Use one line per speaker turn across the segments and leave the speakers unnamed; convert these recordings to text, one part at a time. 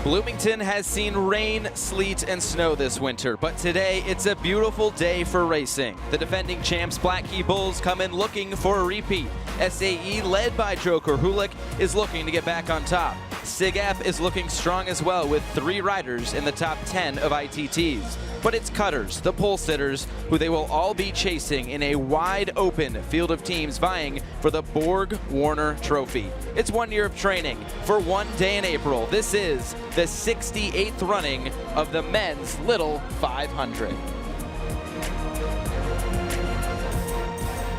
Bloomington has seen rain, sleet, and snow this winter, but today it's a beautiful day for racing. The defending champs Black Key Bulls come in looking for a repeat. SAE, led by Joe Korhulik, is looking to get back on top. SIGAP is looking strong as well, with 3 riders in the top 10 of ITTs. But it's Cutters, the pole sitters, who they will all be chasing in a wide open field of teams vying for the Borg Warner Trophy. It's 1 year of training for 1 day in April. This is the 68th running of the men's Little 500.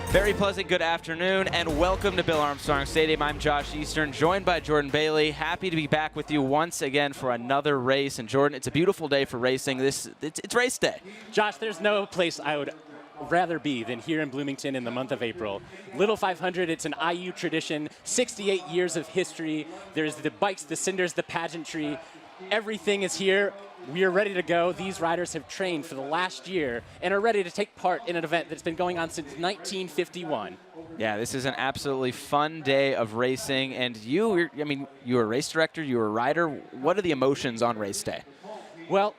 Very pleasant good afternoon and welcome to Bill Armstrong Stadium. I'm Josh Eastern, joined by Jordan Bailey. Happy to be back with you once again for another race. And Jordan, it's a beautiful day for racing. It's race day.
Josh, there's no place I would rather be than here in Bloomington in the month of April. Little 500, it's an IU tradition, 68 years of history. There's the bikes, the cinders, the pageantry. Everything is here. We are ready to go. These riders have trained for the last year and are ready to take part in an event that's been going on since 1951.
Yeah, this is an absolutely fun day of racing. And you're a race director, you're a rider. What are the emotions on race day?
Well,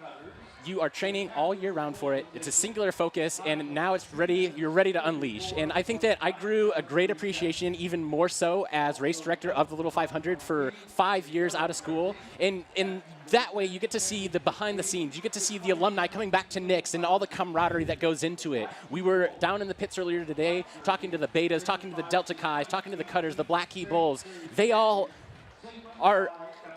you are training all year round for it. It's a singular focus, and now it's ready. You're ready to unleash. And I think that I grew a great appreciation, even more so as race director of the Little 500 for 5 years out of school. And in that way, you get to see the behind the scenes. You get to see the alumni coming back to Nix and all the camaraderie that goes into it. We were down in the pits earlier today, talking to the Betas, talking to the Delta Chis, talking to the Cutters, the Black Key Bulls. They all are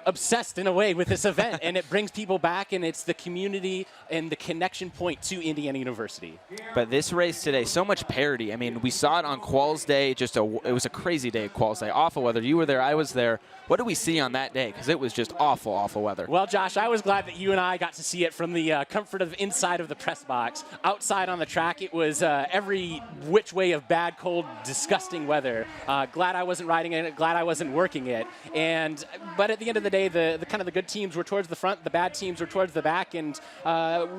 obsessed in a way with this event, and it brings people back, and it's the community and the connection point to Indiana University.
But this race today, so much parity. I mean, we saw it on Quals Day. It was a crazy day at Quals Day. Awful weather. You were there. I was there. What did we see on that day? Because it was just awful, awful weather.
Well, Josh, I was glad that you and I got to see it from the comfort of inside of the press box. Outside on the track, it was every which way of bad, cold, disgusting weather. Glad I wasn't riding in it. Glad I wasn't working it. But at the end of the day, the kind of the good teams were towards the front, the bad teams were towards the back, and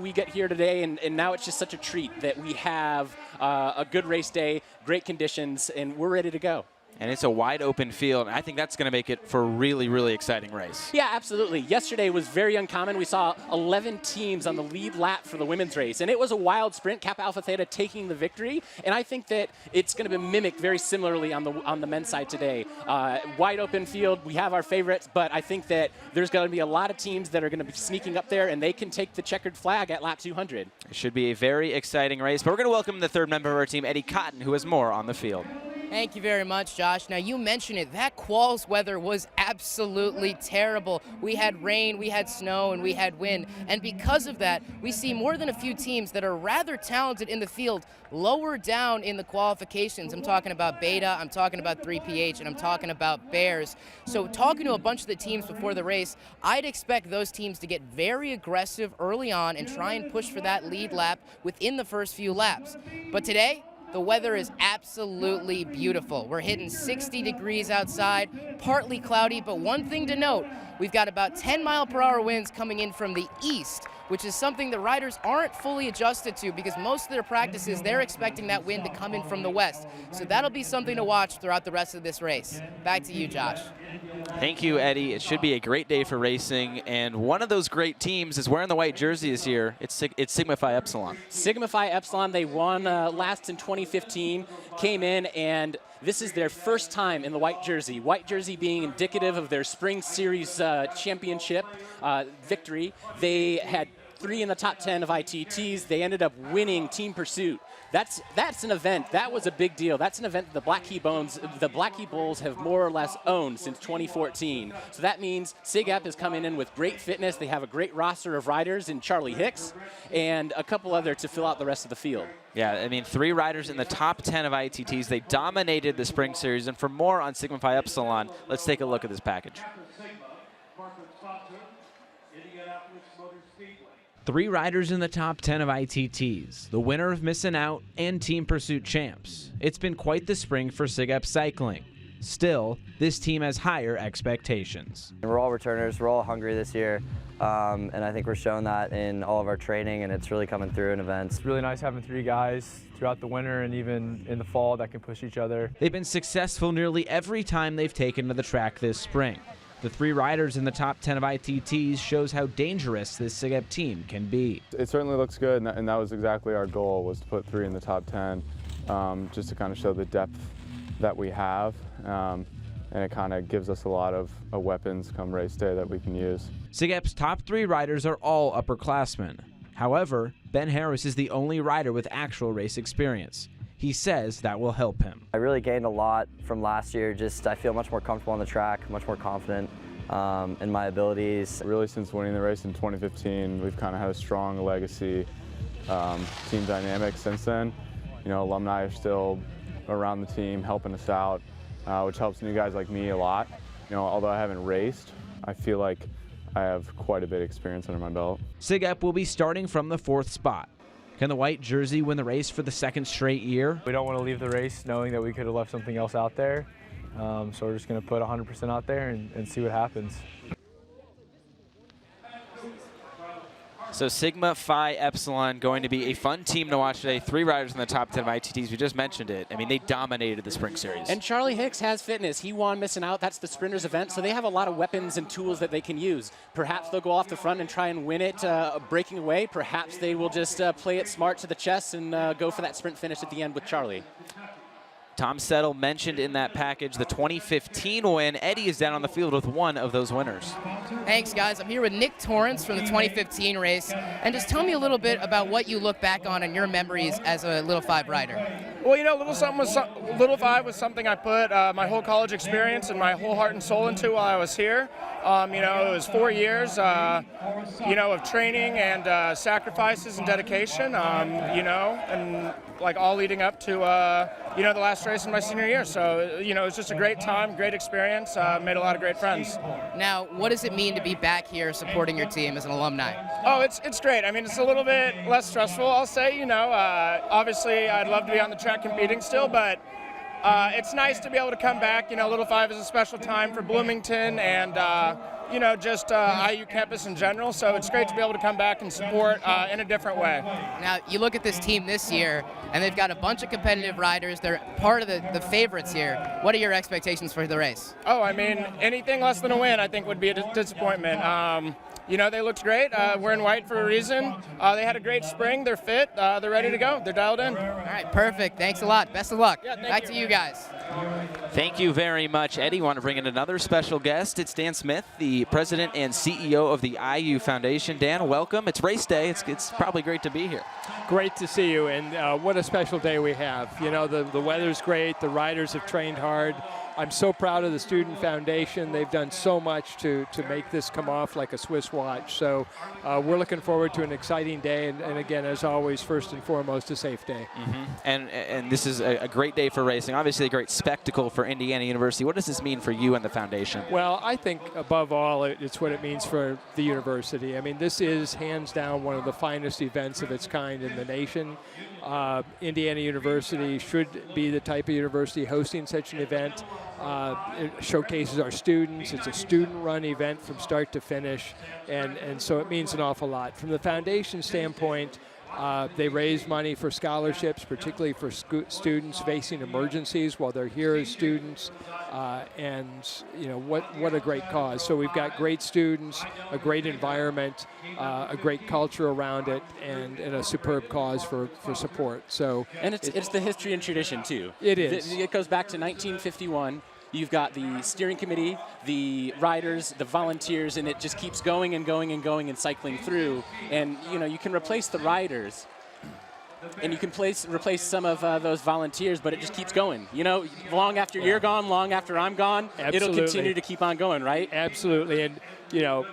we get here today, and now it's just such a treat that we have a good race day, great conditions, and we're ready to go.
And it's a wide open field. I think that's going to make it for a really, really exciting race.
Yeah, absolutely. Yesterday was very uncommon. We saw 11 teams on the lead lap for the women's race, and it was a wild sprint, Kappa Alpha Theta taking the victory, and I think that it's going to be mimicked very similarly on the men's side today. Wide open field, we have our favorites, but I think that there's going to be a lot of teams that are going to be sneaking up there, and they can take the checkered flag at lap 200.
It should be a very exciting race, but we're going to welcome the third member of our team, Eddie Cotton, who has more on the field.
Thank you very much, Josh. Now, you mentioned it. That Quals weather was absolutely terrible. We had rain, we had snow, and we had wind. And because of that, we see more than a few teams that are rather talented in the field lower down in the qualifications. I'm talking about Beta, I'm talking about 3PH, and I'm talking about Bears. So talking to a bunch of the teams before the race, I'd expect those teams to get very aggressive early on and try and push for that lead lap within the first few laps. But today, the weather is absolutely beautiful. We're hitting 60 degrees outside, partly cloudy, but one thing to note, we've got about 10-mile-per-hour winds coming in from the east, which is something the riders aren't fully adjusted to because most of their practices, they're expecting that wind to come in from the west. So that'll be something to watch throughout the rest of this race. Back to you, Josh.
Thank you, Eddie. It should be a great day for racing, and one of those great teams is wearing the white jersey this year. It's Sigma Phi Epsilon.
Sigma Phi Epsilon, they won last in 2015, came in, and this is their first time in the white jersey. White jersey being indicative of their Spring Series championship victory. They had 3 in the top 10 of ITTs. They ended up winning Team Pursuit. That's an event. That was a big deal. That's an event the Black Key Bulls have more or less owned since 2014. So that means SIGAP is coming in with great fitness. They have a great roster of riders in Charlie Hicks and a couple other to fill out the rest of the field.
Yeah, I mean, 3 riders in the top 10 of ITTs. They dominated the Spring Series. And for more on Sigma Phi Epsilon, let's take a look at this package. 3 riders in the top 10 of ITTs, the winner of Missing Out and Team Pursuit champs. It's been quite the spring for SIGAP Cycling. Still, this team has higher expectations.
We're all returners, we're all hungry this year, and I think we're showing that in all of our training, and it's really coming through in events.
It's really nice having 3 guys throughout the winter and even in the fall that can push each other.
They've been successful nearly every time they've taken to the track this spring.
The 3 riders in the top 10 of ITTs shows how dangerous this SIGEP team can be.
It certainly looks good, and that was exactly our goal, was to put 3 in the top 10, just to kind of show the depth that we have. And it kind of gives us a lot of weapons come race day that we can use.
SIGEP's top 3 riders are all upperclassmen. However, Ben Harris is the only rider with actual race experience. He says that will help him.
I really gained a lot from last year. I feel much more comfortable on the track, much more confident in my abilities.
Really, since winning the race in 2015, we've kind of had a strong legacy team dynamic since then. You know, alumni are still around the team helping us out, which helps new guys like me a lot. You know, although I haven't raced, I feel like I have quite a bit of experience under my belt.
SIGEP will be starting from the 4th spot. Can the white jersey win the race for the 2nd straight year?
We don't want to leave the race knowing that we could have left something else out there. So we're just going to put 100% out there and see what happens.
So Sigma Phi Epsilon going to be a fun team to watch today. 3 riders in the top 10 of ITTs. We just mentioned it. I mean, they dominated the Spring Series.
And Charlie Hicks has fitness. He won Missing Out. That's the Sprinters event. So they have a lot of weapons and tools that they can use. Perhaps they'll go off the front and try and win it breaking away. Perhaps they will just play it smart to the chest and go for that sprint finish at the end with Charlie.
Tom Settle mentioned in that package the 2015 win. Eddie is down on the field with one of those winners.
Thanks, guys. I'm here with Nick Torrance from the 2015 race. And just tell me a little bit about what you look back on and your memories as a Little 5 rider.
Well, you know, Little 5 was something I put my whole college experience and my whole heart and soul into while I was here. You know, it was 4 years, you know, of training and sacrifices and dedication, you know, and like all leading up to, you know, the last race in my senior year. So, you know, it was just a great time, great experience, made a lot of great friends.
Now, what does it mean to be back here supporting your team as an alumni?
Oh, it's great. I mean, it's a little bit less stressful, I'll say, you know. Obviously, I'd love to be on the track competing still, but it's nice to be able to come back. You know, Little 5 is a special time for Bloomington and, you know, just IU campus in general. So it's great to be able to come back and support in a different way.
Now, you look at this team this year, and they've got a bunch of competitive riders. They're part of the favorites here. What are your expectations for the race?
Oh, I mean, anything less than a win, I think, would be a disappointment. You know, they looked great. We're in white for a reason. They had a great spring. They're fit. They're ready to go. They're dialed in.
All right, perfect. Thanks a lot. Best of luck.
Yeah,
Back to you guys.
Thank you very much, Eddie. Want to bring in another special guest. It's Dan Smith, the president and CEO of the IU Foundation. Dan, welcome. It's race day. It's probably great to be here.
Great to see you, and what a special day we have. You know, the weather's great. The riders have trained hard. I'm so proud of the Student Foundation. They've done so much to make this come off like a Swiss watch. So we're looking forward to an exciting day, and again, as always, first and foremost, a safe day.
Mm-hmm. And this is a great day for racing. Obviously, a great spectacle for Indiana University. What does this mean for you and the foundation?
Well, I think above all, it's what it means for the university. I mean, this is hands down one of the finest events of its kind in the nation. Indiana University should be the type of university hosting such an event. It showcases our students. It's a student-run event from start to finish, and so it means an awful lot. From the foundation standpoint, they raise money for scholarships, particularly for students facing emergencies while they're here as students, and you know what a great cause. So we've got great students, a great environment, a great culture around it, and a superb cause for support. So
and it's the history and tradition too.
It is.
It goes back to 1951. You've got the steering committee, the riders, the volunteers, and it just keeps going and going and going and cycling through. And you know, you can replace the riders, and you can replace some of those volunteers, but it just keeps going. You know, long after you're gone, long after I'm gone,
Absolutely.
It'll continue to keep on going, right?
Absolutely. And you know,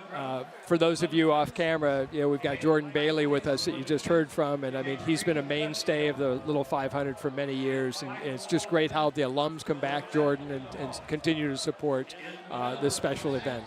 for those of you off camera, you know, we've got Jordan Bailey with us that you just heard from, and I mean, he's been a mainstay of the Little 500 for many years, and it's just great how the alums come back, Jordan, and continue to support this special event.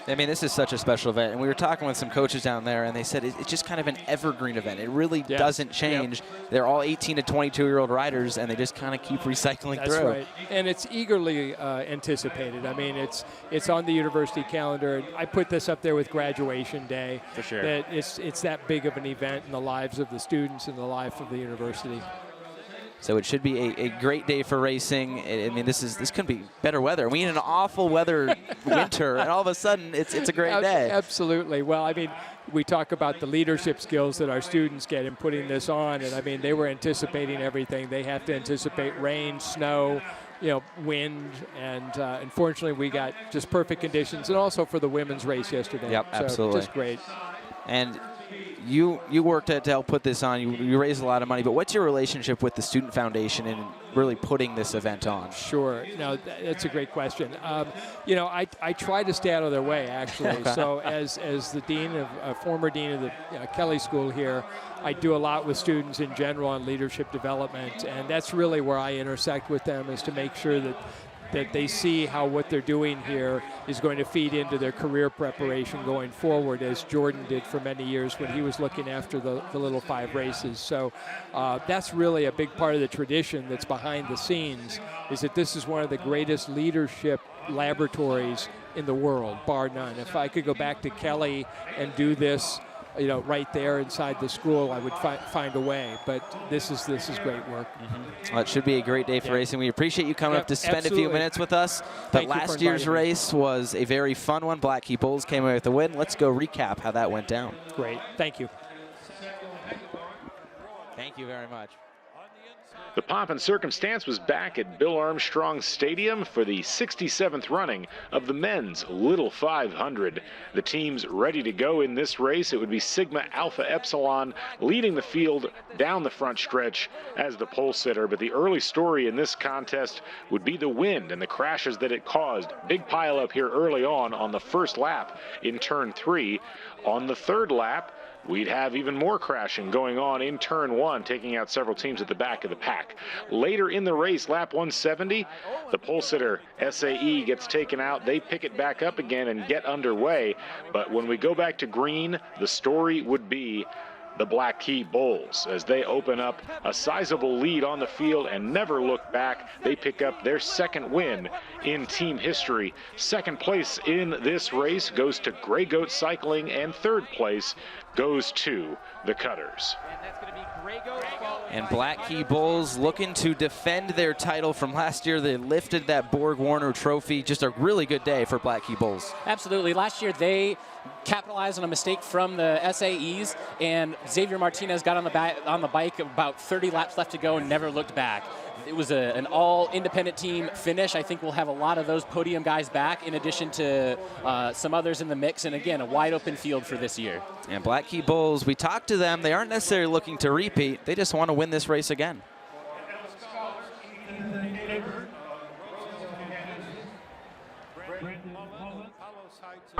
I mean, this is such a special event, and we were talking with some coaches down there, and they said it's just kind of an evergreen event. It really doesn't change. Yep. They're all 18 to 22-year-old riders, and they just kind of keep recycling through.
That's right, and it's eagerly anticipated. I mean, it's on the university calendar. I put this up there with graduation day.
For sure.
That it's that big of an event in the lives of the students and the life of the university.
So it should be a great day for racing. I mean, this couldn't be better weather. We need an awful weather winter, and all of a sudden it's a great day.
Absolutely. Well, I mean, we talk about the leadership skills that our students get in putting this on, and I mean, they were anticipating everything. They have to anticipate rain, snow, wind, and unfortunately we got just perfect conditions, and also for the women's race yesterday.
Yep,
so
absolutely.
Just great.
And you worked to help put this on. You raised a lot of money, but what's your relationship with the Student Foundation and really putting this event on?
Sure. No, that's a great question. I try to stay out of their way, actually. So as the dean of former dean of the Kelly School here, I do a lot with students in general on leadership development, and that's really where I intersect with them, is to make sure that they see how what they're doing here is going to feed into their career preparation going forward, as Jordan did for many years when he was looking after the Little 5 races. So that's really a big part of the tradition that's behind the scenes, is that this is one of the greatest leadership laboratories in the world, bar none. If I could go back to Kelly and do this right there inside the school, I would find a way. But this is great work.
Well, it should be a great day for racing. We appreciate you coming up to spend a few minutes with us. But last year's race was a very fun one. Black Key Bulls came away with the win. Let's go recap how that went down.
Great. Thank you.
Thank you very much.
The pomp and circumstance was back at Bill Armstrong Stadium for the 67th running of the men's Little 500. The teams ready to go in this race. It would be Sigma Alpha Epsilon leading the field down the front stretch as the pole sitter. But the early story in this contest would be the wind and the crashes that it caused. Big pile up here early on the first lap in turn 3. On the third lap, we'd have even more crashing going on in turn 1, taking out several teams at the back of the pack. Later in the race, lap 170, the pole sitter SAE gets taken out. They pick it back up again and get underway. But when we go back to green, the story would be the Black Key Bulls, as they open up a sizable lead on the field and never look back. They pick up their second win in team history. Second place in this race goes to Gray Goat Cycling, and third place goes to the Cutters.
And Black Key Bulls looking to defend their title from last year. They lifted that Borg Warner trophy. Just a really good day for Black Key Bulls.
Absolutely. Last year they capitalized on a mistake from the SAEs, and Xavier Martinez got on the bike about 30 laps left to go and never looked back. It was an all-independent team finish. I think we'll have a lot of those podium guys back, in addition to some others in the mix, and again, a wide-open field for this year.
And Black Key Bulls, we talked to them. They aren't necessarily looking to repeat. They just want to win this race again.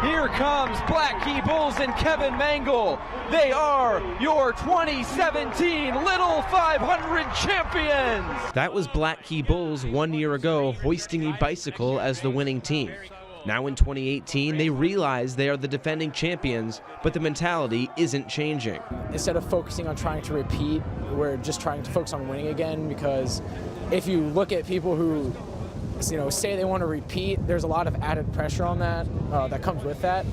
Here comes Black Key Bulls and Kevin Mangle. They are your 2017 Little 500 champions.
That was Black Key Bulls 1 year ago, hoisting a bicycle as the winning team. Now in 2018, they realize they are the defending champions, but the mentality isn't changing.
Instead of focusing on trying to repeat, we're just trying to focus on winning again, because if you look at people who say they want to repeat, there's a lot of added pressure on that that comes with that.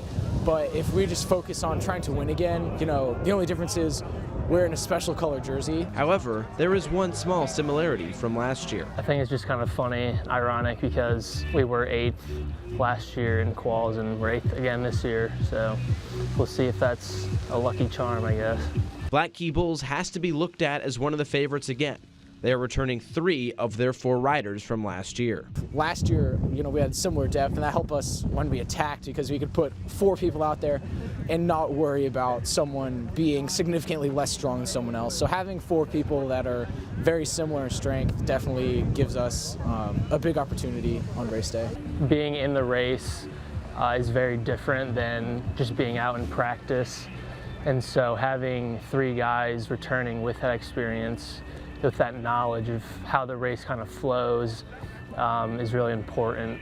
But if we just focus on trying to win again, the only difference is we're in a special color jersey.
However, there is one small similarity from last year.
I think it's just kind of funny, ironic, because we were 8th last year in quals and we're 8th again this year. So we'll see if that's a lucky charm, I guess.
Black Key Bulls has to be looked at as one of the favorites again. They are returning 3 of their 4 riders from last year.
Last year, we had similar depth, and that helped us when we attacked, because we could put 4 people out there and not worry about someone being significantly less strong than someone else. So having 4 people that are very similar in strength definitely gives us a big opportunity on race day.
Being in the race is very different than just being out in practice. And so having 3 guys returning with that experience, with that knowledge of how the race kind of flows, is really important.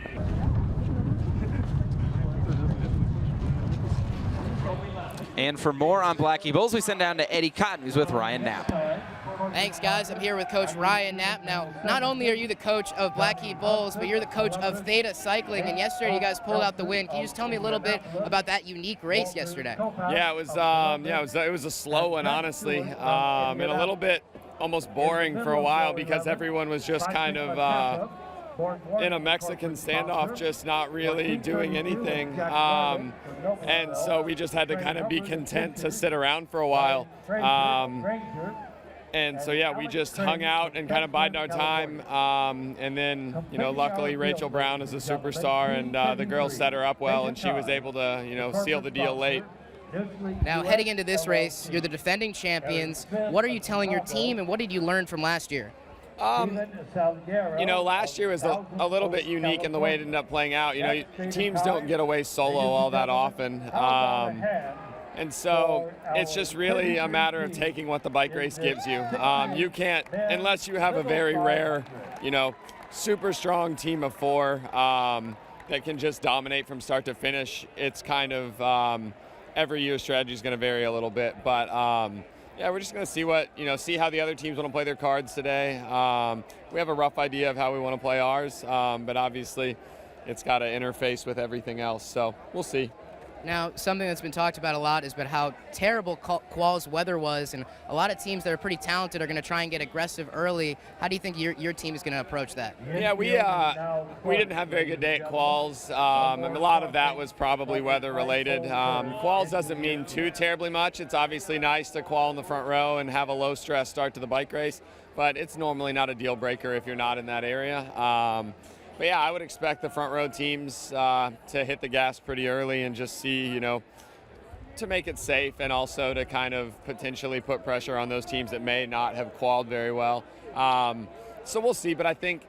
And for more on Black Key Bulls, we send down to Eddie Cotton, who's with Ryan Knapp.
Thanks, guys. I'm here with Coach Ryan Knapp. Now, not only are you the coach of Black Key Bulls, but you're the coach of Theta Cycling, and yesterday you guys pulled out the win. Can you just tell me a little bit about that unique race yesterday?
Yeah, it was a slow one, honestly, and a little bit almost boring for a while because everyone was just kind of in a Mexican standoff, just not really doing anything. And so we just had to kind of be content to sit around for a while. And so, yeah, we just hung out and kind of bided our time. And then, you know, luckily Rachel Brown is a superstar, and the girls set her up well, and she was able to, you know, seal the deal late.
Now, heading into this race, you're the defending champions. What are you telling your team, and what did you learn from last year?
You know, last year was a little bit unique in the way it ended up playing out. You know, teams don't get away solo all that often. And so it's just really a matter of taking what the bike race gives you. You can't, unless you have a very rare, you know, super strong team of 4 that can just dominate from start to finish. It's kind of every year's strategy is going to vary a little bit. But yeah, we're just going to see see how the other teams want to play their cards today. We have a rough idea of how we want to play ours, but obviously it's got to interface with everything else. So we'll see.
Now, something that's been talked about a lot is about how terrible qual's weather was, and a lot of teams that are pretty talented are going to try and get aggressive early. How do you think your team is going to approach that?
Yeah, we didn't have a very good day at quals. A lot of that was probably weather related. Quals doesn't mean too terribly much. It's obviously nice to qual in the front row and have a low stress start to the bike race, but it's normally not a deal breaker if you're not in that area. But yeah, I would expect the front row teams to hit the gas pretty early and just see, you know, to make it safe, and also to kind of potentially put pressure on those teams that may not have qualified very well. So we'll see, but I think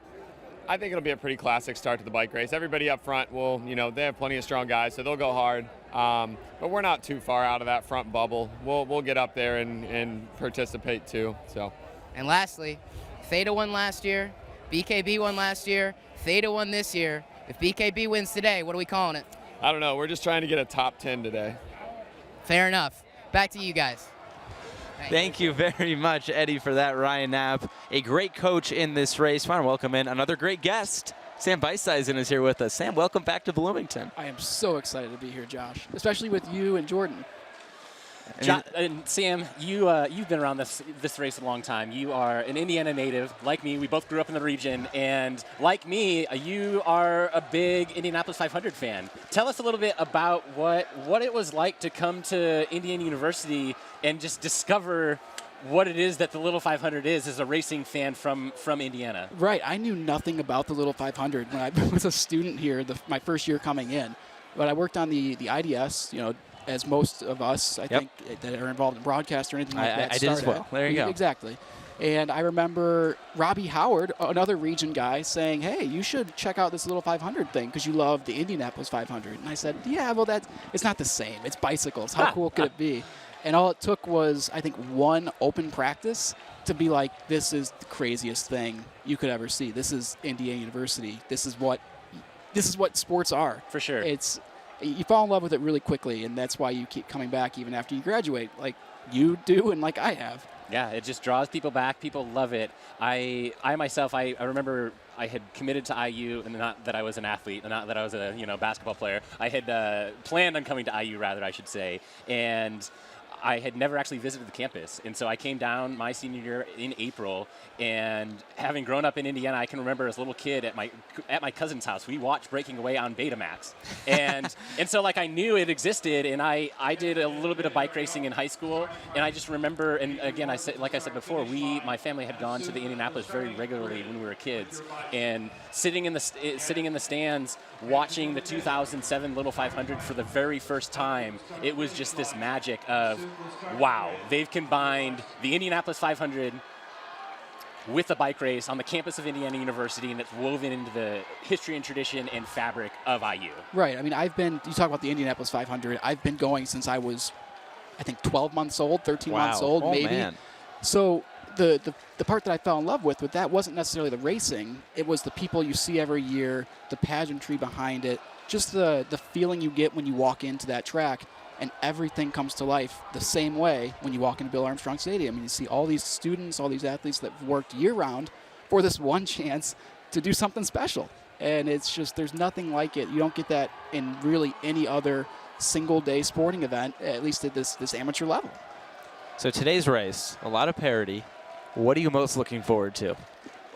it'll be a pretty classic start to the bike race. Everybody up front will, you know, they have plenty of strong guys, so they'll go hard. But we're not too far out of that front bubble. We'll get up there and participate too. So.
And lastly, Theta won last year, BKB won last year, Theta won this year. If BKB wins today, what are we calling it?
I don't know. We're just trying to get a top 10 today.
Fair enough. Back to you guys.
Thank you very much, Eddie, for that. Ryan Knapp, a great coach in this race. I want to welcome in another great guest. Sam Beiseisen is here with us. Sam, welcome back to Bloomington.
I am so excited to be here, Josh, especially with you and Jordan.
And Sam, you've been around this race a long time. You are an Indiana native, like me. We both grew up in the region, and like me, you are a big Indianapolis 500 fan. Tell us a little bit about what it was like to come to Indiana University and just discover what it is that the Little 500 is as a racing fan from Indiana.
Right. I knew nothing about the Little 500 when I was a student here, my first year coming in. But I worked on the IDS, you know, as most of us, I think, that are involved in broadcast or anything like that.
I did as well. There you go.
Exactly. And I remember Robbie Howard, another region guy, saying, hey, you should check out this Little 500 thing because you love the Indianapolis 500. And I said, yeah, well, it's not the same. It's bicycles. How cool could it be? And all it took was, I think, one open practice to be like, this is the craziest thing you could ever see. This is Indiana University. This is what sports are.
For sure.
You fall in love with it really quickly, and that's why you keep coming back even after you graduate, like you do and like I have.
Yeah, it just draws people back. People love it. I myself, I remember I had committed to IU, and not that I was an athlete, and not that I was a basketball player. I had planned on coming to IU, rather, I should say, and I had never actually visited the campus. And so I came down my senior year in April, and having grown up in Indiana, I can remember as a little kid at my cousin's house, we watched Breaking Away on Betamax. And so like I knew it existed, and I did a little bit of bike racing in high school, and I just remember, and again, like I said before, my family had gone to the Indianapolis very regularly when we were kids, and sitting in the stands watching the 2007 Little 500 for the very first time, it was just this magic of, wow, they've combined the Indianapolis 500 with the bike race on the campus of Indiana University, and it's woven into the history and tradition and fabric of IU.
Right. I mean, you talk about the Indianapolis 500. I've been going since I was, I think, 12 months old, 13 months old, maybe.
Man.
So the part that I fell in love with that wasn't necessarily the racing. It was the people you see every year, the pageantry behind it, just the feeling you get when you walk into that track. And everything comes to life the same way when you walk into Bill Armstrong Stadium. And you see all these students, all these athletes that have worked year-round for this one chance to do something special. And it's just, there's nothing like it. You don't get that in really any other single-day sporting event, at least at this amateur level.
So today's race, a lot of parity. What are you most looking forward to?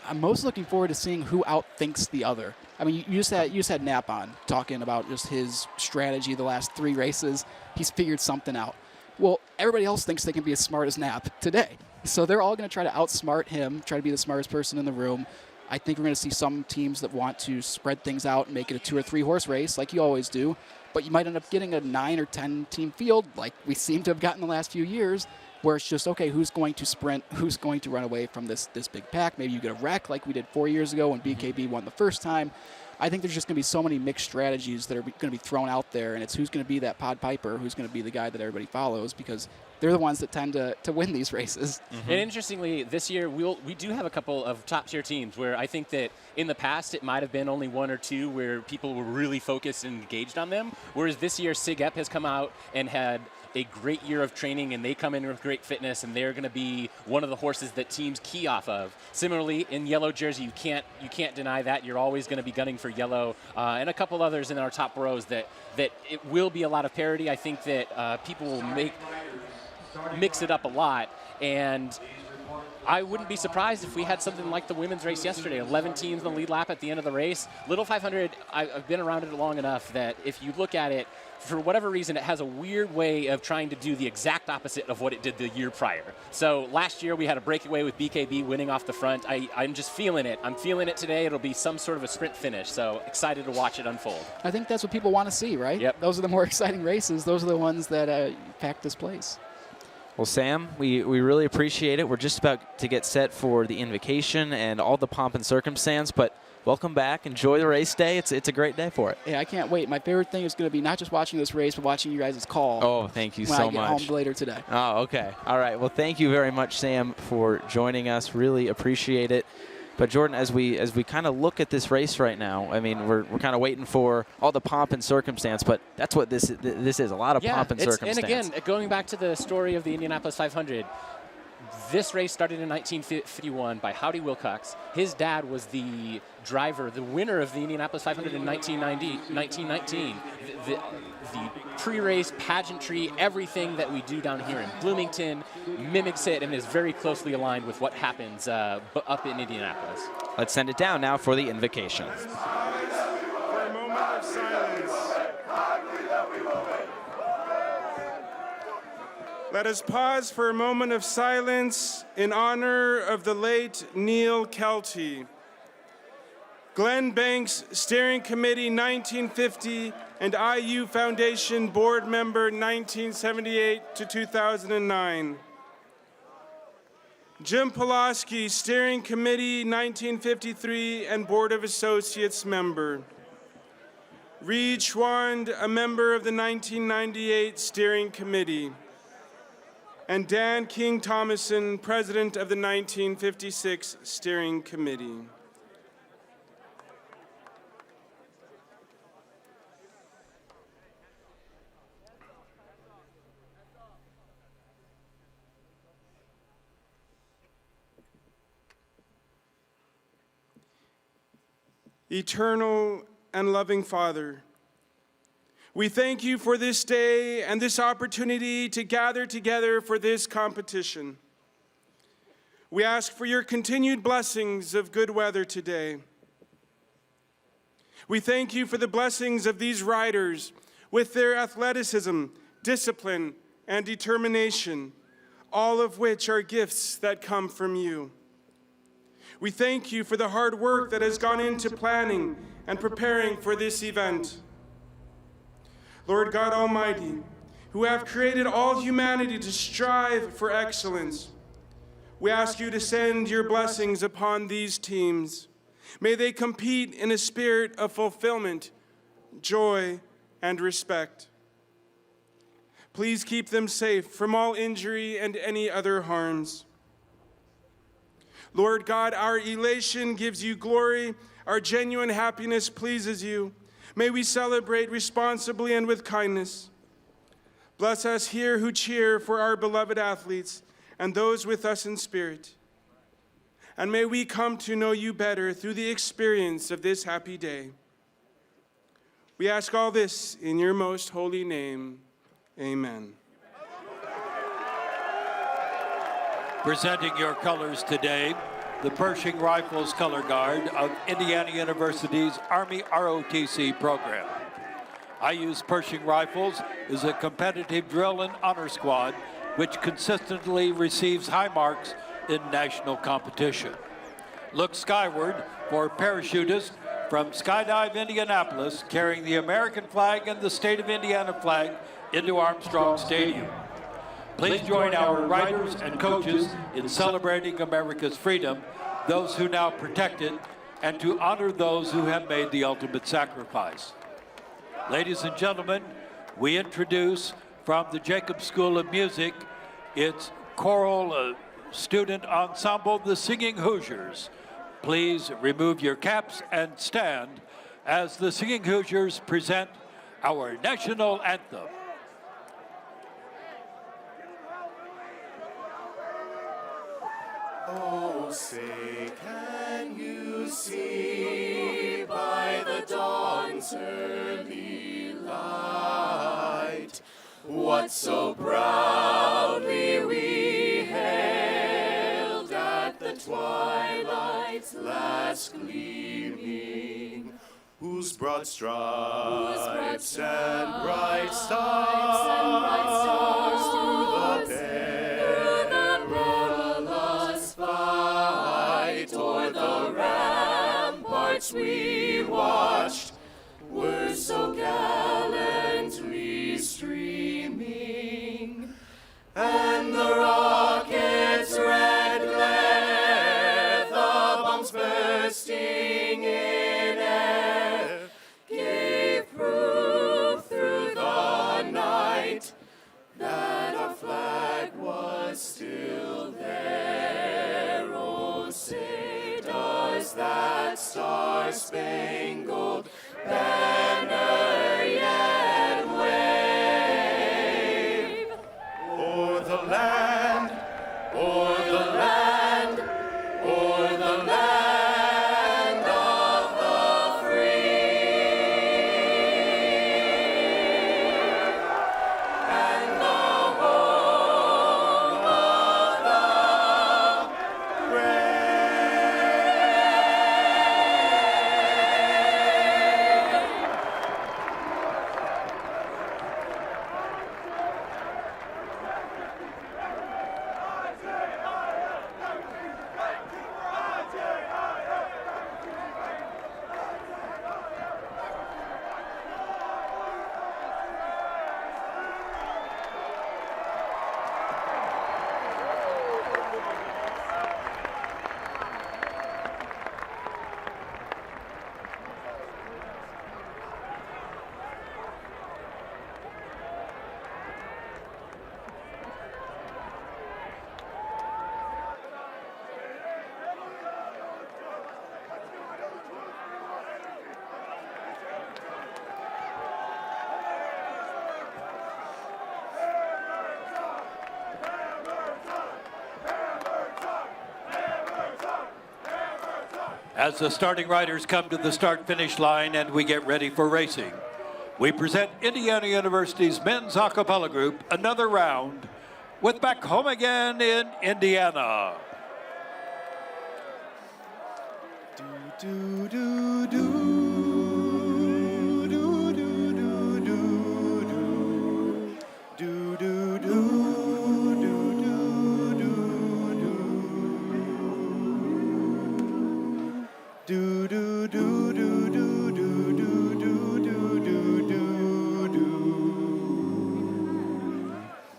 I'm most looking forward to seeing who outthinks the other. I mean, you just had Knapp on talking about just his strategy the last 3 races. He's figured something out. Well, everybody else thinks they can be as smart as Knapp today. So they're all going to try to outsmart him, try to be the smartest person in the room. I think we're going to see some teams that want to spread things out and make it a 2 or 3 horse race like you always do. But you might end up getting a 9 or 10 team field like we seem to have gotten the last few years, where it's just, okay, who's going to sprint, who's going to run away from this big pack. Maybe you get a wreck like we did 4 years ago when BKB won the first time. I think there's just going to be so many mixed strategies that are going to be thrown out there, and it's who's going to be that Pod Piper, who's going to be the guy that everybody follows, because they're the ones that tend to win these races.
And interestingly, this year we do have a couple of top-tier teams where I think that in the past it might have been only 1 or 2 where people were really focused and engaged on them, whereas this year Sig Ep has come out and had a great year of training, and they come in with great fitness, and they're going to be one of the horses that teams key off of. Similarly, in yellow jersey, you can't deny that. You're always going to be gunning for yellow, and a couple others in our top rows that it will be a lot of parity. I think that people will mix it up a lot, and I wouldn't be surprised if we had something like the women's race yesterday. 11 teams in the lead lap at the end of the race. Little 500, I've been around it long enough that if you look at it, for whatever reason, it has a weird way of trying to do the exact opposite of what it did the year prior. So last year we had a breakaway with BKB winning off the front. I'm just feeling it. I'm feeling it today. It'll be some sort of a sprint finish. So excited to watch it unfold.
I think that's what people want to see, right?
Yep.
Those are the more exciting races. Those are the ones that pack this place.
Well, Sam, we really appreciate it. We're just about to get set for the invocation and all the pomp and circumstance, but welcome back. Enjoy the race day. It's a great day for it.
Yeah, I can't wait. My favorite thing is going to be not just watching this race, but watching you guys' call.
Oh, thank you so much.
When I get home later today.
Oh, okay. All right. Well, thank you very much, Sam, for joining us. Really appreciate it. But Jordan, as we kind of look at this race right now, I mean, we're kind of waiting for all the pomp and circumstance, but that's what this is, a lot of pomp and circumstance.
And again, going back to the story of the Indianapolis 500, this race started in 1951 by Howdy Wilcox. His dad was the driver, the winner of the Indianapolis 500 in 1919. The pre-race pageantry, everything that we do down here in Bloomington mimics it and is very closely aligned with what happens up in Indianapolis.
Let's send it down now for the invocation.
For a moment of silence. Let us pause for a moment of silence in honor of the late Neil Kelty, Glenn Banks Steering Committee 1950 and IU Foundation Board Member 1978 to 2009. Jim Pulaski, Steering Committee 1953 and Board of Associates member. Reed Schwand, a member of the 1998 Steering Committee. And Dan King Thomason, President of the 1956 Steering Committee. Eternal and loving Father, we thank you for this day and this opportunity to gather together for this competition. We ask for your continued blessings of good weather today. We thank you for the blessings of these riders with their athleticism, discipline, and determination, all of which are gifts that come from you. We thank you for the hard work that has gone into planning and preparing for this event. Lord God Almighty, who have created all humanity to strive for excellence, we ask you to send your blessings upon these teams. May they compete in a spirit of fulfillment, joy, and respect. Please keep them safe from all injury and any other harms. Lord God, our elation gives you glory. Our genuine happiness pleases you. May we celebrate responsibly and with kindness. Bless us here who cheer for our beloved athletes and those with us in spirit. And may we come to know you better through the experience of this happy day. We ask all this in your most holy name. Amen.
Presenting your colors today, the Pershing Rifles Color Guard of Indiana University's Army ROTC program. I use Pershing Rifles as a competitive drill and honor squad which consistently receives high marks in national competition. Look skyward for parachutists from Skydive Indianapolis carrying the American flag and the state of Indiana flag into Armstrong Stadium. Please join our riders and coaches in celebrating America's freedom, those who now protect it, and to honor those who have made the ultimate sacrifice. Ladies and gentlemen, we introduce from the Jacobs School of Music its choral student ensemble, the Singing Hoosiers. Please remove your caps and stand as the Singing Hoosiers present our national anthem.
Oh, say, can you see by the dawn's early light what so proudly we hailed at the twilight's last gleaming, whose broad stripes and bright stars through the perilous fight o'er the ramparts we watched were so gallantly streaming, and the rocket's red glare, the bombs bursting in air, gave proof through the night that our flag was still there. Oh, say, does that star-spangled banner yet wave o'er the land, o'er the land, o'er the land of the free, and the home of the brave.
As the starting riders come to the start-finish line and we get ready for racing, we present Indiana University's men's a cappella group, Another Round, with Back Home Again in Indiana.
Do, do, do. Do do do do do do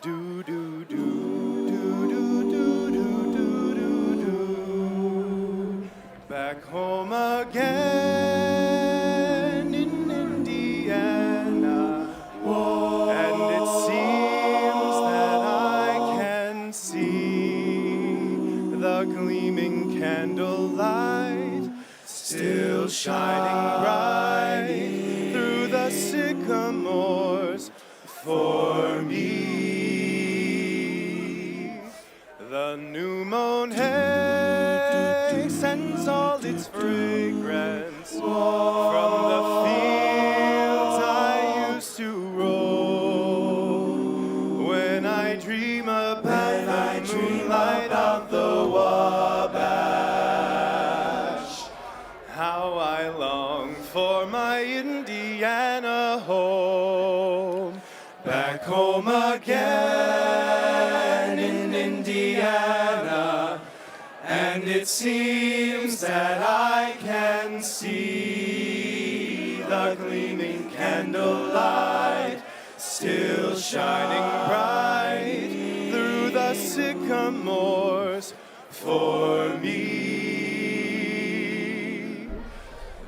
do do do do do do do do do. Back home again in Indiana, and it seems that I can see the gleaming candlelight still shining bright through the sycamores for me. The new mown hay sends all its fragrance from the fields I used to roam. When I dream about the moonlight of home again in Indiana, and it seems that I can see the gleaming candlelight still shining bright through the sycamores for me.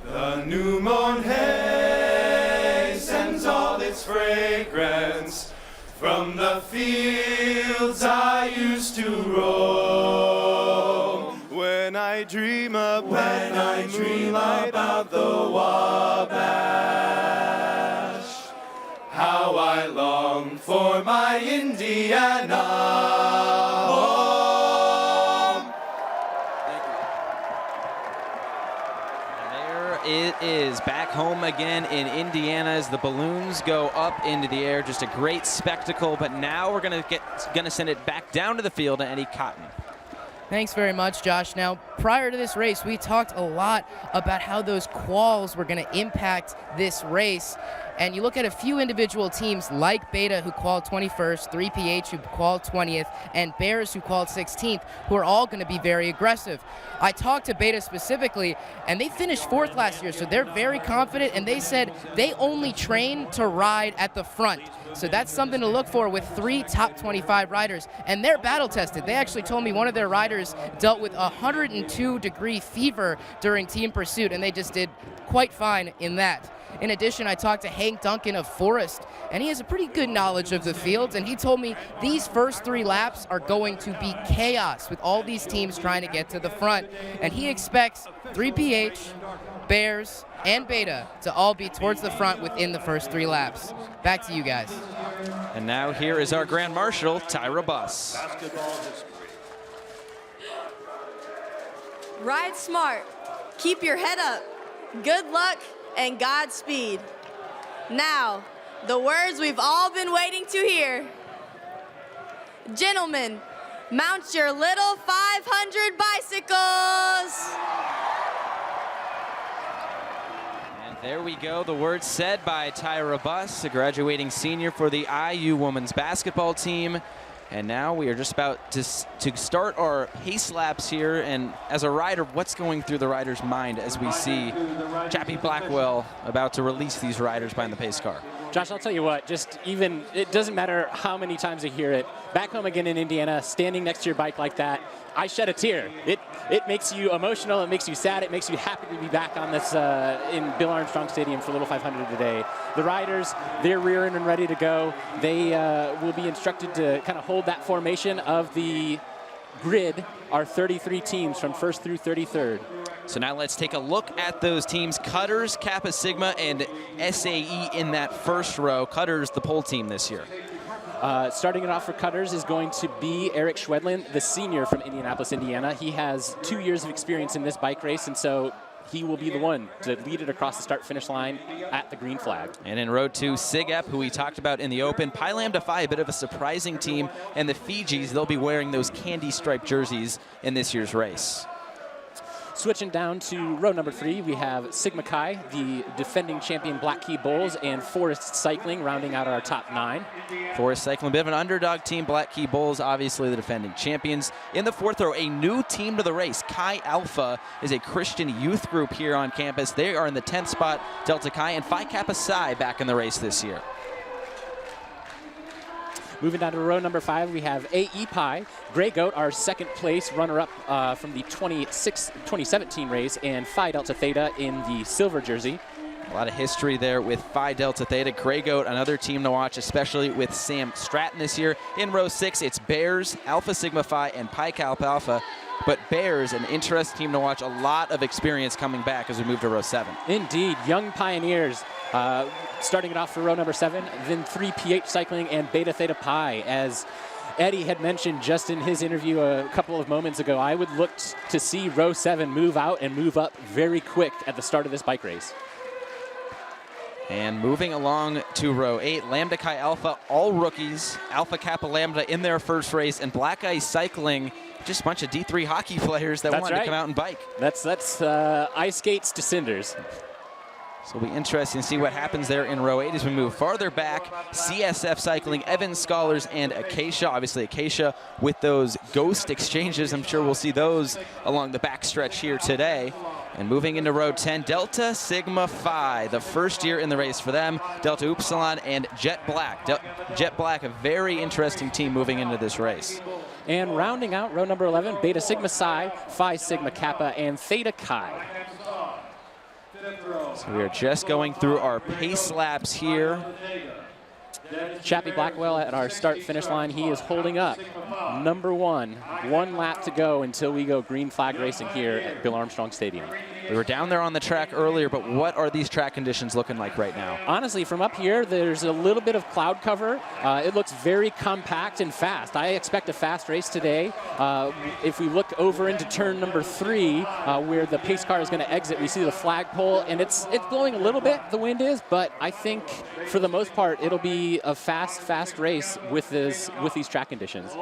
The new mown hay sends all its fragrance from the fields I used to roam. When I dream about the Wabash, how I long for my Indiana home.
There it is, back home again in Indiana as the balloons go up into the air. Just a great spectacle, but now we're gonna send it back down to the field to Eddie Cotton.
Thanks very much, Josh. Now, prior to this race, we talked a lot about how those quals were going to impact this race. And you look at a few individual teams like Beta, who qualified 21st, 3PH, who qualified 20th, and Bears, who qualified 16th, who are all going to be very aggressive. I talked to Beta specifically, and they finished 4th last year, so they're very confident, and they said they only train to ride at the front. So that's something to look for with 3 top 25 riders, and they're battle tested. They actually told me one of their riders dealt with 102-degree fever during team pursuit, and they just did quite fine in that. In addition, I talked to Hank Duncan of Forest, and he has a pretty good knowledge of the fields, and he told me these first 3 laps are going to be chaos with all these teams trying to get to the front, and he expects 3PH, Bears, and Beta to all be towards the front within the first 3 laps. Back to you guys.
And now here is our Grand Marshal, Tyra Buss.
Ride smart, keep your head up, good luck, and Godspeed. Now, the words we've all been waiting to hear. Gentlemen, mount your little 500 bicycles.
And there we go, the words said by Tyra Buss, a graduating senior for the IU women's basketball team. And now we are just about to start our pace laps here. And as a rider, what's going through the rider's mind as we see Chappie Blackwell about to release these riders behind the pace car?
Josh, I'll tell you what, it doesn't matter how many times I hear it. Back home again in Indiana, standing next to your bike like that, I shed a tear. It makes you emotional, it makes you sad, it makes you happy to be back on this in Bill Armstrong Stadium for Little 500 today. The riders, they're rearing and ready to go. They will be instructed to kind of hold that formation of the grid, our 33 teams from 1st through 33rd.
So now let's take a look at those teams. Cutters, Kappa Sigma, and SAE in that first row. Cutters, the pole team this year.
Starting it off for Cutters is going to be Eric Schwedlin, the senior from Indianapolis, Indiana. He has 2 years of experience in this bike race, and so he will be the one to lead it across the start-finish line at the green flag.
And in row 2, SIGEP, who we talked about in the open. Pi Lambda Phi, a bit of a surprising team, and the Fijis, they'll be wearing those candy-striped jerseys in this year's race.
Switching down to row number 3, we have Sigma Chi, the defending champion Black Key Bulls, and Forest Cycling rounding out our top 9.
Forest Cycling, a bit of an underdog team. Black Key Bulls, obviously the defending champions. In the 4th row, a new team to the race. Chi Alpha is a Christian youth group here on campus. They are in the 10th spot. Delta Chi and Phi Kappa Psi back in the race this year.
Moving down to row number 5, we have AE Pi, Grey Goat, our second place runner-up from the 2017 race, and Phi Delta Theta in the silver jersey.
A lot of history there with Phi Delta Theta. Grey Goat, another team to watch, especially with Sam Stratton this year. In row 6, it's Bears, Alpha Sigma Phi, and Pi Kappa Alpha. But Bears, an interesting team to watch. A lot of experience coming back as we move to row 7.
Indeed, young pioneers. Starting it off for row number 7, then 3PH Cycling and Beta Theta Pi. As Eddie had mentioned just in his interview a couple of moments ago, I would look to see row 7 move out and move up very quick at the start of this bike race.
And moving along to row 8, Lambda Chi Alpha, all rookies. Alpha Kappa Lambda in their first race, and Black Ice Cycling, just a bunch of D3 hockey players that wanted to come out and bike.
That's ice skates to cinders.
So it'll be interesting to see what happens there in row 8 as we move farther back. CSF Cycling, Evans Scholars, and Acacia. Obviously, Acacia with those ghost exchanges. I'm sure we'll see those along the backstretch here today. And moving into row 10, Delta Sigma Phi, the first year in the race for them. Delta Upsilon and Jet Black. Jet Black, a very interesting team moving into this race.
And rounding out row number 11, Beta Sigma Psi, Phi Sigma Kappa, and Theta Chi.
So we are just going through our pace laps here.
Chappie Blackwell at our start-finish line, he is holding up number 1. 1 lap to go until we go green flag racing here at Bill Armstrong Stadium.
We were down there on the track earlier, but what are these track conditions looking like right now?
Honestly, from up here, there's a little bit of cloud cover. It looks very compact and fast. I expect a fast race today. If we look over into turn number 3, where the pace car is going to exit, we see the flagpole, and it's blowing a little bit, the wind is, but I think for the most part, it'll be a fast race with these track conditions.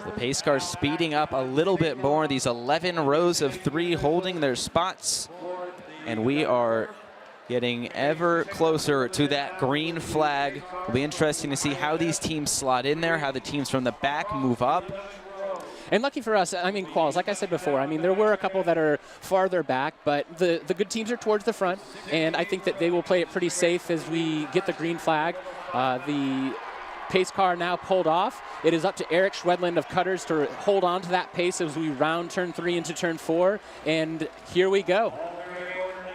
The pace car speeding up a little bit more. These 11 rows of 3 holding their spots. And we are getting ever closer to that green flag. It'll be interesting to see how these teams slot in there, how the teams from the back move up.
And lucky for us, I mean, quals, like I said before, I mean, there were a couple that are farther back, but the good teams are towards the front, and I think that they will play it pretty safe as we get the green flag. The pace car now pulled off. It is up to Eric Schwedland of Cutters to hold on to that pace as we round turn 3 into turn 4, and here we go.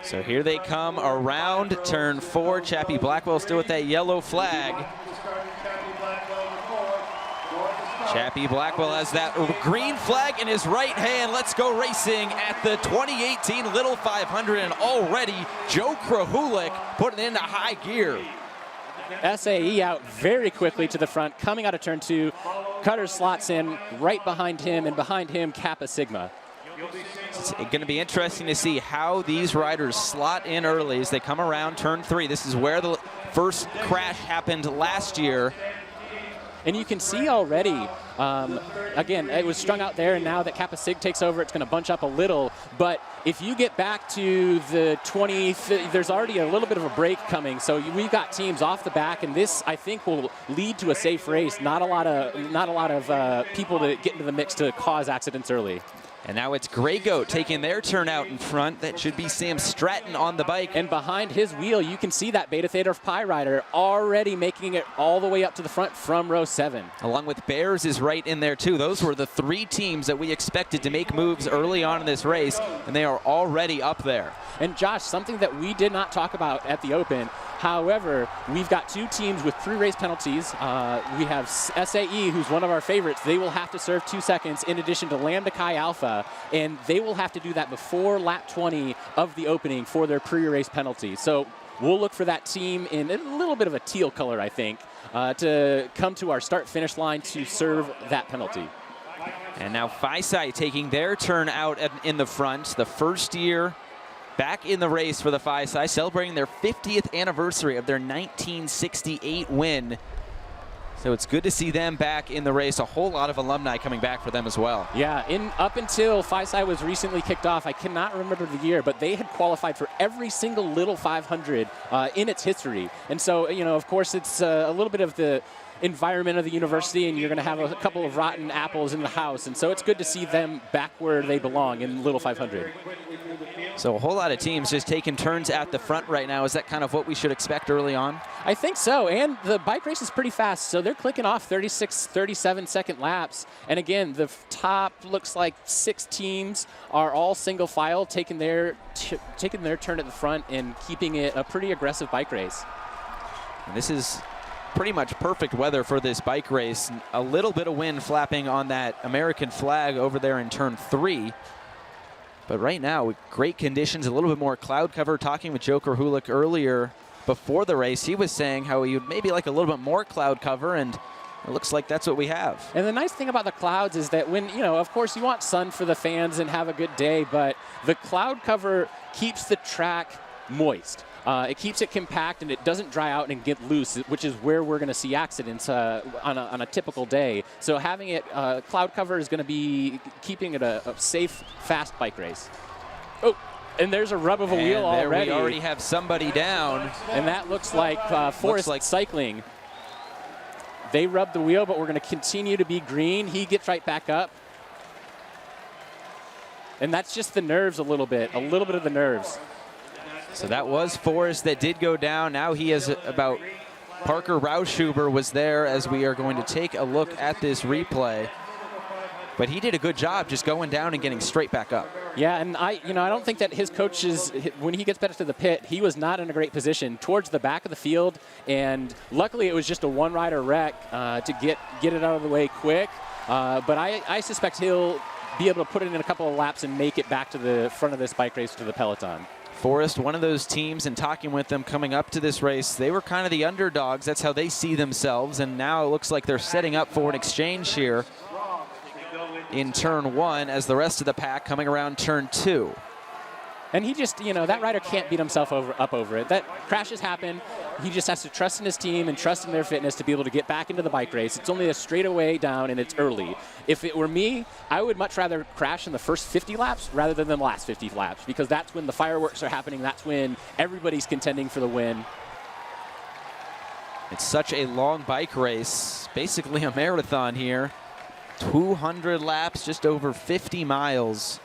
So here they come around turn 4. Chappie Blackwell still with that yellow flag. Chappie Blackwell has that green flag in his right hand. Let's go racing at the 2018 Little 500, and already Joe Krahulik putting it into high gear.
SAE out very quickly to the front, coming out of turn 2. Cutters slots in right behind him, and behind him, Kappa Sigma.
It's going to be interesting to see how these riders slot in early as they come around turn 3. This is where the first crash happened last year.
And you can see already, again, it was strung out there, and now that Kappa Sig takes over, it's going to bunch up a little. But if you get back to the 20th, there's already a little bit of a break coming. So we've got teams off the back, and this, I think, will lead to a safe race. Not a lot of people to get into the mix to cause accidents early.
And now it's Grey Goat taking their turn out in front. That should be Sam Stratton on the bike.
And behind his wheel, you can see that Beta Theta Pi rider already making it all the way up to the front from row 7.
Along with Bears is right in there too. Those were the 3 teams that we expected to make moves early on in this race, and they are already up there.
And Josh, something that we did not talk about at the Open, however, we've got 2 teams with 3 race penalties. We have SAE, who's one of our favorites. They will have to serve 2 seconds in addition to Lambda Chi Alpha, and they will have to do that before lap 20 of the opening for their pre-race penalty. So we'll look for that team in a little bit of a teal color, I think, to come to our start-finish line to serve that penalty.
And now Phi-Sci taking their turn out in the front, the first year back in the race for the Phi-Sci, celebrating their 50th anniversary of their 1968 win. So it's good to see them back in the race. A whole lot of alumni coming back for them as well.
Yeah, up until Phi-Sci was recently kicked off, I cannot remember the year, but they had qualified for every single Little 500 in its history. And so, you know, of course, it's a little bit of the environment of the university, and you're going to have a couple of rotten apples in the house. And so it's good to see them back where they belong in Little 500.
So a whole lot of teams just taking turns at the front right now. Is that kind of what we should expect early on?
I think so, and the bike race is pretty fast, so they're clicking off 36, 37-second laps. And again, the top looks like 6 teams are all single file, taking their turn at the front and keeping it a pretty aggressive bike race.
And this is pretty much perfect weather for this bike race. A little bit of wind flapping on that American flag over there in turn 3. But right now, with great conditions, a little bit more cloud cover. Talking with Joe Krahulik earlier before the race, he was saying how he would maybe like a little bit more cloud cover, and it looks like that's what we have.
And the nice thing about the clouds is that when, you know, of course you want sun for the fans and have a good day, but the cloud cover keeps the track moist. It keeps it compact and it doesn't dry out and get loose, which is where we're going to see accidents on a typical day. So having it cloud cover is going to be keeping it a safe, fast bike race. Oh, And there's a rub of a wheel already.
We already have somebody down.
And that looks like Forrest Cycling. They rubbed the wheel, but we're going to continue to be green. He gets right back up. And that's just the nerves a little bit of the nerves.
So that was Forrest that did go down. Now he is about, Parker Rauschuber was there as we are going to take a look at this replay. But he did a good job just going down and getting straight back up.
Yeah, and I don't think that his coaches, when he gets back to the pit, he was not in a great position towards the back of the field. And luckily it was just a one-rider wreck to get it out of the way quick. But I suspect he'll be able to put it in a couple of laps and make it back to the front of this bike race to the peloton.
Forrest, one of those teams, and talking with them coming up to this race, they were kind of the underdogs. That's how they see themselves. And now it looks like they're setting up for an exchange here in turn 1 as the rest of the pack coming around turn 2.
And he just, that rider can't beat himself up over it. That crashes happen. He just has to trust in his team and trust in their fitness to be able to get back into the bike race. It's only a straightaway down and it's early. If it were me, I would much rather crash in the first 50 laps rather than the last 50 laps, because that's when the fireworks are happening. That's when everybody's contending for the win.
It's such a long bike race, basically a marathon here. 200 laps, just over 50 miles.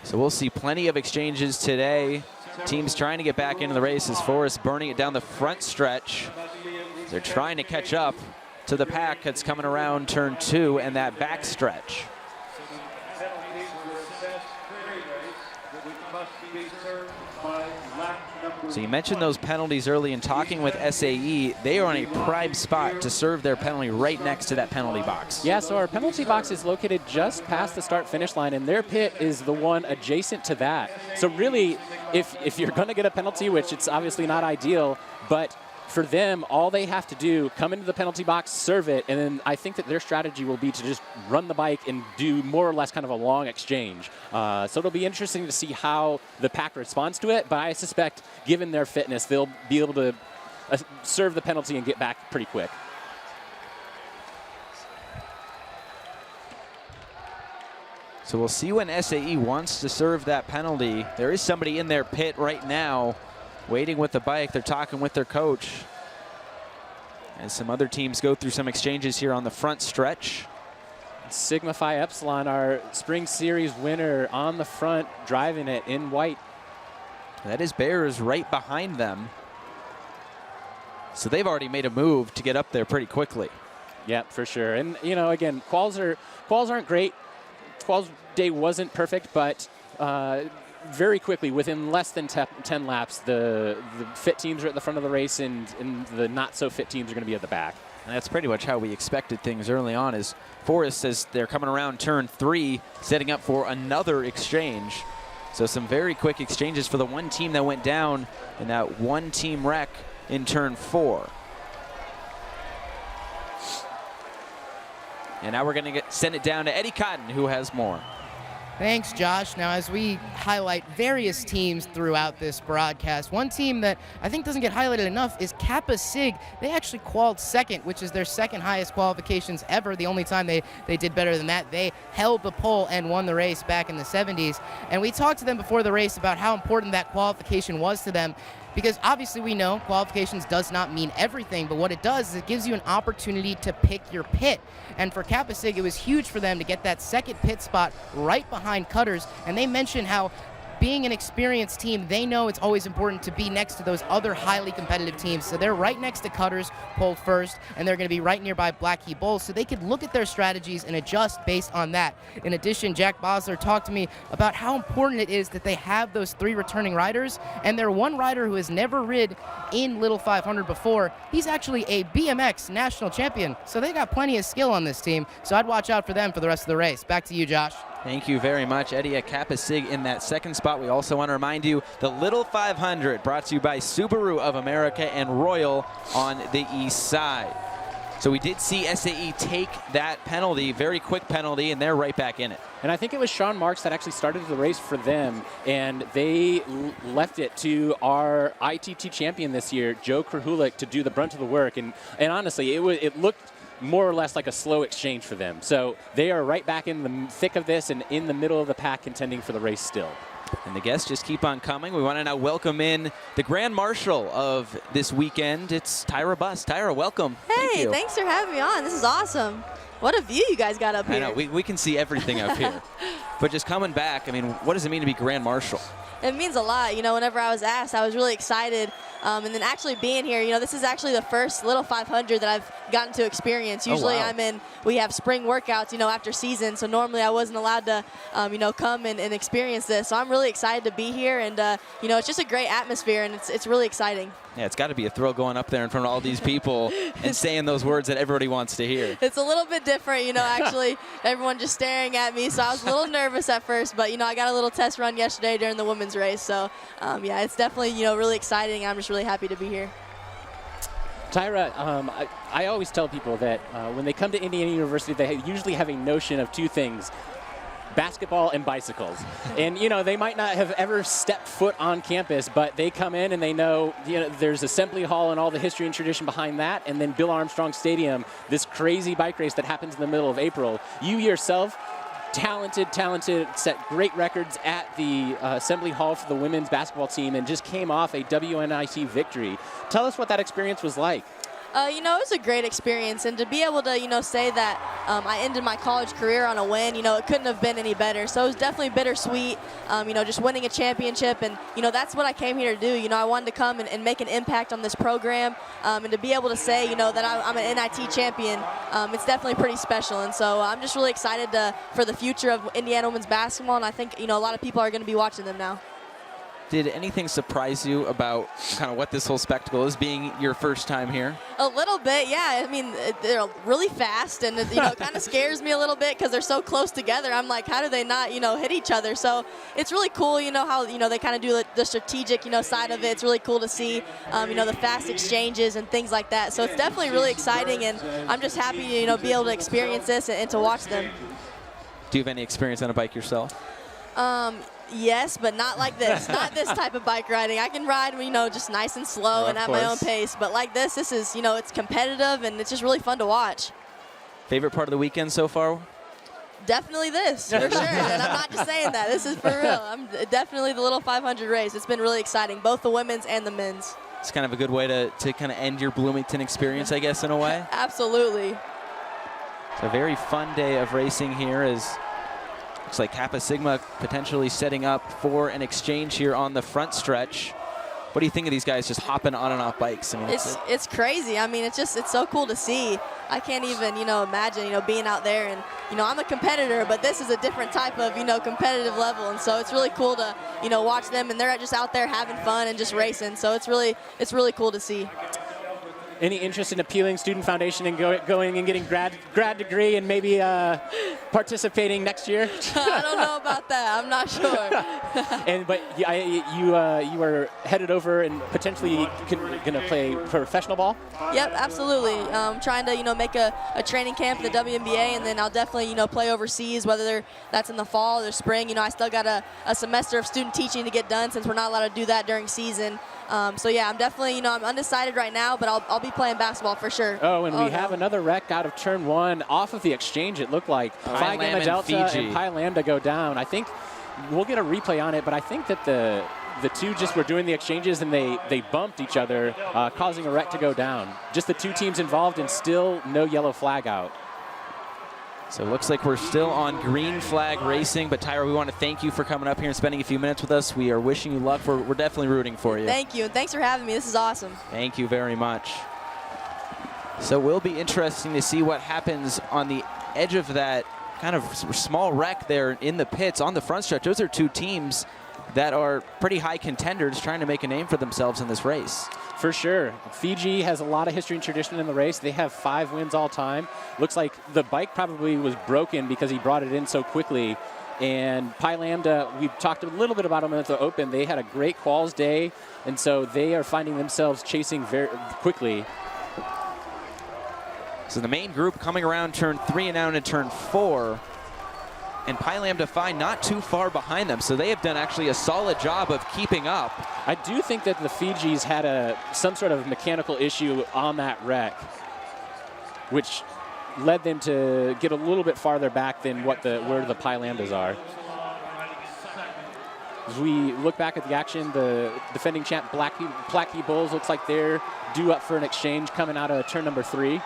So we'll see plenty of exchanges today. Teams trying to get back into the race as Forrest burning it down the front stretch. They're trying to catch up to the pack that's coming around turn 2 and that back stretch. So you mentioned those penalties early in talking with SAE. They are on a prime spot to serve their penalty right next to that penalty box.
Yeah, so our penalty box is located just past the start-finish line, and their pit is the one adjacent to that. So really, if you're going to get a penalty, which it's obviously not ideal, but for them, all they have to do, come into the penalty box, serve it, and then I think that their strategy will be to just run the bike and do more or less kind of a long exchange. So it'll be interesting to see how the pack responds to it, but I suspect, given their fitness, they'll be able to serve the penalty and get back pretty quick.
So we'll see when SAE wants to serve that penalty. There is somebody in their pit right now waiting with the bike. They're talking with their coach. As some other teams go through some exchanges here on the front stretch.
Sigma Phi Epsilon, our Spring Series winner, on the front, driving it in white.
That is Bears right behind them. So they've already made a move to get up there pretty quickly.
Yep, for sure. And, again, quals aren't great. Quals day wasn't perfect, but very quickly, within less than 10 laps, the fit teams are at the front of the race and the not-so-fit teams are going to be at the back.
And that's pretty much how we expected things early on, as Forrest says they're coming around turn 3, setting up for another exchange. So some very quick exchanges for the one team that went down in that one-team wreck in turn 4. And now we're going to send it down to Eddie Cotton, who has more.
Thanks, Josh. Now, as we highlight various teams throughout this broadcast, one team that I think doesn't get highlighted enough is Kappa Sig. They actually qualified second, which is their second highest qualifications ever. The only time they did better than that, they held the pole and won the race back in the 70s. And we talked to them before the race about how important that qualification was to them, because obviously we know qualifications does not mean everything, but what it does is it gives you an opportunity to pick your pit. And for Kappa Sig, it was huge for them to get that second pit spot right behind Cutters. And they mentioned how, being an experienced team, they know it's always important to be next to those other highly competitive teams. So they're right next to Cutters, pulled first, and they're going to be right nearby Black Key Bulls, so they could look at their strategies and adjust based on that. In addition, Jack Bosler talked to me about how important it is that they have those 3 returning riders, and they're one rider who has never rid in Little 500 before. He's actually a BMX national champion, so they got plenty of skill on this team, so I'd watch out for them for the rest of the race. Back to you, Josh.
Thank you very much, Eddie, at Kappa Sig in that second spot. We also want to remind you, the Little 500 brought to you by Subaru of America and Royal on the east side. So we did see SAE take that penalty, very quick penalty, and they're right back in it.
And I think it was Sean Marks that actually started the race for them, and they left it to our ITT champion this year, Joe Krahulik, to do the brunt of the work. And honestly, it looked more or less like a slow exchange for them. So they are right back in the thick of this and in the middle of the pack contending for the race still.
And the guests just keep on coming. We want to now welcome in the Grand Marshal of this weekend. It's Tyra Buss. Tyra, welcome.
Hey, thanks for having me on. This is awesome. What a view you guys got up here.
I know, we can see everything up here. But just coming back, I mean, what does it mean to be Grand Marshal?
It means a lot. You know, whenever I was asked, I was really excited. And then actually being here, you know, this is actually the first Little 500 that I've gotten to experience. Usually we have spring workouts, you know, after season. So normally I wasn't allowed to, you know, come and experience this. So I'm really excited to be here. And, you know, it's just a great atmosphere and it's really exciting.
Yeah, it's got to be a thrill going up there in front of all these people and saying those words that everybody wants to hear.
It's a little bit different, you know, actually everyone just staring at me. So I was a little nervous at first, but, you know, I got a little test run yesterday during the women's race. So, yeah, it's definitely, you know, really exciting. I'm just really happy to be here.
Tyra, I always tell people that when they come to Indiana University, they usually have a notion of two things: basketball and bicycles. And, you know, they might not have ever stepped foot on campus, but they come in and they know, you know, there's Assembly Hall and all the history and tradition behind that, and then Bill Armstrong Stadium, this crazy bike race that happens in the middle of April. You yourself, talented, set great records at the Assembly Hall for the women's basketball team and just came off a WNIT victory. Tell us what that experience was like.
You know, it was a great experience, and to be able to, you know, say that I ended my college career on a win, you know, it couldn't have been any better. So it was definitely bittersweet, you know, just winning a championship, and, you know, that's what I came here to do. You know, I wanted to come and make an impact on this program, and to be able to say, you know, that I'm an NIT champion, it's definitely pretty special. And so I'm just really excited for the future of Indiana women's basketball, and I think, you know, a lot of people are going to be watching them now.
Did anything surprise you about kind of what this whole spectacle is, being your first time here?
A little bit, yeah. I mean, they're really fast, and you know, it kind of scares me a little bit because they're so close together. I'm like, how do they not, you know, hit each other? So it's really cool, you know, how, you know, they kind of do the strategic, you know, side of it. It's really cool to see, you know, the fast exchanges and things like that. So it's definitely really exciting, and I'm just happy to, you know, be able to experience this and to watch them.
Do you have any experience on a bike yourself?
Yes, but not like this. Not this type of bike riding. I can ride, you know, just nice and slow and at my own pace. But like this is, you know, it's competitive and it's just really fun to watch.
Favorite part of the weekend so far?
Definitely this, for sure. And I'm not just saying that. This is for real. I'm definitely the Little 500 race. It's been really exciting, both the women's and the men's.
It's kind of a good way to kind of end your Bloomington experience, I guess, in a way.
Absolutely.
It's a very fun day of racing here as looks like Kappa Sigma potentially setting up for an exchange here on the front stretch. What do you think of these guys just hopping on and off bikes? I mean,
it's crazy. I mean, it's so cool to see. I can't even, you know, imagine, you know, being out there, and, you know, I'm a competitor, but this is a different type of, you know, competitive level, and so it's really cool to, you know, watch them, and they're just out there having fun and just racing. So it's really cool to see.
Any interest in appealing Student Foundation and going and getting grad degree and maybe participating next year?
I don't know about that. I'm not sure.
But you are headed over and potentially going to play professional ball?
Yep, absolutely. Trying to, you know, make a training camp in the WNBA, and then I'll definitely, you know, play overseas, whether that's in the fall or spring. You know, I still got a semester of student teaching to get done since we're not allowed to do that during season. So yeah, I'm definitely, you know, I'm undecided right now, but I'll be playing basketball for sure.
Oh, and we have another wreck out of turn one off of the exchange. It looked like Phi Gamma Delta and Pi Lambda go down. I think we'll get a replay on it, but I think that the two just were doing the exchanges and they bumped each other, causing a wreck to go down. Just the two teams involved and still no yellow flag out.
So it looks like we're still on green flag racing, but Tyra, we want to thank you for coming up here and spending a few minutes with us. We are wishing you luck. We're definitely rooting for you.
Thank you, and thanks for having me. This is awesome.
Thank you very much. So it will be interesting to see what happens on the edge of that kind of small wreck there in the pits on the front stretch. Those are two teams that are pretty high contenders trying to make a name for themselves in this race.
For sure. Fiji has a lot of history and tradition in the race. They have 5 wins all time. Looks like the bike probably was broken because he brought it in so quickly. And Pi Lambda, we talked a little bit about them at the Open. They had a great quals day, and so they are finding themselves chasing very quickly.
So the main group coming around turn 3 and now into turn 4. And Pi Lambda Phi not too far behind them, so they have done actually a solid job of keeping up.
I do think that the Fijis had some sort of mechanical issue on that wreck, which led them to get a little bit farther back than where the Pi Lambdas are. As we look back at the action, the defending champ Blackheath Bulls looks like they're due up for an exchange coming out of turn number 3.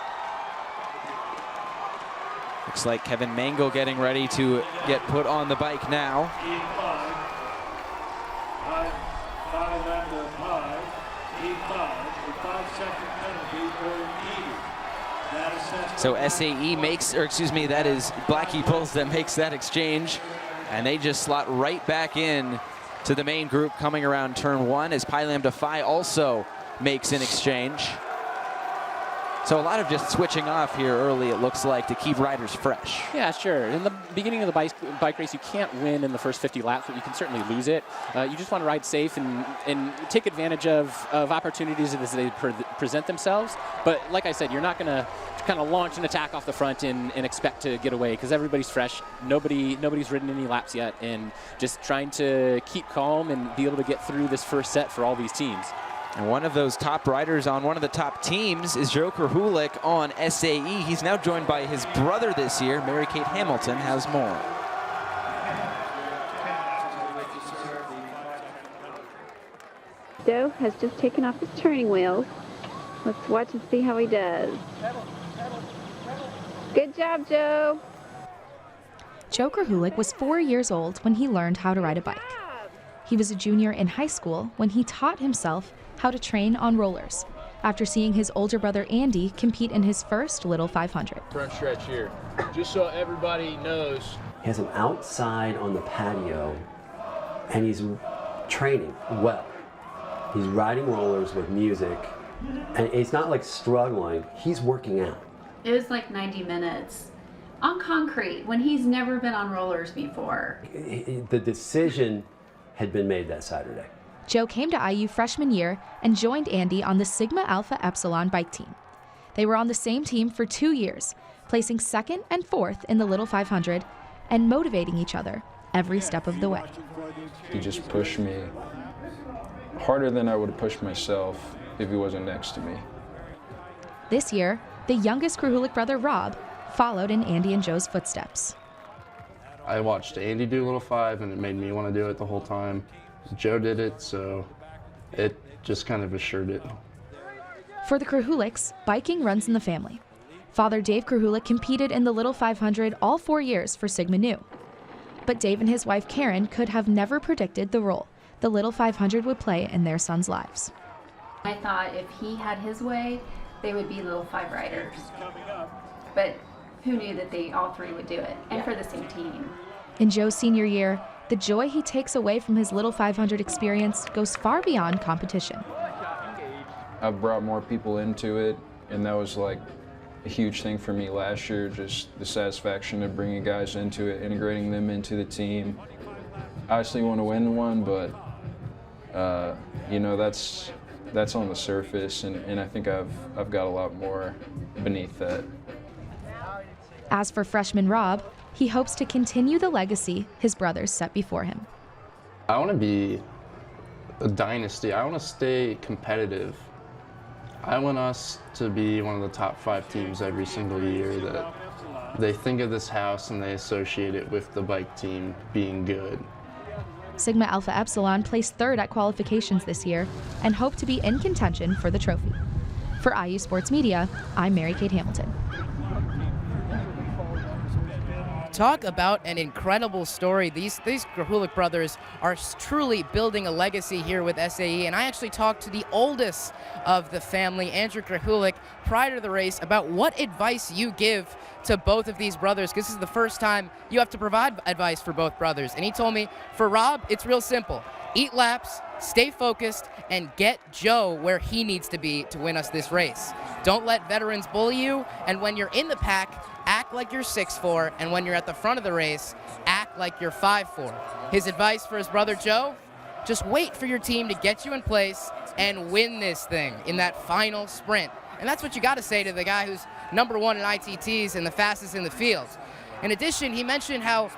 Looks like Kevin Mangle getting ready to get put on the bike now. So SAE makes, or excuse me, that is Blackheath Bulls that makes that exchange. And they just slot right back in to the main group coming around turn 1 as Pi Lambda Phi also makes an exchange. So a lot of just switching off here early, it looks like, to keep riders fresh.
Yeah, sure. In the beginning of the bike race, you can't win in the first 50 laps, but you can certainly lose it. You just want to ride safe and take advantage of opportunities as they present themselves. But like I said, you're not going to kind of launch an attack off the front and expect to get away because everybody's fresh. Nobody's ridden any laps yet, and just trying to keep calm and be able to get through this first set for all these teams.
And one of those top riders on one of the top teams is Joe Krahulik on SAE. He's now joined by his brother this year. Mary Kate Hamilton has more.
Joe has just taken off his turning wheels. Let's watch and see how he does. Good job, Joe.
Joe Krahulik was 4 years old when he learned how to ride a bike. He was a junior in high school when he taught himself how to train on rollers after seeing his older brother Andy compete in his first Little 500.
Front stretch here, just so everybody knows.
He has him outside on the patio and he's training well. He's riding rollers with music and it's not like struggling, he's working out.
It was like 90 minutes on concrete when he's never been on rollers before.
The decision had been made that Saturday.
Joe came to IU freshman year and joined Andy on the Sigma Alpha Epsilon bike team. They were on the same team for 2 years, placing 2nd and 4th in the Little 500 and motivating each other every step of the way.
He just pushed me harder than I would have pushed myself if he wasn't next to me.
This year, the youngest Krahulik brother, Rob, followed in Andy and Joe's footsteps.
I watched Andy do Little 5 and it made me want to do it the whole time. Joe did it, so it just kind of assured it.
For the Krahuliks, biking runs in the family. Father Dave Krahulik competed in the Little 500 all 4 years for Sigma Nu. But Dave and his wife Karen could have never predicted the role the Little 500 would play in their sons' lives.
I thought if he had his way, they would be Little 5 riders. But who knew that they all 3 would do it, and for the same team.
In Joe's senior year, the joy he takes away from his Little 500 experience goes far beyond competition.
I've brought more people into it, and that was like a huge thing for me last year, just the satisfaction of bringing guys into it, integrating them into the team. I obviously want to win one, but you know, that's on the surface, and I think I've got a lot more beneath that.
As for freshman Rob, he hopes to continue the legacy his brothers set before him.
I want to be a dynasty. I want to stay competitive. I want us to be one of the top 5 teams every single year, that they think of this house and they associate it with the bike team being good.
Sigma Alpha Epsilon placed 3rd at qualifications this year and hope to be in contention for the trophy. For IU Sports Media, I'm Mary Kate Hamilton.
Talk about an incredible story. These Krahulik brothers are truly building a legacy here with SAE, and I actually talked to the oldest of the family, Andrew Krahulik, prior to the race about what advice you give to both of these brothers, because this is the first time you have to provide advice for both brothers. And he told me, for Rob, it's real simple. Eat laps, stay focused, and get Joe where he needs to be to win us this race. Don't let veterans bully you, and when you're in the pack, act like you're 6'4", and when you're at the front of the race, act like you're 5'4". His advice for his brother Joe, just wait for your team to get you in place and win this thing in that final sprint. And that's what you got to say to the guy who's #1 in ITTs and the fastest in the field. In addition, he mentioned how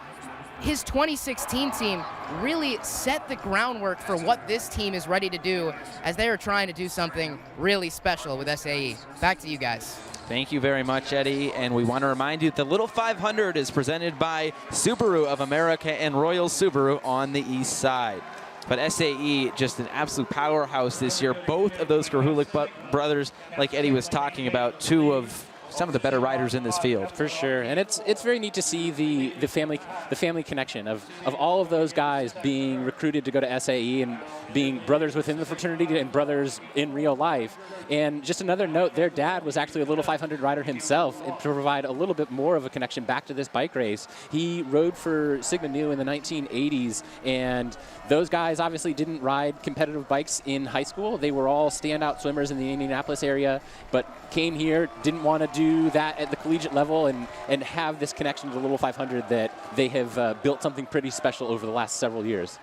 his 2016 team really set the groundwork for what this team is ready to do as they are trying to do something really special with SAE. Back to you guys.
Thank you very much, Eddie. And we want to remind you that the Little 500 is presented by Subaru of America and Royal Subaru on the east side. But SAE, just an absolute powerhouse this year. Both of those Krahulik brothers, like Eddie was talking about, two of some of the better riders in this field.
For sure, and it's very neat to see the family connection of all of those guys being recruited to go to SAE and being brothers within the fraternity and brothers in real life. And just another note, their dad was actually a Little 500 rider himself, and to provide a little bit more of a connection back to this bike race, he rode for Sigma Nu in the 1980s, and those guys obviously didn't ride competitive bikes in high school. They were all standout swimmers in the Indianapolis area, but came here, didn't want to do that at the collegiate level and have this connection to the Little 500 that they have built something pretty special over the last several years.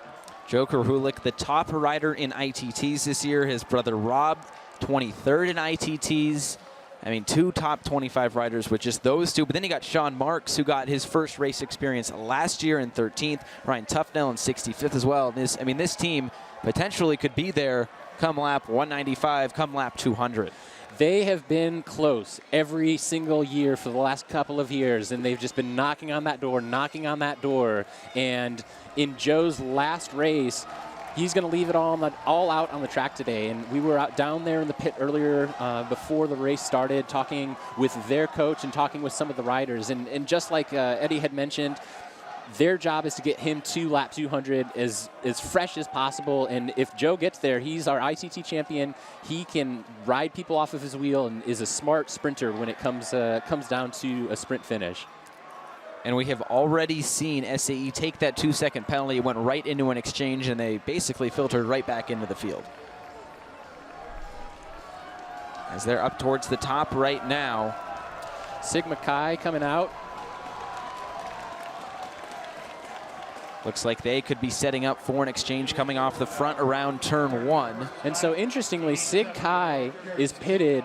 Joe Krahulik, the top rider in ITTs this year. His brother Rob, 23rd in ITTs. I mean, two top 25 riders with just those two. But then you got Sean Marks, who got his first race experience last year in 13th. Ryan Tufnell in 65th as well. This team potentially could be there come lap 195, come lap 200.
They have been close every single year for the last couple of years, and they've just been knocking on that door. And in Joe's last race, he's going to leave it all out on the track today. And we were out down there in the pit earlier before the race started, talking with their coach and talking with some of the riders. And just like Eddie had mentioned, their job is to get him to lap 200 as fresh as possible. And if Joe gets there, he's our ITT champion. He can ride people off of his wheel and is a smart sprinter when it comes down to a sprint finish.
And we have already seen SAE take that 2-second penalty. It went right into an exchange, and they basically filtered right back into the field. As they're up towards the top right now.
Sigma Chi coming out.
Looks like they could be setting up for an exchange coming off the front around turn 1.
And so interestingly, Sig Chi is pitted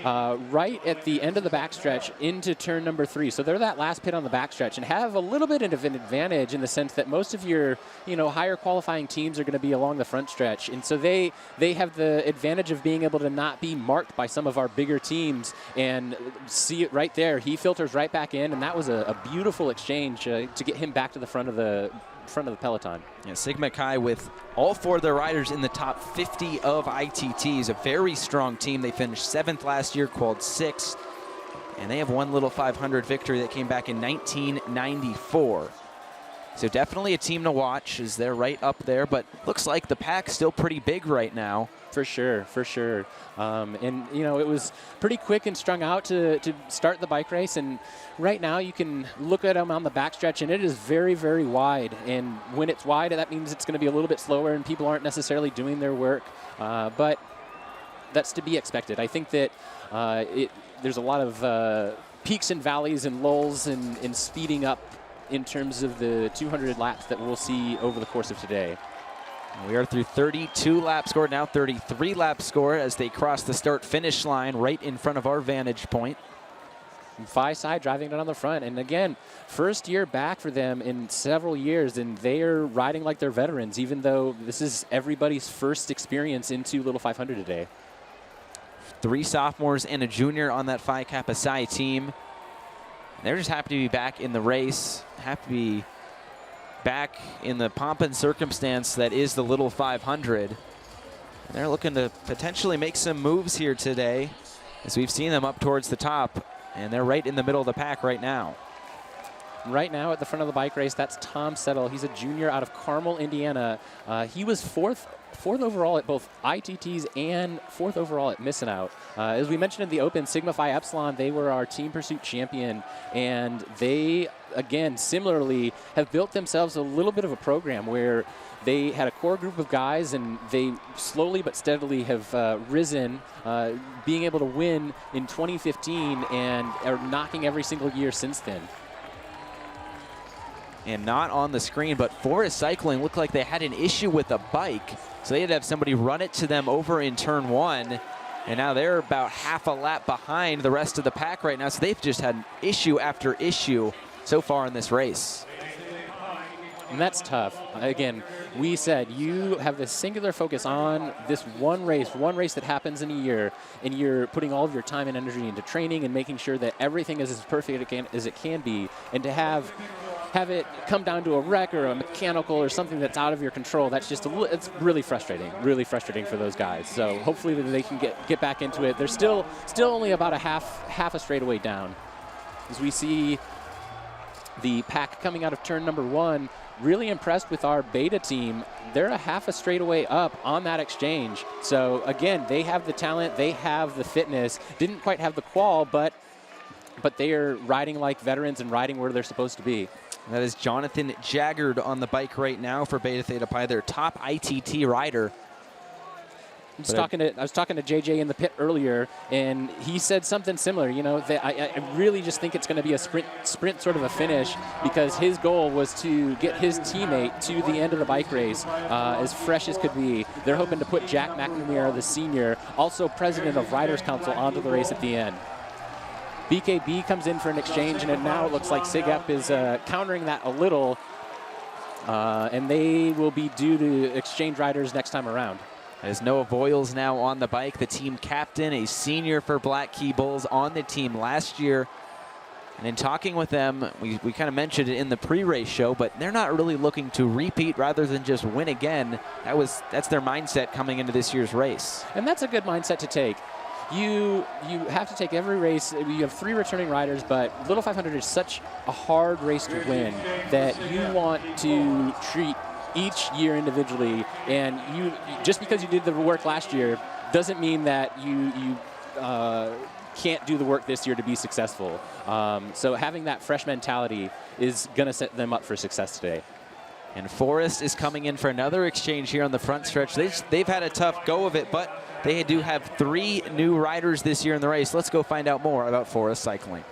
right at the end of the backstretch into turn number 3. So they're that last pit on the backstretch and have a little bit of an advantage in the sense that most of your higher qualifying teams are going to be along the front stretch. And so they have the advantage of being able to not be marked by some of our bigger teams, and see it right there. He filters right back in, and that was a beautiful exchange to get him back to the front of the peloton.
Yeah, Sigma Chi with all 4 of their riders in the top 50 of ITTs, a very strong team. They finished 7th last year, qualified 6th, and they have one Little 500 victory that came back in 1994. So definitely a team to watch as they're right up there, but looks like the pack's still pretty big right now.
For sure, for sure. And, it was pretty quick and strung out to start the bike race. And right now you can look at them on the backstretch, and it is very, very wide. And when it's wide, that means it's going to be a little bit slower and people aren't necessarily doing their work. But that's to be expected. I think that there's a lot of peaks and valleys and lulls in speeding up in terms of the 200 laps that we'll see over the course of today.
We are through 32 lap score, now 33 lap score as they cross the start-finish line right in front of our vantage point.
Phi-Side driving it on the front. And again, first year back for them in several years, and they are riding like they're veterans, even though this is everybody's first experience into Little 500 today.
3 sophomores and a junior on that Phi Kappa Psi team. They're just happy to be back in the race, happy to be back in the pomp and circumstance that is the Little 500. And they're looking to potentially make some moves here today, as we've seen them up towards the top, and they're right in the middle of the pack right now.
Right now at the front of the bike race, that's Tom Settle. He's a junior out of Carmel, Indiana. He was fourth overall at both ITTs and 4th overall at Missing Out. As we mentioned in the Open, Sigma Phi Epsilon, they were our team pursuit champion, and they, again, similarly have built themselves a little bit of a program where they had a core group of guys, and they slowly but steadily have risen, being able to win in 2015 and are knocking every single year since then.
And not on the screen, but Forest Cycling looked like they had an issue with a bike. So they had to have somebody run it to them over in turn 1. And now they're about half a lap behind the rest of the pack right now. So they've just had issue after issue so far in this race.
And that's tough. Again, we said you have this singular focus on this one race that happens in a year, and you're putting all of your time and energy into training and making sure that everything is as perfect as it can be. And to have it come down to a wreck or a mechanical or something that's out of your control, that's just it's really frustrating for those guys. So hopefully they can get back into it. They're still only about a half a straightaway down. As we see the pack coming out of turn number 1, really impressed with our Beta team. They're a half a straightaway up on that exchange. So again, they have the talent, they have the fitness, didn't quite have the qual, but they are riding like veterans and riding where they're supposed to be.
That is Jonathan Jaggard on the bike right now for Beta Theta Pi, their top ITT rider.
I was talking to JJ in the pit earlier, and he said something similar. You know, that I really just think it's going to be a sprint sort of a finish, because his goal was to get his teammate to the end of the bike race as fresh as could be. They're hoping to put Jack McNamara, the senior, also president of Riders Council, onto the race at the end. BKB comes in for an exchange, and now it looks like SIGEP is countering that a little, and they will be due to exchange riders next time around.
As Noah Voiles now on the bike, the team captain, a senior for Black Key Bulls, on the team last year. And in talking with them, we kind of mentioned it in the pre-race show, but they're not really looking to repeat rather than just win again. That's their mindset coming into this year's race.
And that's a good mindset to take. You have to take every race. You have 3 returning riders, but Little 500 is such a hard race to win that you want to treat each year individually, and you just because you did the work last year doesn't mean that you can't do the work this year to be successful. So having that fresh mentality is going to set them up for success today.
And Forrest is coming in for another exchange here on the front stretch. They've had a tough go of it, but they do have 3 new riders this year in the race. Let's go find out more about Forrest Cycling.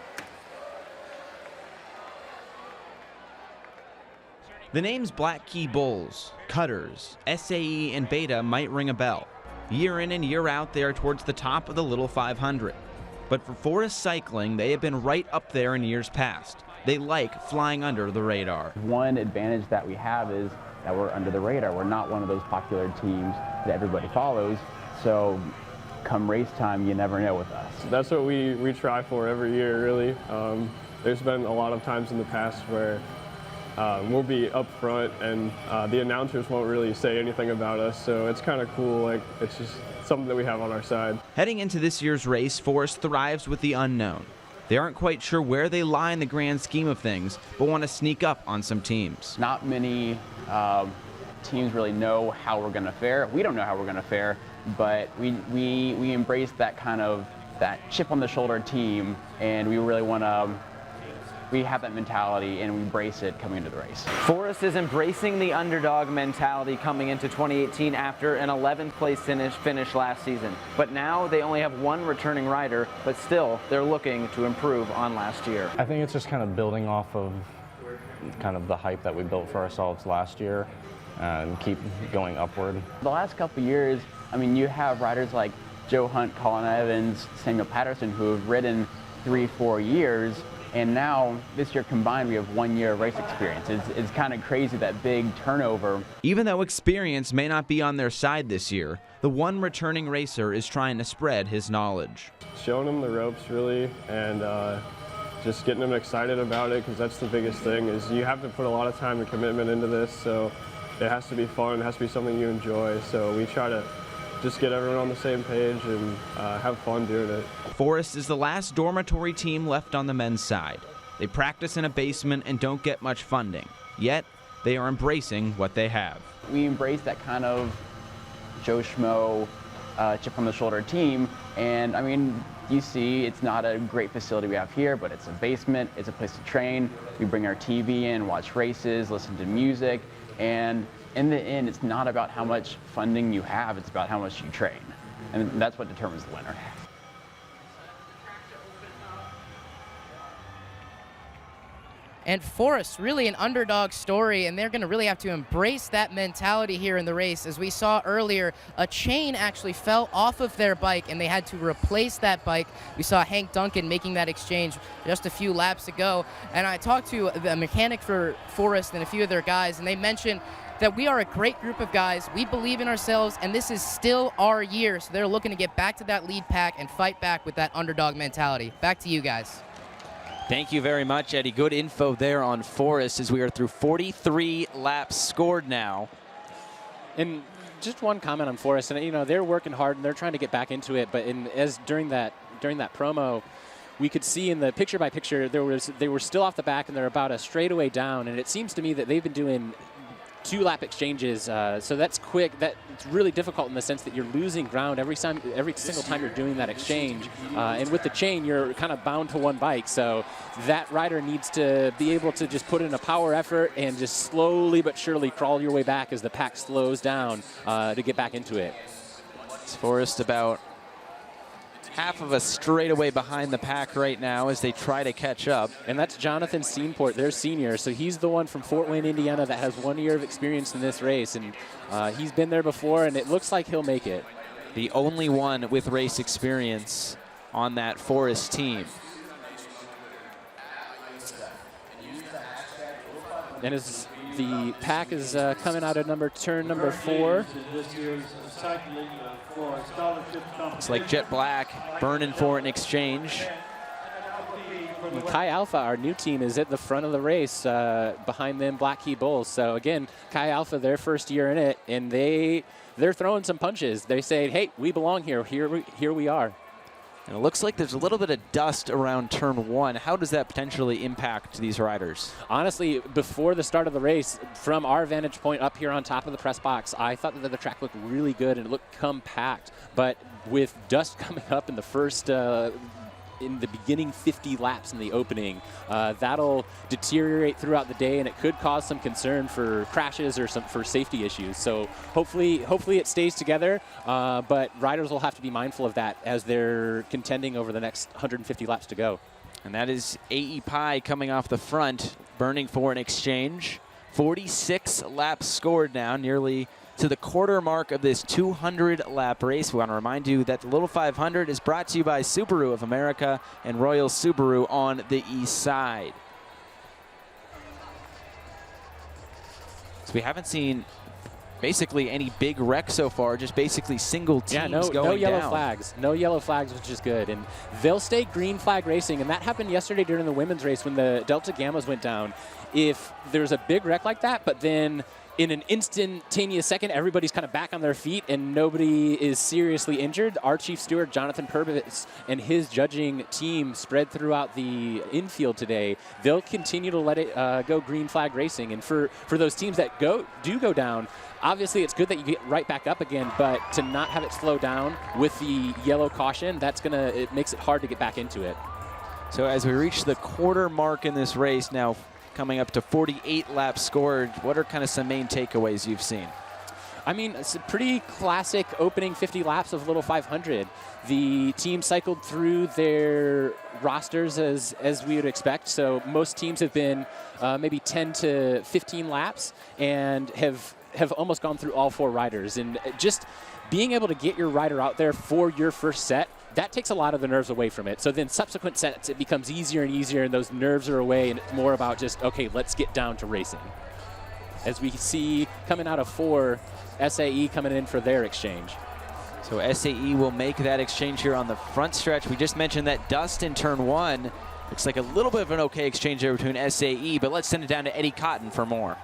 The names Black Key Bulls, Cutters, SAE, and Beta might ring a bell. Year in and year out, they are towards the top of the Little 500. But for Forrest Cycling, they have been right up there in years past. They like flying under the radar.
One advantage that we have is that we're under the radar. We're not one of those popular teams that everybody follows. So come race time, you never know with us.
That's what we try for every year, really. There's been a lot of times in the past where we'll be up front and the announcers won't really say anything about us, so it's kind of cool. Like, it's just something that we have on our side.
Heading into this year's race, Forrest thrives with the unknown. They aren't quite sure where they lie in the grand scheme of things, but want to sneak up on some teams.
Not many teams really know how we're going to fare. We don't know how we're going to fare, but we embrace that kind of that chip on the shoulder team, and we really want to. We have that mentality and we embrace it coming into the race.
Forrest is embracing the underdog mentality coming into 2018 after an 11th place finish last season. But now they only have 1 returning rider, but still they're looking to improve on last year.
I think it's just kind of building off of kind of the hype that we built for ourselves last year and keep going upward.
The last couple years, I mean, you have riders like Joe Hunt, Colin Evans, Samuel Patterson who have ridden 3-4 years. And now, this year combined, we have 1 year of race experience. It's kind of crazy, that big turnover.
Even though experience may not be on their side this year, the one returning racer is trying to spread his knowledge.
Showing them the ropes, really, and just getting them excited about it, because that's the biggest thing, is you have to put a lot of time and commitment into this, so it has to be fun, it has to be something you enjoy. So we try to just get everyone on the same page and have fun doing it.
Forrest is the last dormitory team left on the men's side. They practice in a basement and don't get much funding, yet they are embracing what they have.
We embrace that kind of Joe Schmo, chip on the shoulder team, and I mean, you see it's not a great facility we have here, but it's a basement, it's a place to train. We bring our TV in, watch races, listen to music, and in the end, it's not about how much funding you have, it's about how much you train. And that's what determines the winner.
And Forrest, really an underdog story, and they're going to really have to embrace that mentality here in the race. As we saw earlier, a chain actually fell off of their bike, and they had to replace that bike. We saw Hank Duncan making that exchange just a few laps ago. And I talked to the mechanic for Forrest and a few of their guys, and they mentioned that we are a great group of guys. We believe in ourselves, and this is still our year. So they're looking to get back to that lead pack and fight back with that underdog mentality. Back to you guys.
Thank you very much, Eddie. Good info there on Forrest as we are through 43 laps scored now.
And just one comment on Forrest, and they're working hard and they're trying to get back into it. But during that promo, we could see in the picture by picture they were still off the back and they're about a straightaway down. And it seems to me that they've been doing 2-lap exchanges, so that's quick. That's really difficult in the sense that you're losing ground every single time you're doing that exchange. And with the chain, you're kind of bound to one bike. So that rider needs to be able to just put in a power effort and just slowly but surely crawl your way back as the pack slows down to get back into it.
It's Forrest about half of a straightaway behind the pack right now as they try to catch up.
And that's Jonathan Steenport, their senior. So he's the one from Fort Wayne, Indiana that has 1 year of experience in this race. And he's been there before, and it looks like he'll make it.
The only one with race experience on that Forrest team.
And as the pack is coming out of turn number 4.
It's like Jet Black burning for an exchange.
And Chi Alpha, our new team, is at the front of the race behind them Black Key Bulls. So again, Chi Alpha, their first year in it, and they're throwing some punches. They say, hey, we belong here. Here we are.
And it looks like there's a little bit of dust around turn 1. How does that potentially impact these riders?
Honestly, before the start of the race, from our vantage point up here on top of the press box, I thought that the track looked really good and it looked compact. But with dust coming up in the first in the beginning 50 laps in the opening, that'll deteriorate throughout the day, and it could cause some concern for crashes or for safety issues. So hopefully it stays together, but riders will have to be mindful of that as they're contending over the next 150 laps to go.
And that is AE Pi coming off the front, burning for an exchange. 46 laps scored now, nearly to the quarter mark of this 200-lap race. We want to remind you that the Little 500 is brought to you by Subaru of America and Royal Subaru on the east side. So we haven't seen basically any big wreck so far, just basically single teams going down.
No yellow flags. No yellow flags, which is good. And they'll stay green flag racing, and that happened yesterday during the women's race when the Delta Gammas went down. If there's a big wreck like that, but then in an instantaneous second, everybody's kind of back on their feet and nobody is seriously injured, our chief steward, Jonathan Purvis, and his judging team spread throughout the infield today, they'll continue to let it go green flag racing. And for those teams that do go down, obviously it's good that you get right back up again, but to not have it slow down with the yellow caution, it makes it hard to get back into it.
So as we reach the quarter mark in this race now, coming up to 48 laps scored, what are kind of some main takeaways you've seen?
I mean, it's a pretty classic opening 50 laps of Little 500. The team cycled through their rosters as we would expect. So most teams have been maybe 10 to 15 laps and have almost gone through all 4 riders. And just being able to get your rider out there for your first set, that takes a lot of the nerves away from it. So then subsequent sets, it becomes easier and easier, and those nerves are away, and it's more about just, okay, let's get down to racing. As we see coming out of 4, SAE coming in for their exchange.
So SAE will make that exchange here on the front stretch. We just mentioned that dust in turn 1. Looks like a little bit of an okay exchange there between SAE, but let's send it down to Eddie Cotton for more.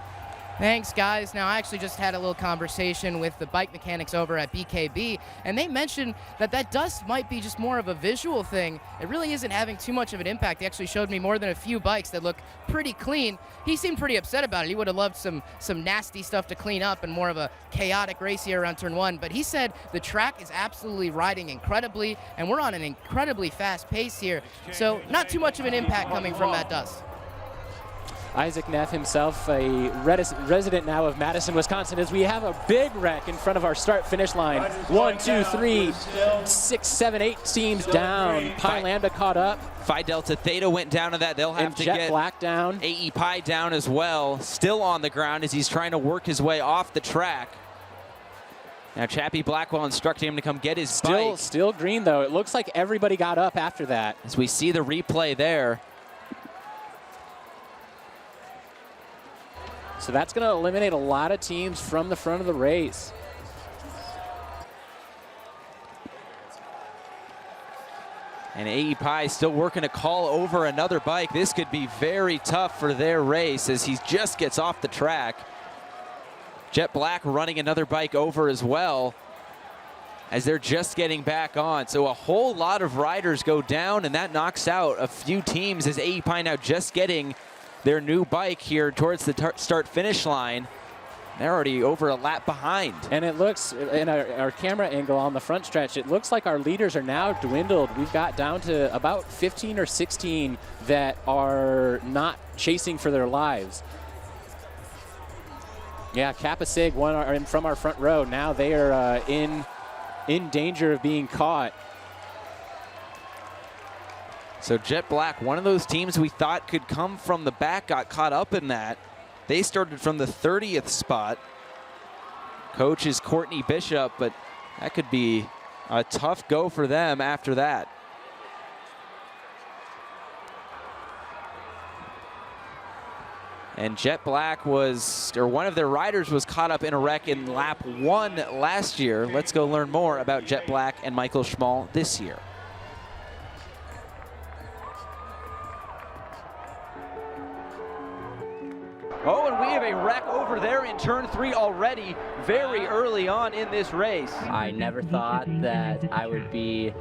Thanks, guys. Now, I actually just had a little conversation with the bike mechanics over at BKB, and they mentioned that dust might be just more of a visual thing. It really isn't having too much of an impact. They actually showed me more than a few bikes that look pretty clean. He seemed pretty upset about it. He would have loved some nasty stuff to clean up and more of a chaotic race here around turn 1. But he said the track is absolutely riding incredibly, and we're on an incredibly fast pace here. So not too much of an impact coming from that dust.
Isaac Neff himself, a resident now of Madison, Wisconsin, as we have a big wreck in front of our start-finish line. 1, 2, 3, 6, 7, 8 teams down. Pi Lambda caught up.
Phi Delta Theta went down to that. They'll have
and
to
Jet
get
Black down.
AE Pi down as well. Still on the ground as he's trying to work his way off the track. Now Chappie Blackwell instructing him to come get his bike.
Still green, though. It looks like everybody got up after that.
As we see the replay there.
So that's going to eliminate a lot of teams from the front of the race.
And AE Pi still working to call over another bike. This could be very tough for their race as he just gets off the track. Jet Black running another bike over as well as they're just getting back on. So a whole lot of riders go down, and that knocks out a few teams as AE Pi now just getting their new bike here towards the start-finish line. They're already over a lap behind.
And it looks, in our camera angle on the front stretch, it looks like our leaders are now dwindled. We've got down to about 15 or 16 that are not chasing for their lives. Yeah, Kappa Sig, from our front row. Now they are in danger of being caught.
So Jet Black, one of those teams we thought could come from the back, got caught up in that. They started from the 30th spot. Coach is Courtney Bishop, but that could be a tough go for them after that. And Jet Black one of their riders was caught up in a wreck in lap 1 last year. Let's go learn more about Jet Black and Michael Schmall this year. Oh, and we have a wreck over there in turn 3 already, very early on in this race.
I never thought that I would be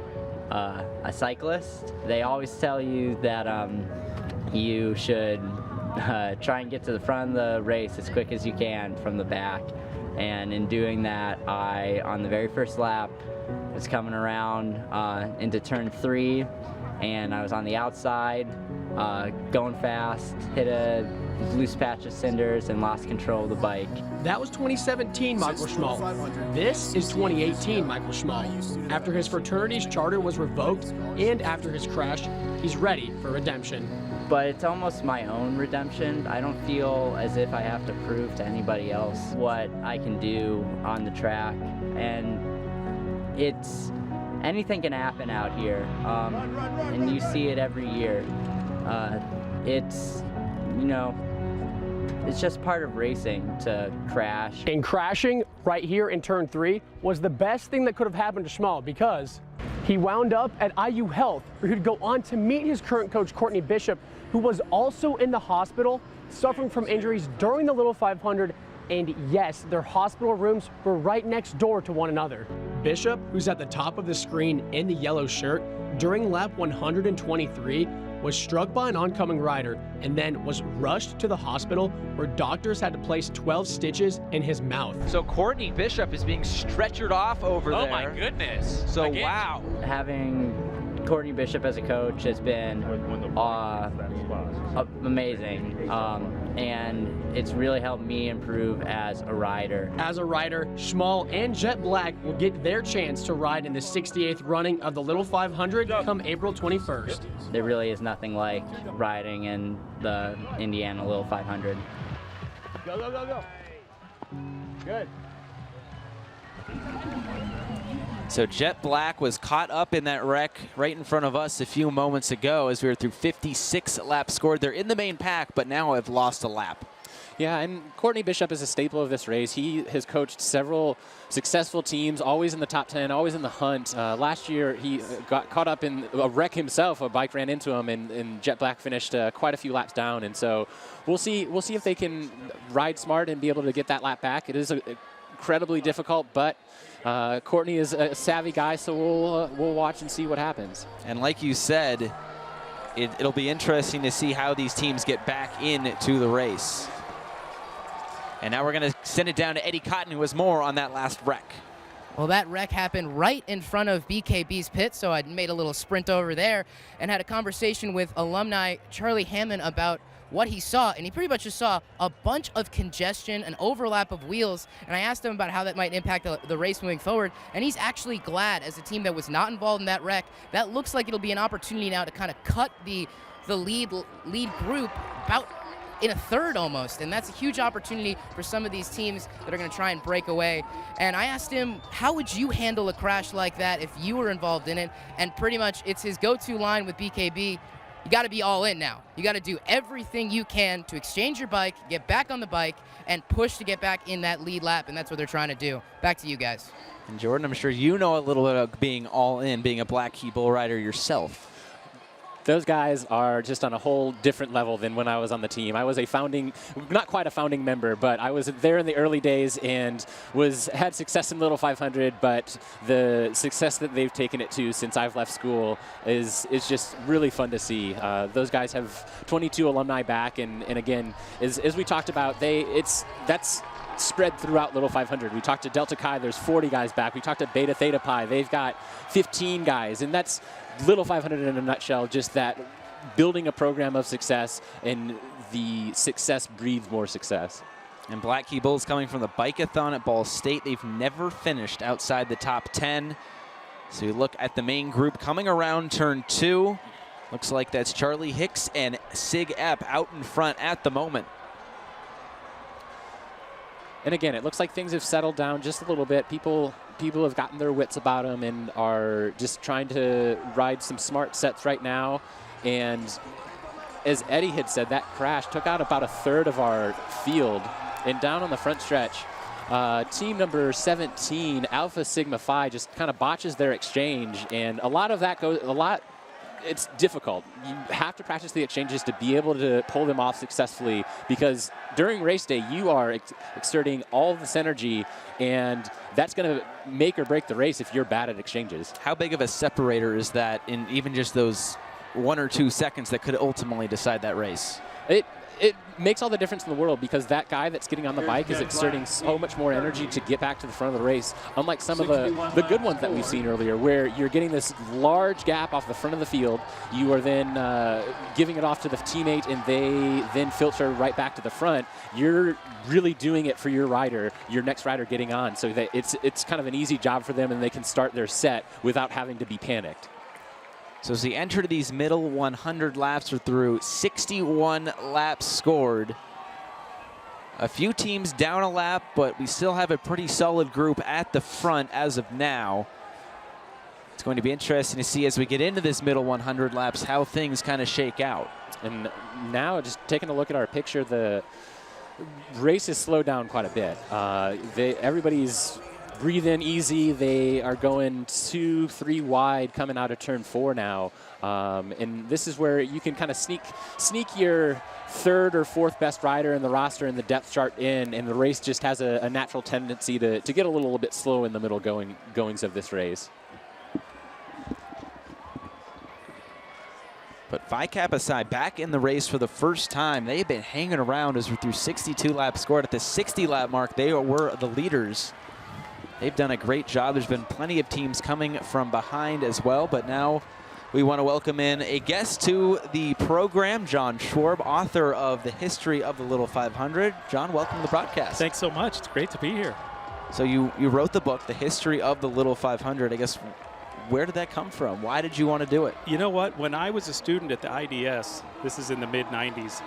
a cyclist. They always tell you that you should try and get to the front of the race as quick as you can from the back. And in doing that, on the very first lap, was coming around into turn 3, and I was on the outside, going fast, hit a loose patch of cinders and lost control of the bike.
That was 2017 Michael Schmall. This is 2018 Michael Schmall. After his fraternity's charter was revoked and after his crash, he's ready for redemption.
But it's almost my own redemption. I don't feel as if I have to prove to anybody else what I can do on the track. And anything can happen out here. And you see it every year. It's just part of racing to crash.
And crashing right here in turn 3 was the best thing that could have happened to Schmall because he wound up at IU Health, where he'd go on to meet his current coach, Courtney Bishop, who was also in the hospital, suffering from injuries during the Little 500. And yes, their hospital rooms were right next door to one another. Bishop, who's at the top of the screen in the yellow shirt, during lap 123, was struck by an oncoming rider and then was rushed to the hospital where doctors had to place 12 stitches in his mouth.
So Courtney Bishop is being stretchered off over there.
Oh my goodness.
So
Again.
Wow.
Having Courtney Bishop as a coach has been amazing. And it's really helped me improve as a rider.
As a rider, Schmall and Jet Black will get their chance to ride in the 68th running of the Little 500 come April 21st.
There really is nothing like riding in the Indiana Little 500.
Go, go, go, go. Good.
So Jet Black was caught up in that wreck right in front of us a few moments ago as we were through 56 laps scored. They're in the main pack, but now have lost a lap.
Yeah, and Courtney Bishop is a staple of this race. He has coached several successful teams, always in the top 10, always in the hunt. Last year, he got caught up in a wreck himself. A bike ran into him, and Jet Black finished quite a few laps down. And so we'll see if they can ride smart and be able to get that lap back. It is incredibly difficult, but Courtney is a savvy guy, so we'll watch and see what happens.
And like you said, it'll be interesting to see how these teams get back into the race. And now we're going to send it down to Eddie Cotton, who has more on that last wreck.
Well, that wreck happened right in front of BKB's pit, so I made a little sprint over there and had a conversation with alumni Charlie Hammond about what he saw, and he pretty much just saw a bunch of congestion, an overlap of wheels, and I asked him about how that might impact the race moving forward, and he's actually glad, as a team that was not involved in that wreck, that looks like it'll be an opportunity now to kind of cut the lead group about in a third almost, and that's a huge opportunity for some of these teams that are going to try and break away. And I asked him, how would you handle a crash like that if you were involved in it? And pretty much it's his go-to line with BKB, you got to be all in now. You got to do everything you can to exchange your bike, get back on the bike, and push to get back in that lead lap, and that's what they're trying to do. Back to you guys.
And Jordan, I'm sure you know a little bit of being all in, being a Black Key Bull rider yourself.
Those guys are just on a whole different level than when I was on the team. I was not quite a founding member, but I was there in the early days and had success in Little 500, but the success that they've taken it to since I've left school is just really fun to see. Those guys have 22 alumni back, and again, as we talked about, that's spread throughout Little 500. We talked to Delta Chi, there's 40 guys back. We talked to Beta Theta Pi, they've got 15 guys, and that's Little 500 in a nutshell, just that building a program of success, and the success breeds more success.
And Black Key Bulls coming from the Bike-a-thon at Ball State. They've never finished outside the top 10. So you look at the main group coming around turn 2. Looks like that's Charlie Hicks and Sig Epp out in front at the moment.
And again, it looks like things have settled down just a little bit. People have gotten their wits about them and are just trying to ride some smart sets right now. And as Eddie had said, that crash took out about a third of our field. And down on the front stretch, team number 17, Alpha Sigma Phi, just kind of botches their exchange. And a lot of that it's difficult. You have to practice the exchanges to be able to pull them off successfully, because during race day, you are exerting all of this energy, and that's going to make or break the race if you're bad at exchanges.
How big of a separator is that in even just those 1 or 2 seconds that could ultimately decide that race?
It makes all the difference in the world, because that guy that's getting on the bike is exerting so much more energy to get back to the front of the race, unlike some of the good ones that we've seen earlier, where you're getting this large gap off the front of the field. You are then giving it off to the teammate, and they then filter right back to the front. You're really doing it for your rider, your next rider getting on, so that it's kind of an easy job for them, and they can start their set without having to be panicked.
So as we enter these middle 100 laps, we're through 61 laps scored. A few teams down a lap, but we still have a pretty solid group at the front as of now. It's going to be interesting to see as we get into this middle 100 laps how things kind of shake out.
And now, just taking a look at our picture, the race has slowed down quite a bit. Everybody's breathe in easy. They are going 2-3 wide coming out of turn 4 now. And this is where you can kind of sneak your third or fourth best rider in the roster and the depth chart in, and the race just has a natural tendency to get a little bit slow in the middle goings of this race.
But Phi Kappa Psi back in the race for the first time. They've been hanging around as we're through 62 laps scored. At the 60 lap mark, they were the leaders. They've done a great job. There's been plenty of teams coming from behind as well, but now we want to welcome in a guest to the program, John Schwarb, author of The History of the Little 500. John, welcome to the broadcast.
Thanks so much. It's great to be here.
So you wrote the book, The History of the Little 500. I guess, where did that come from? Why did you want to do it?
You know what? When I was a student at the IDS, this is in the mid-90s,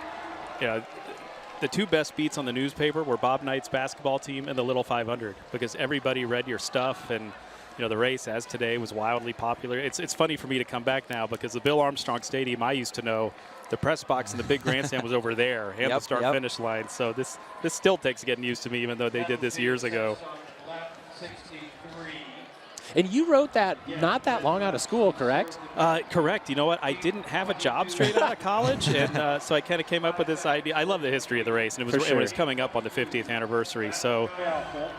the two best beats on the newspaper were Bob Knight's basketball team and the Little 500, because everybody read your stuff, and the race, as today, was wildly popular. It's funny for me to come back now, because the Bill Armstrong Stadium I used to know, the press box and the big grandstand was over there, and the start-finish line. So this still takes getting used to me, even though they did this years ago.
And you wrote that not that long out of school, correct?
Correct. You know what? I didn't have a job straight out of college, and so I kind of came up with this idea. I love the history of the race, and it was coming up on the 50th anniversary. So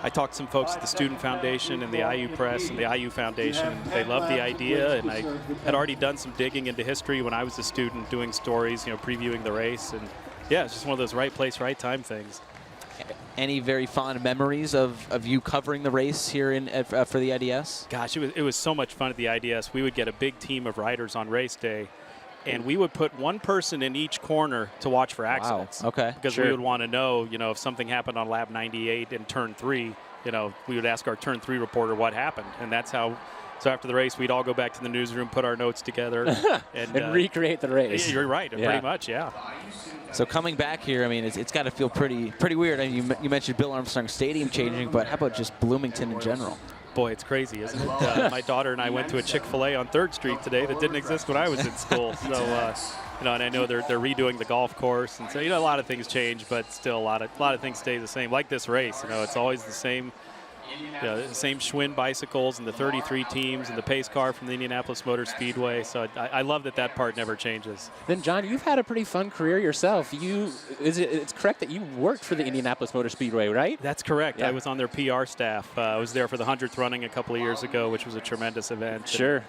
I talked to some folks at the Student Foundation and the IU Press and the IU Foundation. They loved the idea, and I had already done some digging into history when I was a student, doing stories, previewing the race. And yeah, it's just one of those right place, right time things.
Any very fond memories of you covering the race here for the IDS?
Gosh, it was so much fun at the IDS. We would get a big team of riders on race day, And we would put one person in each corner to watch for accidents.
Okay.
Because we would want to know, if something happened on lap 98 in turn 3, we would ask our turn 3 reporter what happened. And that's how. So after the race, we'd all go back to the newsroom, put our notes together,
and recreate the race.
You're right, pretty much, yeah.
So coming back here, I mean, it's got to feel pretty weird. I mean, you mentioned Bill Armstrong Stadium changing, but how about just Bloomington in general?
Boy, it's crazy, isn't it? My daughter and I went to a Chick-fil-A on 3rd Street today that didn't exist when I was in school. So, and I know they're redoing the golf course, and so a lot of things change, but still a lot of things stay the same. Like this race, it's always the same. The same Schwinn bicycles and the 33 teams and the pace car from the Indianapolis Motor Speedway. So I love that part never changes.
Then, John, you've had a pretty fun career yourself. It's correct that you worked for the Indianapolis Motor Speedway, right?
That's correct.
Yeah.
I was on their PR staff. I was there for the 100th running a couple of years ago, which was a tremendous event.
Sure.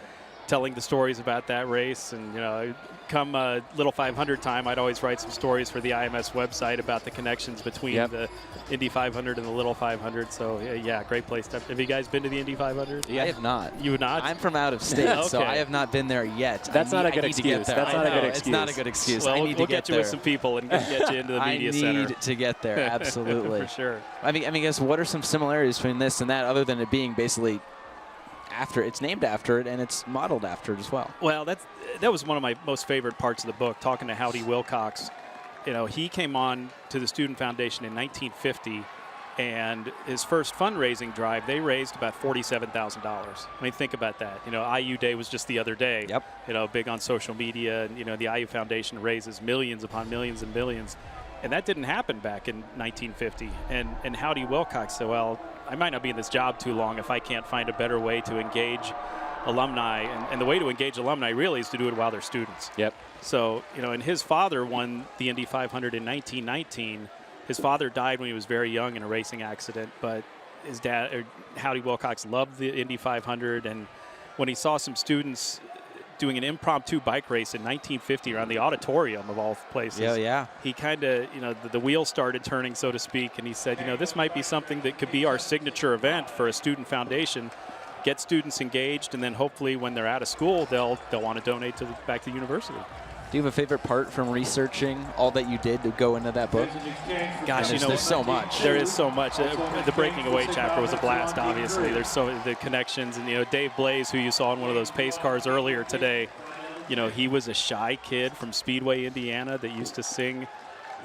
Telling the stories about that race, and come Little 500 time, I'd always write some stories for the IMS website about the connections between the Indy 500 and the Little 500. So yeah, great place. Have you guys been to the Indy 500?
I have not.
You have not?
I'm from out of state,
okay.
so I have not been there yet.
That's not a good excuse.
That's not a good excuse. It's not a good excuse.
Well,
I need
we'll
to
get you
there.
with some people and get you into the media center.
I need to get there. Absolutely.
For sure.
I guess what are some similarities between this and that, other than it being basically it's named after it and it's modeled after it as well?
Well, that was one of my most favorite parts of the book, talking to Howdy Wilcox. He came on to the Student Foundation in 1950, and his first fundraising drive, they raised about $47,000. I mean, think about that. IU Day was just the other day.
Yep.
Big on social media, and the IU Foundation raises millions upon millions and millions. And that didn't happen back in 1950. And Howdy Wilcox said, well, I might not be in this job too long if I can't find a better way to engage alumni. And the way to engage alumni really is to do it while they're students.
Yep.
So, and his father won the Indy 500 in 1919. His father died when he was very young in a racing accident, but his dad, Howdy Wilcox, loved the Indy 500. And when he saw some students doing an impromptu bike race in 1950 around the auditorium of all places.
Yeah.
He kind of, the wheels started turning, so to speak, and he said, this might be something that could be our signature event for a student foundation. Get students engaged, and then hopefully when they're out of school, they'll want to donate back to the university.
Do you have a favorite part from researching all that you did to go into that book?
Gosh,
there's so much.
There is so much. The Breaking Away chapter was a blast, obviously. There's the connections, and Dave Blaze, who you saw in one of those pace cars earlier today, he was a shy kid from Speedway, Indiana, that used to sing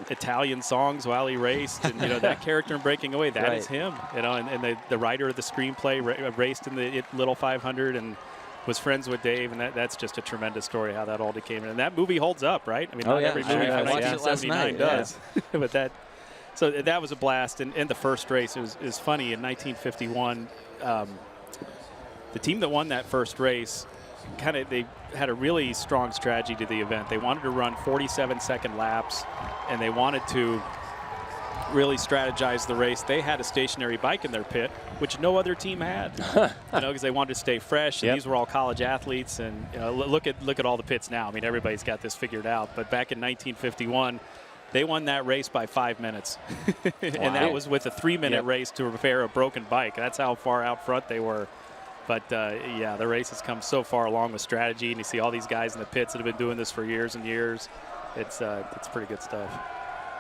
Italian songs while he raced, and that character in Breaking Away, that is him. And the writer of the screenplay raced in the Little 500 and was friends with Dave, and that's just a tremendous story how that all came in. And that movie holds up, right? I mean, not every movie from 1979 does. But that was a blast. And the first race is funny. In 1951, the team that won that first race, they had a really strong strategy to the event. They wanted to run 47-second laps, and they wanted to really strategize the race. They had a stationary bike in their pit, which no other team had, because they wanted to stay fresh. And these were all college athletes. And look at all the pits now. I mean, everybody's got this figured out. But back in 1951, they won that race by 5 minutes, and that was with a 3-minute race to repair a broken bike. That's how far out front they were. But the race has come so far along with strategy, and you see all these guys in the pits that have been doing this for years and years. It's pretty good stuff.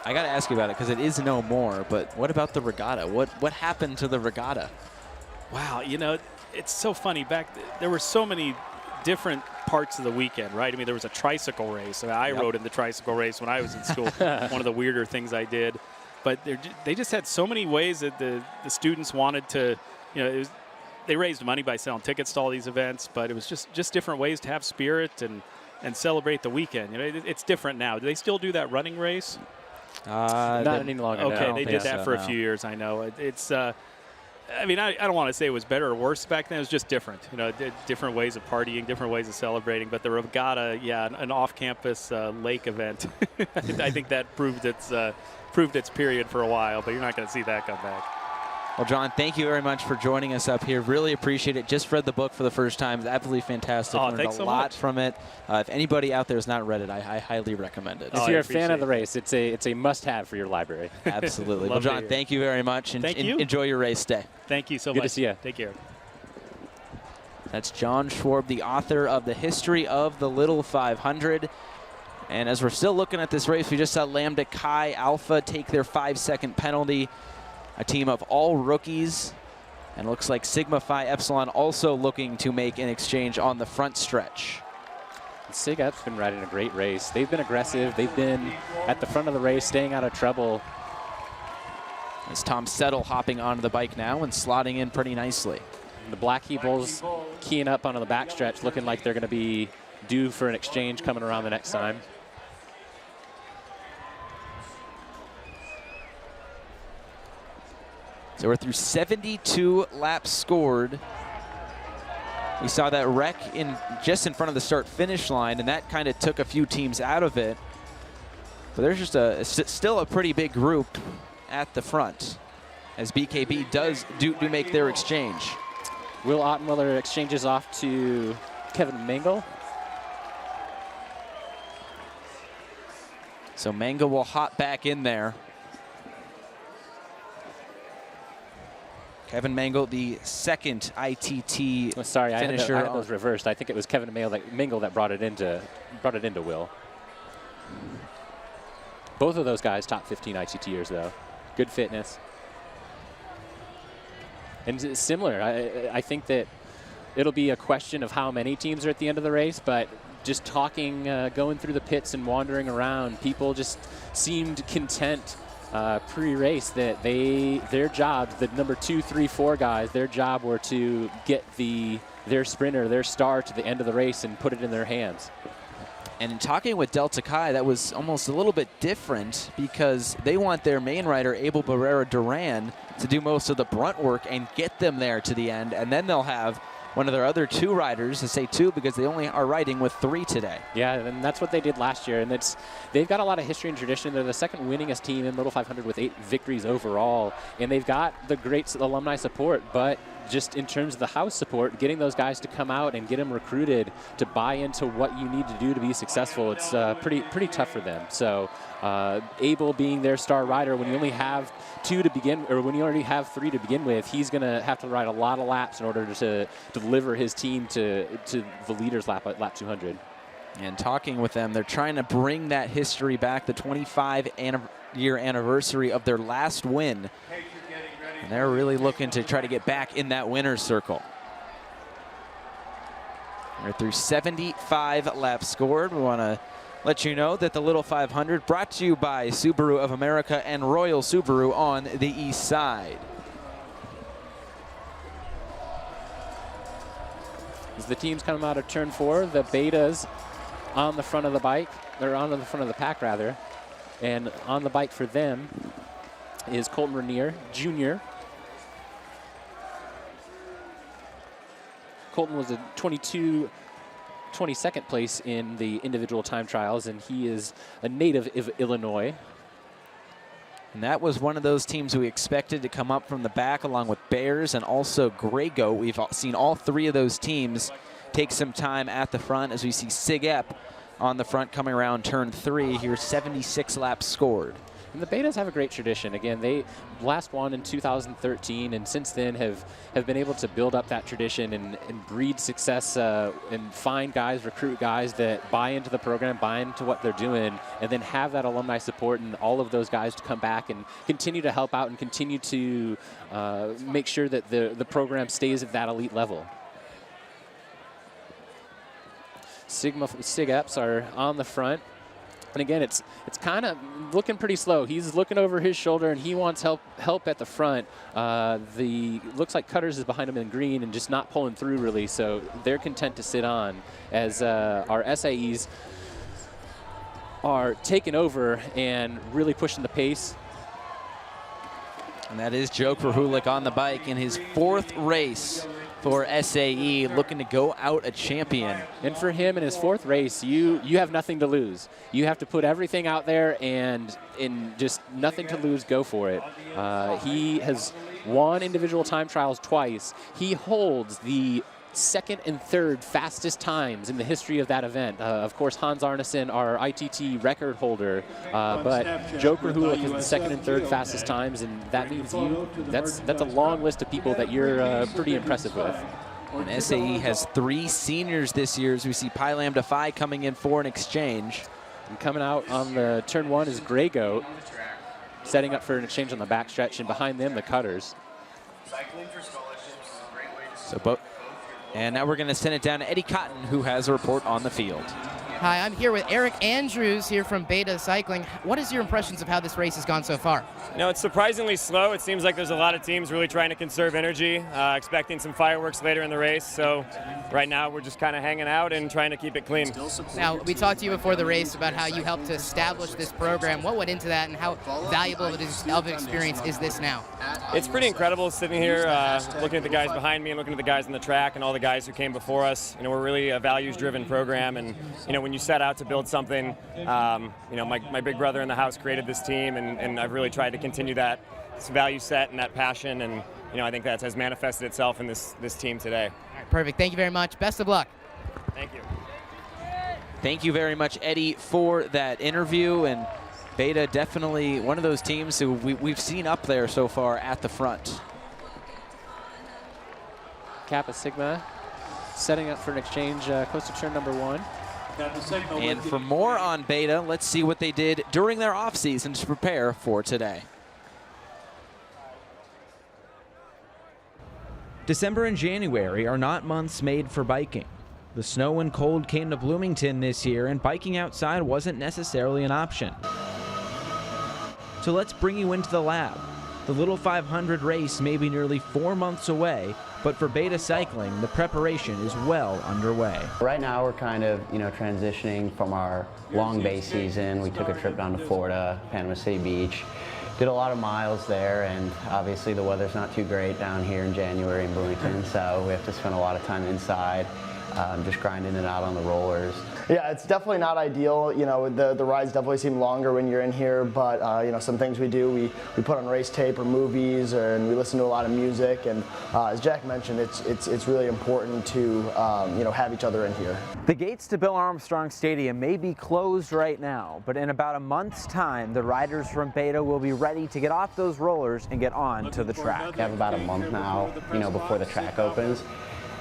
I got to ask you about it because it is no more, but what about the regatta? What happened to the regatta?
Wow, it's so funny. There were so many different parts of the weekend, right? I mean, there was a tricycle race. I rode in the tricycle race when I was in school. One of the weirder things I did. But they just had so many ways that the students wanted to, they raised money by selling tickets to all these events, but it was just different ways to have spirit and celebrate the weekend. It's different now. Do they still do that running race?
Not any longer.
Okay,
no.
they did that for a few years. I know. It's. I don't want to say it was better or worse back then. It was just different. Different ways of partying, different ways of celebrating. But the regatta, an off-campus lake event. I think that proved its period for a while. But you're not going to see that come back.
Well, John, thank you very much for joining us up here. Really appreciate it. Just read the book for the first time. It's absolutely fantastic.
Oh,
Learned
thanks
a
so
lot
much.
from it. If anybody out there has not read it, I highly recommend it.
If you're a fan of the race, it's a must-have for your library.
Absolutely. Well, John, thank you very much. And
Thank you.
Enjoy your race day.
Thank you so much.
Good to see you.
Take care.
That's John Schwarb, the author of The History of the Little 500. And as we're still looking at this race, we just saw Lambda Chi Alpha take their 5-second penalty. A team of all rookies. And looks like Sigma Phi Epsilon also looking to make an exchange on the front stretch.
Sig Ep's been riding a great race. They've been aggressive. They've been at the front of the race, staying out of trouble.
As Tom Settle hopping onto the bike now and slotting in pretty nicely.
The Blackhey Bulls keying up onto the backstretch, looking like they're going to be due for an exchange coming around the next time.
So we're through 72 laps scored. We saw that wreck just in front of the start-finish line, and that kind of took a few teams out of it. But there's just still a pretty big group at the front as BKB do make their exchange.
Will Ottenwiller exchanges off to Kevin Mangle.
So Mangle will hop back in there. Kevin Mangle, the second ITT
sorry,
finisher.
I had those reversed. I think it was Kevin Mangle that brought it into Will. Both of those guys top 15 ITTers though. Good fitness. And it's similar. I think that it'll be a question of how many teams are at the end of the race, but just talking, going through the pits and wandering around, people just seemed content pre-race that their jobs, the number 2, 3, 4 guys, their job were to get their sprinter, their star to the end of the race and put it in their hands.
And in talking with Delta Chi, that was almost a little bit different because they want their main rider, Abel Barrera Duran, to do most of the brunt work and get them there to the end. And then they'll have one of their other 2 riders, to say 2 because they only are riding with 3 today.
Yeah, and that's what they did last year. And they've got a lot of history and tradition. They're the second winningest team in Little 500 with 8 victories overall. And they've got the great alumni support, but just in terms of the house support, getting those guys to come out and get them recruited to buy into what you need to do to be successful, it's pretty tough for them. So Abel being their star rider, when you only have 2 to begin, or when you already have 3 to begin with, he's going to have to ride a lot of laps in order to deliver his team to the leader's lap at lap 200.
And talking with them, they're trying to bring that history back, the 25-year anniversary of their last win. And they're really looking to try to get back in that winner's circle. We're through 75 laps scored. We want to let you know that the Little 500 brought to you by Subaru of America and Royal Subaru on the east side.
As the teams come out of turn 4, the Betas on the front of the bike, they're on the front of the pack rather, and on the bike for them is Colton Rainier, Jr. Colton was a 22nd place in the individual time trials, and he is a native of Illinois.
And that was one of those teams we expected to come up from the back along with Bears and also Grey Goat. We've seen all 3 of those teams take some time at the front as we see Sig Ep on the front coming around turn 3. Here's 76 laps scored.
And the Betas have a great tradition. Again, they last won in 2013, and since then have been able to build up that tradition and breed success and find guys, recruit guys that buy into the program, buy into what they're doing, and then have that alumni support and all of those guys to come back and continue to help out and continue to make sure that the program stays at that elite level. Sig Eps are on the front. And again, it's kind of looking pretty slow. He's looking over his shoulder, and he wants help at the front. Looks like Cutters is behind him in green and just not pulling through really, so they're content to sit on as our SAEs are taking over and really pushing the pace.
And that is Joe Krahulik on the bike in his 4th race for SAE, looking to go out a champion.
And for him in his 4th race, you have nothing to lose. You have to put everything out there and in just nothing to lose, go for it. He has won individual time trials twice. He holds the 2nd and 3rd fastest times in the history of that event. Of course, Hans Arneson, our ITT record holder, but Joe Krahulik is the 2nd and 3rd fastest times, and that means that's a long list of people that you're pretty impressive with.
And SAE has 3 seniors this year, as we see Pi Lambda Phi coming in for an exchange.
And coming out on the turn 1 is Grey Goat, setting up for an exchange on the backstretch, and behind them, the Cutters.
And now we're going to send it down to Eddie Cotton, who has a report on the field.
Hi, I'm here with Eric Andrews here from Beta Cycling. What is your impressions of how this race has gone so far?
You know, it's surprisingly slow. It seems like there's a lot of teams really trying to conserve energy, expecting some fireworks later in the race. So right now we're just kind of hanging out and trying to keep it clean.
Now, we talked to you before the race about how you helped to establish this program. What went into that, and how valuable of an experience is this now?
It's pretty incredible sitting here looking at the guys behind me and looking at the guys on the track and all the guys who came before us. You know, we're really a values-driven program, and you know, when you set out to build something, you know, my big brother in the house created this team, and I've really tried to continue that value set and that passion, and you know, I think that has manifested itself in this team today.
All right, perfect. Thank you very much. Best of luck.
Thank you.
Thank you very much, Eddie, for that interview. And Beta definitely one of those teams who we've seen up there so far at the front.
Kappa Sigma setting up for an exchange close to turn number 1.
And for more on Beta, let's see what they did during their offseason to prepare for today.
December and January are not months made for biking. The snow and cold came to Bloomington this year, and biking outside wasn't necessarily an option. So let's bring you into the lab. The Little 500 race may be nearly 4 months away, but for Beta Cycling, the preparation is well underway.
Right now we're kind of, you know, transitioning from our long base season. We took a trip down to Florida, Panama City Beach, did a lot of miles there, and obviously the weather's not too great down here in January in Bloomington, so we have to spend a lot of time inside, just grinding it out on the rollers.
Yeah, it's definitely not ideal. You know, the rides definitely seem longer when you're in here, but you know, some things we do, we put on race tape or movies, and we listen to a lot of music. And as Jack mentioned, it's really important to you know, have each other in here.
The gates to Bill Armstrong Stadium may be closed right now, but in about a month's time, the riders from Beta will be ready to get off those rollers and get on to the track.
We have about a month now, you know, before the track opens.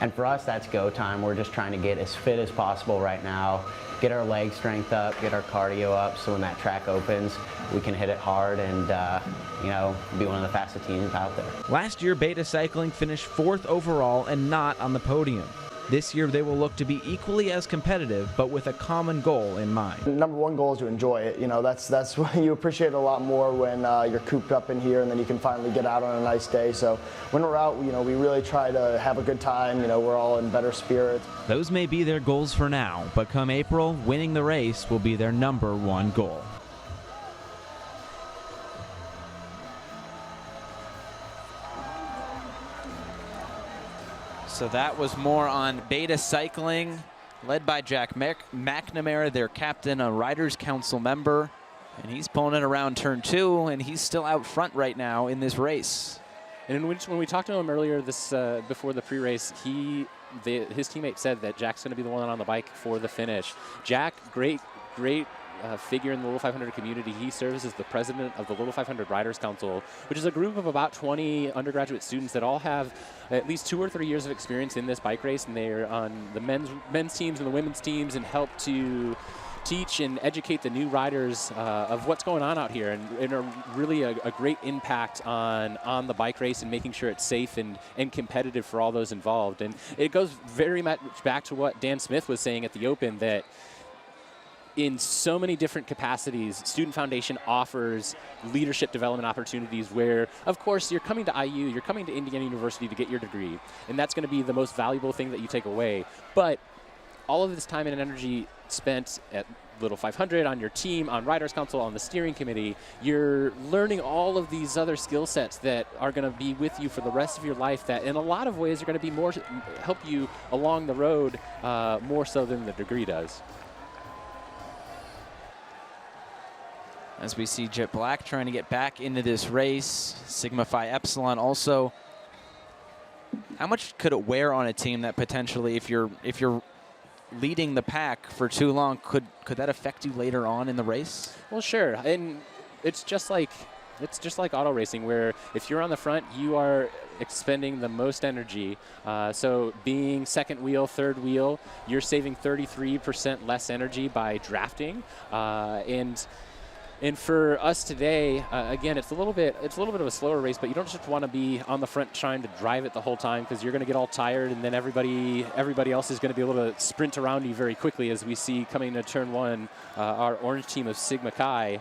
And for us, that's go time. We're just trying to get as fit as possible right now, get our leg strength up, get our cardio up, so when that track opens, we can hit it hard and, you know, be one of the fastest teams out there.
Last year, Beta Cycling finished 4th overall and not on the podium. This year, they will look to be equally as competitive, but with a common goal in mind.
Number one goal is to enjoy it. You know, that's when you appreciate it a lot more when you're cooped up in here and then you can finally get out on a nice day. So when we're out, you know, we really try to have a good time. You know, we're all in better spirits.
Those may be their goals for now, but come April, winning the race will be their number 1 goal.
So that was more on Beta Cycling, led by Jack McNamara, their captain, a Riders Council member. And he's pulling it around turn 2, and he's still out front right now in this race.
And when we talked to him earlier this before the pre-race, his teammate said that Jack's going to be the one on the bike for the finish. Jack, great figure in the Little 500 community. He serves as the president of the Little 500 Riders Council, which is a group of about 20 undergraduate students that all have at least 2 or 3 years of experience in this bike race, and they're on the men's teams and the women's teams and help to teach and educate the new riders of what's going on out here, and are really a great impact on the bike race and making sure it's safe and competitive for all those involved. And it goes very much back to what Dan Smith was saying at the Open, that in so many different capacities, Student Foundation offers leadership development opportunities where, of course, you're coming to IU, you're coming to Indiana University to get your degree, and that's going to be the most valuable thing that you take away. But all of this time and energy spent at Little 500, on your team, on Riders Council, on the steering committee, you're learning all of these other skill sets that are going to be with you for the rest of your life, that in a lot of ways are going to be more help you along the road more so than the degree does.
As we see Jet Black trying to get back into this race, Sigma Phi Epsilon also. How much could it wear on a team that potentially, if you're leading the pack for too long, could that affect you later on in the race?
Well, sure, and it's just like It's just like auto racing, where if you're on the front, you are expending the most energy. So being second wheel, third wheel, you're saving 33% less energy by drafting. And for us today, again, it's a little bit of a slower race, but you don't just want to be on the front trying to drive it the whole time, because you're going to get all tired, and then everybody else is going to be able to sprint around you very quickly, as we see coming to turn 1, our orange team of Sigma Chi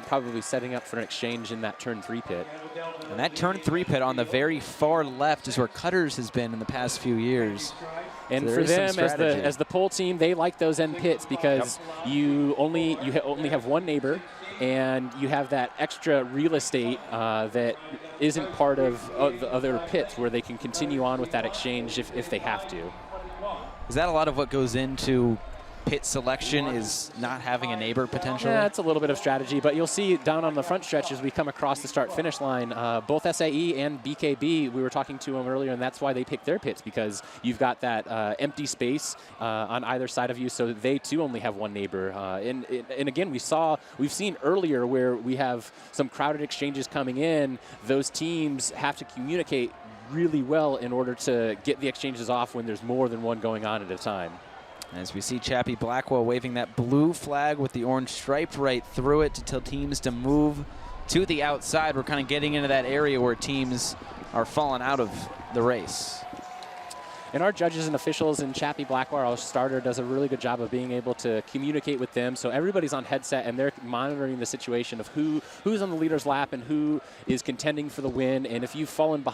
probably setting up for an exchange in that turn 3 pit.
And that turn 3 pit on the very far left is where Cutters has been in the past few years.
And
so
for them, as the pole team, they like those end pits because you only have one neighbor, and you have that extra real estate that isn't part of the other pits, where they can continue on with that exchange if they have to.
Is that a lot of what goes into pit selection, is not having a neighbor potentially?
Yeah, it's a little bit of strategy, but you'll see down on the front stretch as we come across the start-finish line, both SAE and BKB, we were talking to them earlier, and that's why they picked their pits, because you've got that empty space on either side of you, so they too only have one neighbor. And again, we've seen earlier where we have some crowded exchanges coming in, those teams have to communicate really well in order to get the exchanges off when there's more than one going on at a time.
As we see Chappie Blackwell waving that blue flag with the orange stripe right through it to tell teams to move to the outside. We're kind of getting into that area where teams are falling out of the race.
And our judges and officials in Chappie Blackwell, our starter, does a really good job of being able to communicate with them. So everybody's on headset, and they're monitoring the situation of who's on the leader's lap and who is contending for the win. And if you've fallen,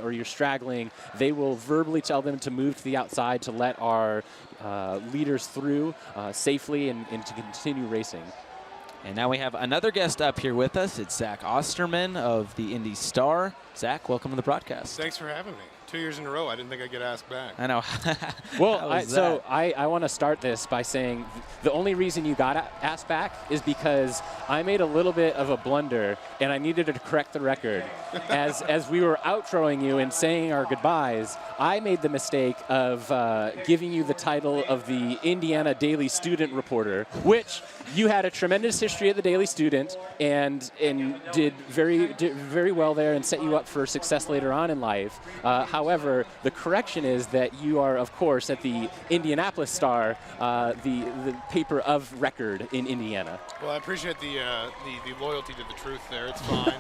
or you're straggling, they will verbally tell them to move to the outside to let our leaders through safely and to continue racing.
And now we have another guest up here with us. It's Zach Osterman of the Indy Star. Zach, welcome to the broadcast.
Thanks for having me. 2 years in a row, I didn't think I'd get asked back.
I know.
Well, I want to start this by saying the only reason you got asked back is because I made a little bit of a blunder, and I needed to correct the record. As we were outroing you and saying our goodbyes, I made the mistake of giving you the title of the Indiana Daily Student Reporter, which you had a tremendous history at the Daily Student and did very well there and set you up for success later on in life. However, the correction is that you are, of course, at the Indianapolis Star, the paper of record in Indiana.
Well, I appreciate the loyalty to the truth there. It's fine.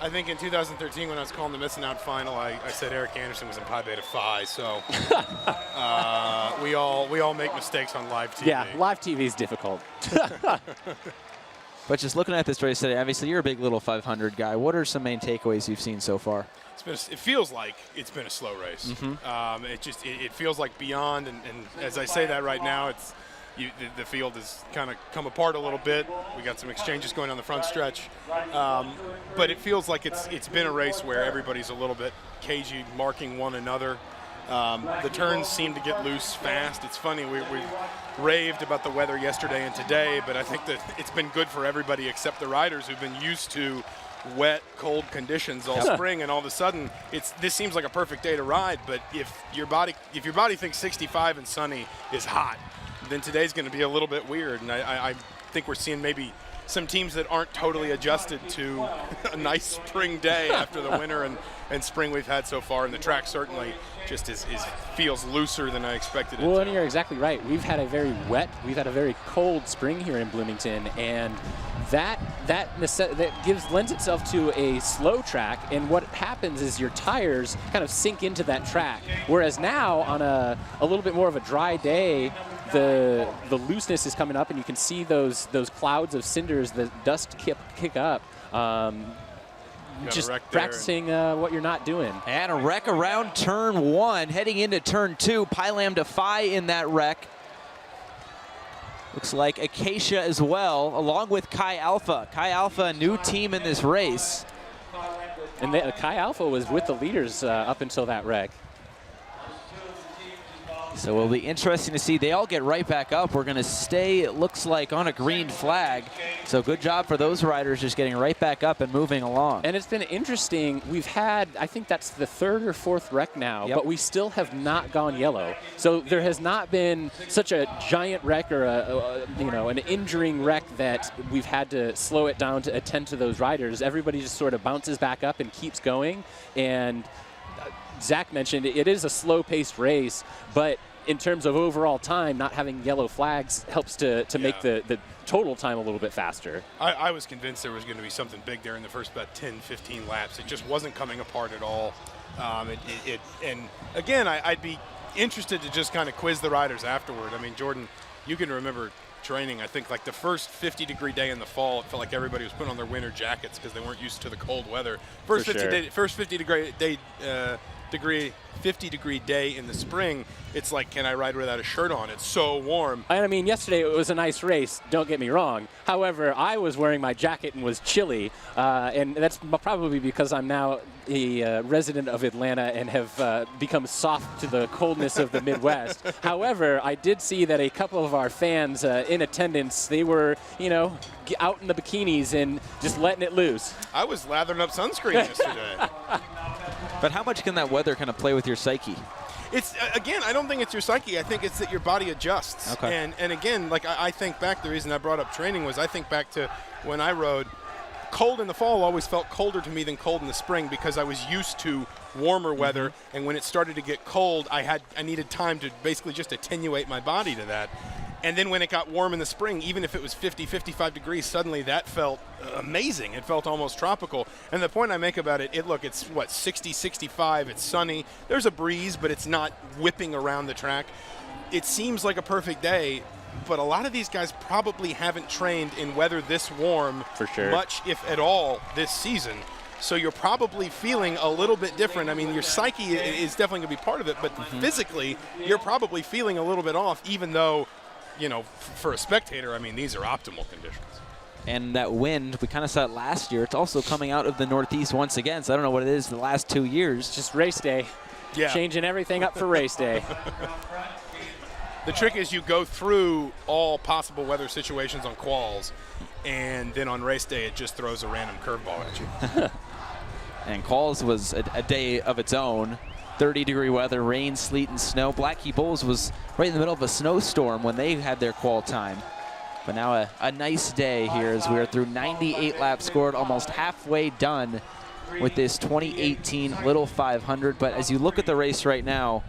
I think in 2013, when I was calling the Missing Out final, I said Eric Anderson was in Pi Beta Phi. So we all make mistakes on live TV.
Yeah, live TV is difficult.
But just looking at this race today, obviously you're a big little 500 guy. What are some main takeaways you've seen so far?
It feels like it's been a slow race.
Mm-hmm.
It feels like beyond, and as I say that right now, the field has kind of come apart a little bit. We got some exchanges going on the front stretch, but it feels like it's been a race where everybody's a little bit cagey, marking one another. The turns seem to get loose fast. It's funny, we raved about the weather yesterday and today, but I think that it's been good for everybody except the riders who've been used to wet, cold conditions all spring, and all of a sudden this seems like a perfect day to ride. But if your body thinks 65 and sunny is hot, then today's going to be a little bit weird. And I think we're seeing maybe some teams that aren't totally adjusted to a nice spring day after the winter and spring we've had so far. And the track certainly just feels looser than I expected it to.
Well, and you're exactly right. We've had a very very cold spring here in Bloomington, and that lends itself to a slow track, and what happens is your tires kind of sink into that track. Whereas now on a little bit more of a dry day, the looseness is coming up, and you can see those clouds of cinders, the dust kick up. Just practicing what you're not doing.
And a wreck around turn 1, heading into turn 2. Pi Lambda Phi in that wreck. Looks like Acacia as well, along with Chi Alpha. Chi Alpha, a new team in this race.
And Chi Alpha was with the leaders up until that wreck.
So it'll be interesting to see. They all get right back up. We're going to stay, it looks like, on a green flag. So good job for those riders just getting right back up and moving along.
And it's been interesting. We've had, I think that's the 3rd or 4th wreck now, but we still have not gone yellow. So there has not been such a giant wreck or an injuring wreck that we've had to slow it down to attend to those riders. Everybody just sort of bounces back up and keeps going. And Zach mentioned it is a slow-paced race, but in terms of overall time, not having yellow flags helps to make the total time a little bit faster.
I was convinced there was going to be something big there in the first about 10, 15 laps. It just wasn't coming apart at all. And again, I'd be interested to just kind of quiz the riders afterward. I mean, Jordan, you can remember training, I think like the first 50-degree day in the fall, it felt like everybody was putting on their winter jackets because they weren't used to the cold weather. First 50-degree day in the spring, it's like, can I ride without a shirt on? It's so warm.
I mean, yesterday it was a nice race, don't get me wrong. However, I was wearing my jacket and was chilly, and that's probably because I'm now a resident of Atlanta and have become soft to the coldness of the Midwest. However, I did see that a couple of our fans in attendance, they were, out in the bikinis and just letting it loose.
I was lathering up sunscreen yesterday.
But how much can that weather kind of play with your psyche?
It's, again, I don't think it's your psyche. I think it's that your body adjusts.
Okay.
And again, like I think back, the reason I brought up training was I think back to when I rode. Cold in the fall always felt colder to me than cold in the spring because I was used to warmer weather, and when it started to get cold, I needed time to basically just attenuate my body to that. And then when it got warm in the spring, even if it was 50, 55 degrees, suddenly that felt amazing. It felt almost tropical. And the point I make about it, it's what, 60, 65, it's sunny. There's a breeze, but it's not whipping around the track. It seems like a perfect day, but a lot of these guys probably haven't trained in weather this warm
for sure,
much, if at all, this season. So you're probably feeling a little bit different. I mean, your psyche is definitely going to be part of it, but physically, you're probably feeling a little bit off, even though, for a spectator, I mean, these are optimal conditions.
And that wind, we kind of saw it last year. It's also coming out of the northeast once again, so I don't know what it is the last 2 years.
Just race day.
Yeah.
Changing everything up for race day.
The trick is you go through all possible weather situations on quals, and then on race day it just throws a random curveball at you.
And quals was a day of its own. 30-degree weather, rain, sleet, and snow. Black Key Bulls was right in the middle of a snowstorm when they had their qual time. But now a nice day here as we are through 98 laps scored, almost halfway done with this 2018 Little 500. But as you look at the race right now,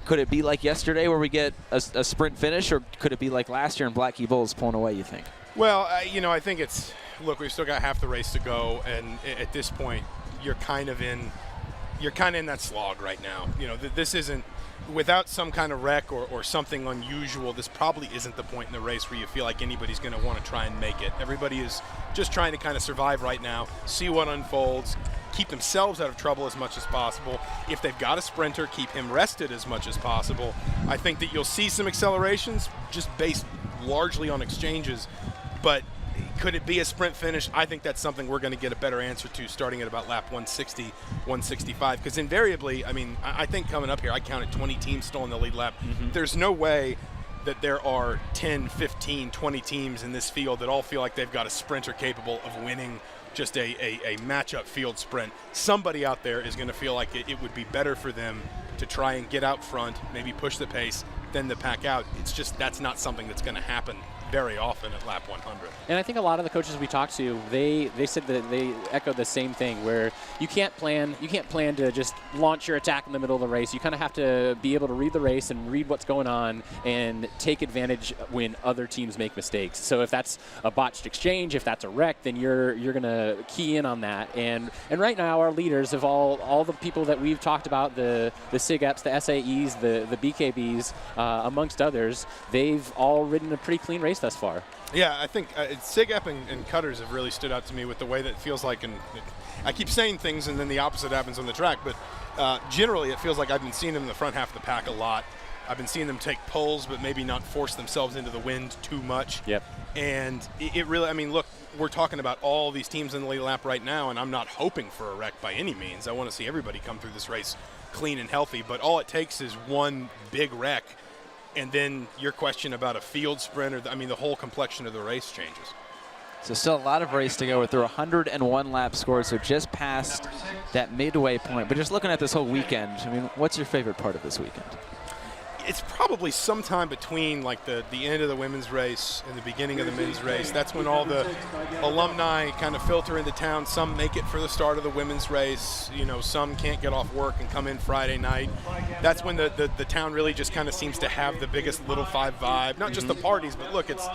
could it be like yesterday where we get a sprint finish, or could it be like last year and Black Key Bulls pulling away, you think?
Well, I think it's, look, we've still got half the race to go, and at this point, you're kind of in that slog right now. This isn't, without some kind of wreck or something unusual, this probably isn't the point in the race where you feel like anybody's going to want to try and make it. Everybody is just trying to kind of survive right now, see what unfolds, keep themselves out of trouble as much as possible. If they've got a sprinter, keep him rested as much as possible. I think that you'll see some accelerations just based largely on exchanges, but could it be a sprint finish? I think that's something we're going to get a better answer to starting at about lap 160, 165, because invariably, I mean, I think coming up here, I counted 20 teams still in the lead lap. There's no way that there are 10, 15, 20 teams in this field that all feel like they've got a sprinter capable of winning just a matchup field sprint. Somebody out there is going to feel like it would be better for them to try and get out front, maybe push the pace, than the pack out. It's just, that's not something that's going to happen very often at lap 100.
And I think a lot of the coaches we talked to, they said that they echoed the same thing, where you can't plan to just launch your attack in the middle of the race. You kind of have to be able to read the race and read what's going on and take advantage when other teams make mistakes. So if that's a botched exchange, if that's a wreck, then you're going to key in on that. And right now our leaders of all the people that we've talked about, the SIGEPs, the SAEs, the BKBs, amongst others, they've all ridden a pretty clean race thus far.
Yeah, I think SIGEP and Cutters have really stood out to me with the way that it feels like, and I keep saying things and then the opposite happens on the track, but generally it feels like I've been seeing them in the front half of the pack a lot. I've been seeing them take pulls, but maybe not force themselves into the wind too much.
Yep.
And it really, I mean, look, we're talking about all these teams in the lead lap right now, and I'm not hoping for a wreck by any means. I want to see everybody come through this race clean and healthy, but all it takes is one big wreck, and then your question about a field sprint, or the whole complexion of the race changes.
So still a lot of race to go. With their 101 lap score, so just past that midway point. But just looking at this whole weekend, I mean, what's your favorite part of this weekend?
It's probably sometime between like the end of the women's race and the beginning of the men's race. That's when all the alumni kind of filter into town. Some make it for the start of the women's race. You know, some can't get off work and come in Friday night. That's when the town really just kind of seems to have the biggest Little Five vibe. Not just the parties, but look, it's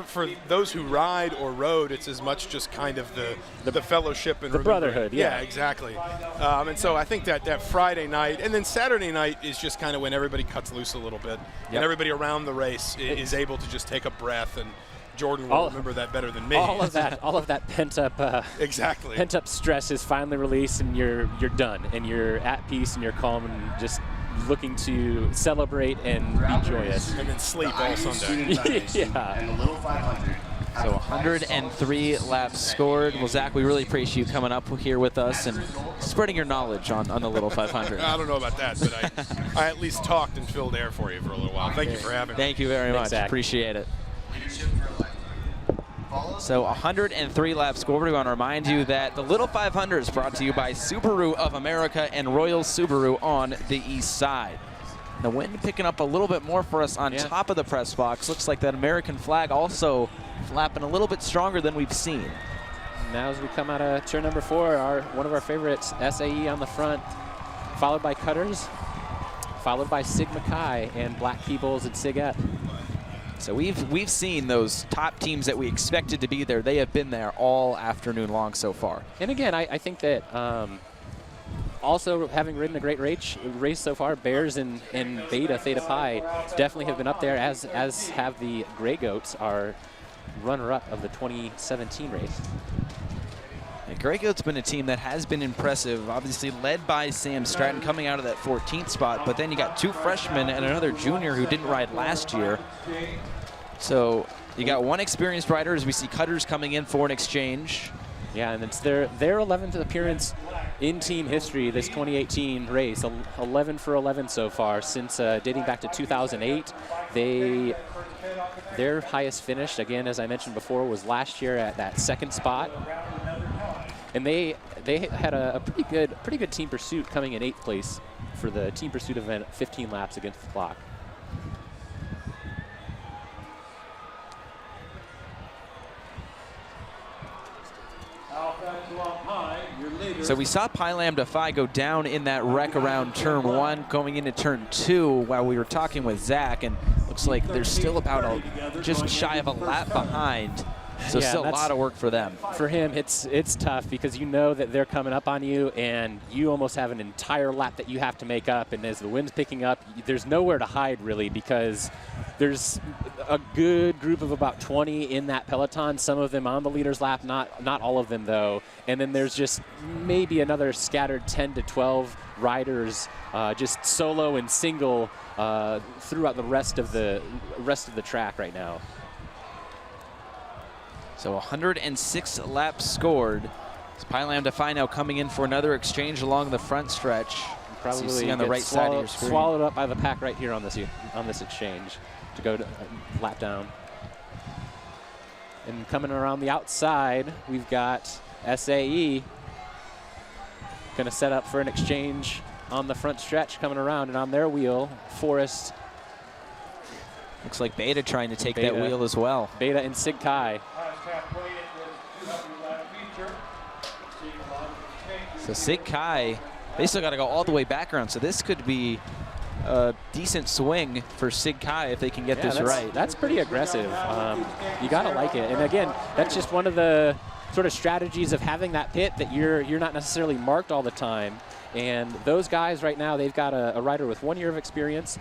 for those who ride or rode, it's as much just kind of the fellowship and
the brotherhood.
Yeah, exactly. And so I think that Friday night and then Saturday night is just kind of when everybody cuts loose a little bit, and everybody around the race is able to just take a breath. And Jordan will remember that better than me.
All of that pent up pent up stress is finally released, and you're done, and you're at peace, and you're calm, and just looking to celebrate and be joyous.
And then sleep all Sunday.
Yeah.
So 103 laps scored. Well, Zach, we really appreciate you coming up here with us and spreading your knowledge on the Little 500.
I don't know about that, but I at least talked and filled air for you for a little while. Thank you for having me.
Thank you very much.
Zach.
Appreciate it. So 103 lap score. We want to remind you that the Little 500 is brought to you by Subaru of America and Royal Subaru on the east side. The wind picking up a little bit more for us on top of the press box. Looks like that American flag also flapping a little bit stronger than we've seen.
Now as we come out of turn number 4, one of our favorites, SAE on the front, followed by Cutters, followed by Sigma Chi and Black Key Bulls and Sig-Ep.
So we've seen those top teams that we expected to be there. They have been there all afternoon long so far.
And again, I think that also having ridden a great race so far, Bears and Beta Theta Pi definitely have been up there, as have the Grey Goats, our runner-up of the 2017 race.
And Grey Goat's been a team that has been impressive, obviously led by Sam Stratton coming out of that 14th spot, but then you got 2 freshmen and another junior who didn't ride last year. So you got one experienced rider as we see Cutters coming in for an exchange.
Yeah, and it's their 11th appearance in team history, this 2018 race. 11 for 11 so far since dating back to 2008. Their highest finish, again, as I mentioned before, was last year at that 2nd spot. And they had a pretty good team pursuit, coming in 8th place for the team pursuit event, 15 laps against the clock.
So we saw Pi Lambda Phi go down in that wreck around turn 1, going into turn 2 while we were talking with Zach, and looks like they're still about just shy of a lap behind. So
yeah,
still a lot of work for them.
For him, it's tough because you know that they're coming up on you, and you almost have an entire lap that you have to make up. And as the wind's picking up, there's nowhere to hide really, because there's a good group of about 20 in that peloton. Some of them on the leader's lap, not all of them though. And then there's just maybe another scattered 10 to 12 riders, just solo and single throughout the rest of the track right now.
So 106 laps scored. Pi Lambda Phi now coming in for another exchange along the front stretch.
Probably
you see on the right side of your screen.
Swallowed up by the pack right here on this exchange to go to lap down. And coming around the outside, we've got SAE going to set up for an exchange on the front stretch coming around, and on their wheel, Forrest.
Looks like Beta trying to take that wheel as well.
Beta and Sig Chi.
So Sig Chi, they still got to go all the way back around. So this could be a decent swing for Sig Chi if they can get this right.
That's pretty aggressive. You got to like it. And again, that's just one of the sort of strategies of having that pit, that you're not necessarily marked all the time. And those guys right now, they've got a rider with 1 year of experience.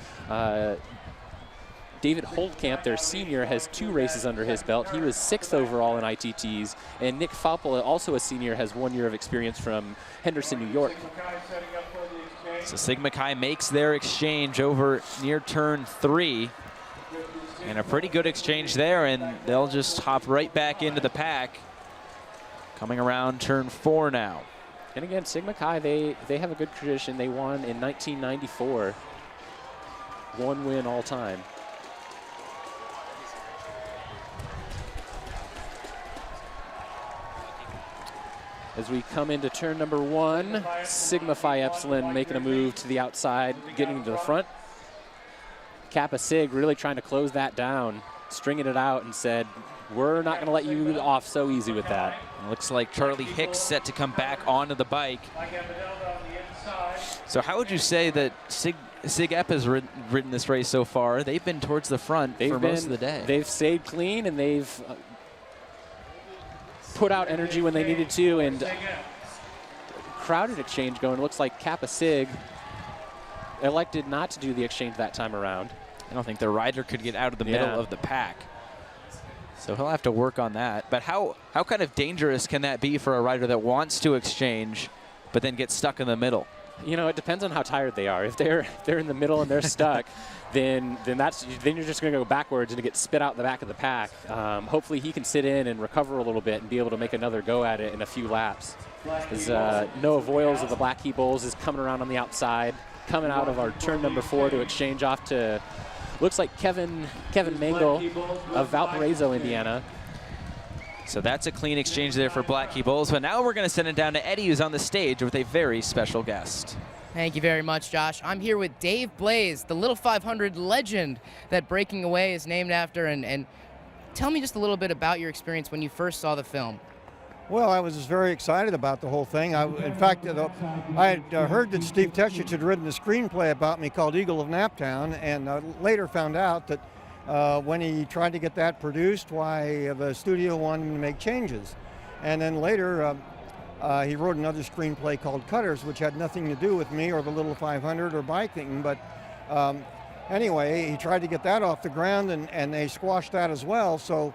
David Holdcamp, their senior, has 2 races under his belt. He was 6th overall in ITTs. And Nick Faupel, also a senior, has 1 year of experience from Henderson, New York.
So Sigma Chi makes their exchange over near turn 3. And a pretty good exchange there, and they'll just hop right back into the pack. Coming around turn 4 now.
And again, Sigma Chi, they have a good tradition. They won in 1994. 1 win all time. As we come into turn number 1, Sigma Phi Epsilon making a move to the outside, getting to the front. Kappa Sig really trying to close that down, stringing it out, and said, we're not going to let you off so easy with that.
It looks like Charlie Hicks set to come back onto the bike. So how would you say that Sig Ep has ridden this race so far? They've been towards the front for most of the day.
They've stayed clean, and they've put out energy when they needed to, and crowded exchange going. It looks like Kappa Sig elected not to do the exchange that time around.
I don't think the rider could get out of the middle of the pack. So he'll have to work on that. But how kind of dangerous can that be for a rider that wants to exchange but then gets stuck in the middle?
You know, it depends on how tired they are. If they're in the middle and they're stuck, then you're just going to go backwards and get spit out the back of the pack. Hopefully he can sit in and recover a little bit and be able to make another go at it in a few laps. As Noah Voiles of the Black Key Bulls is coming around on the outside, coming out of our turn number 4 to exchange off to, looks like Kevin Mangle of Valparaiso, Indiana.
So that's a clean exchange there for Black Key Bulls. But now we're going to send it down to Eddie, who's on the stage with a very special guest.
Thank you very much, Josh. I'm here with Dave Blaze, the Little 500 legend that Breaking Away is named after. And tell me just a little bit about your experience when you first saw the film.
Well, I was just very excited about the whole thing. In fact, I had heard that Steve Teschich had written a screenplay about me called Eagle of Naptown, and later found out that when he tried to get that produced, why the studio wanted him to make changes. And then later, he wrote another screenplay called Cutters, which had nothing to do with me or the Little 500 or biking. But anyway, he tried to get that off the ground, and they squashed that as well. So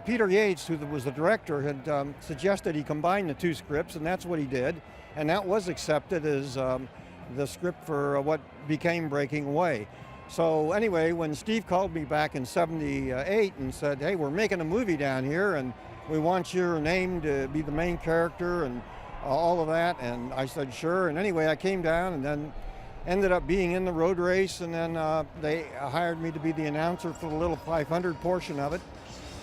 Peter Yates, who was the director, had suggested he combine the 2 scripts, and that's what he did. And that was accepted as the script for what became Breaking Away. So anyway, when Steve called me back in '78 and said, hey, we're making a movie down here, and we want your name to be the main character and all of that, and I said, sure. And anyway, I came down and then ended up being in the road race, and then they hired me to be the announcer for the Little 500 portion of it.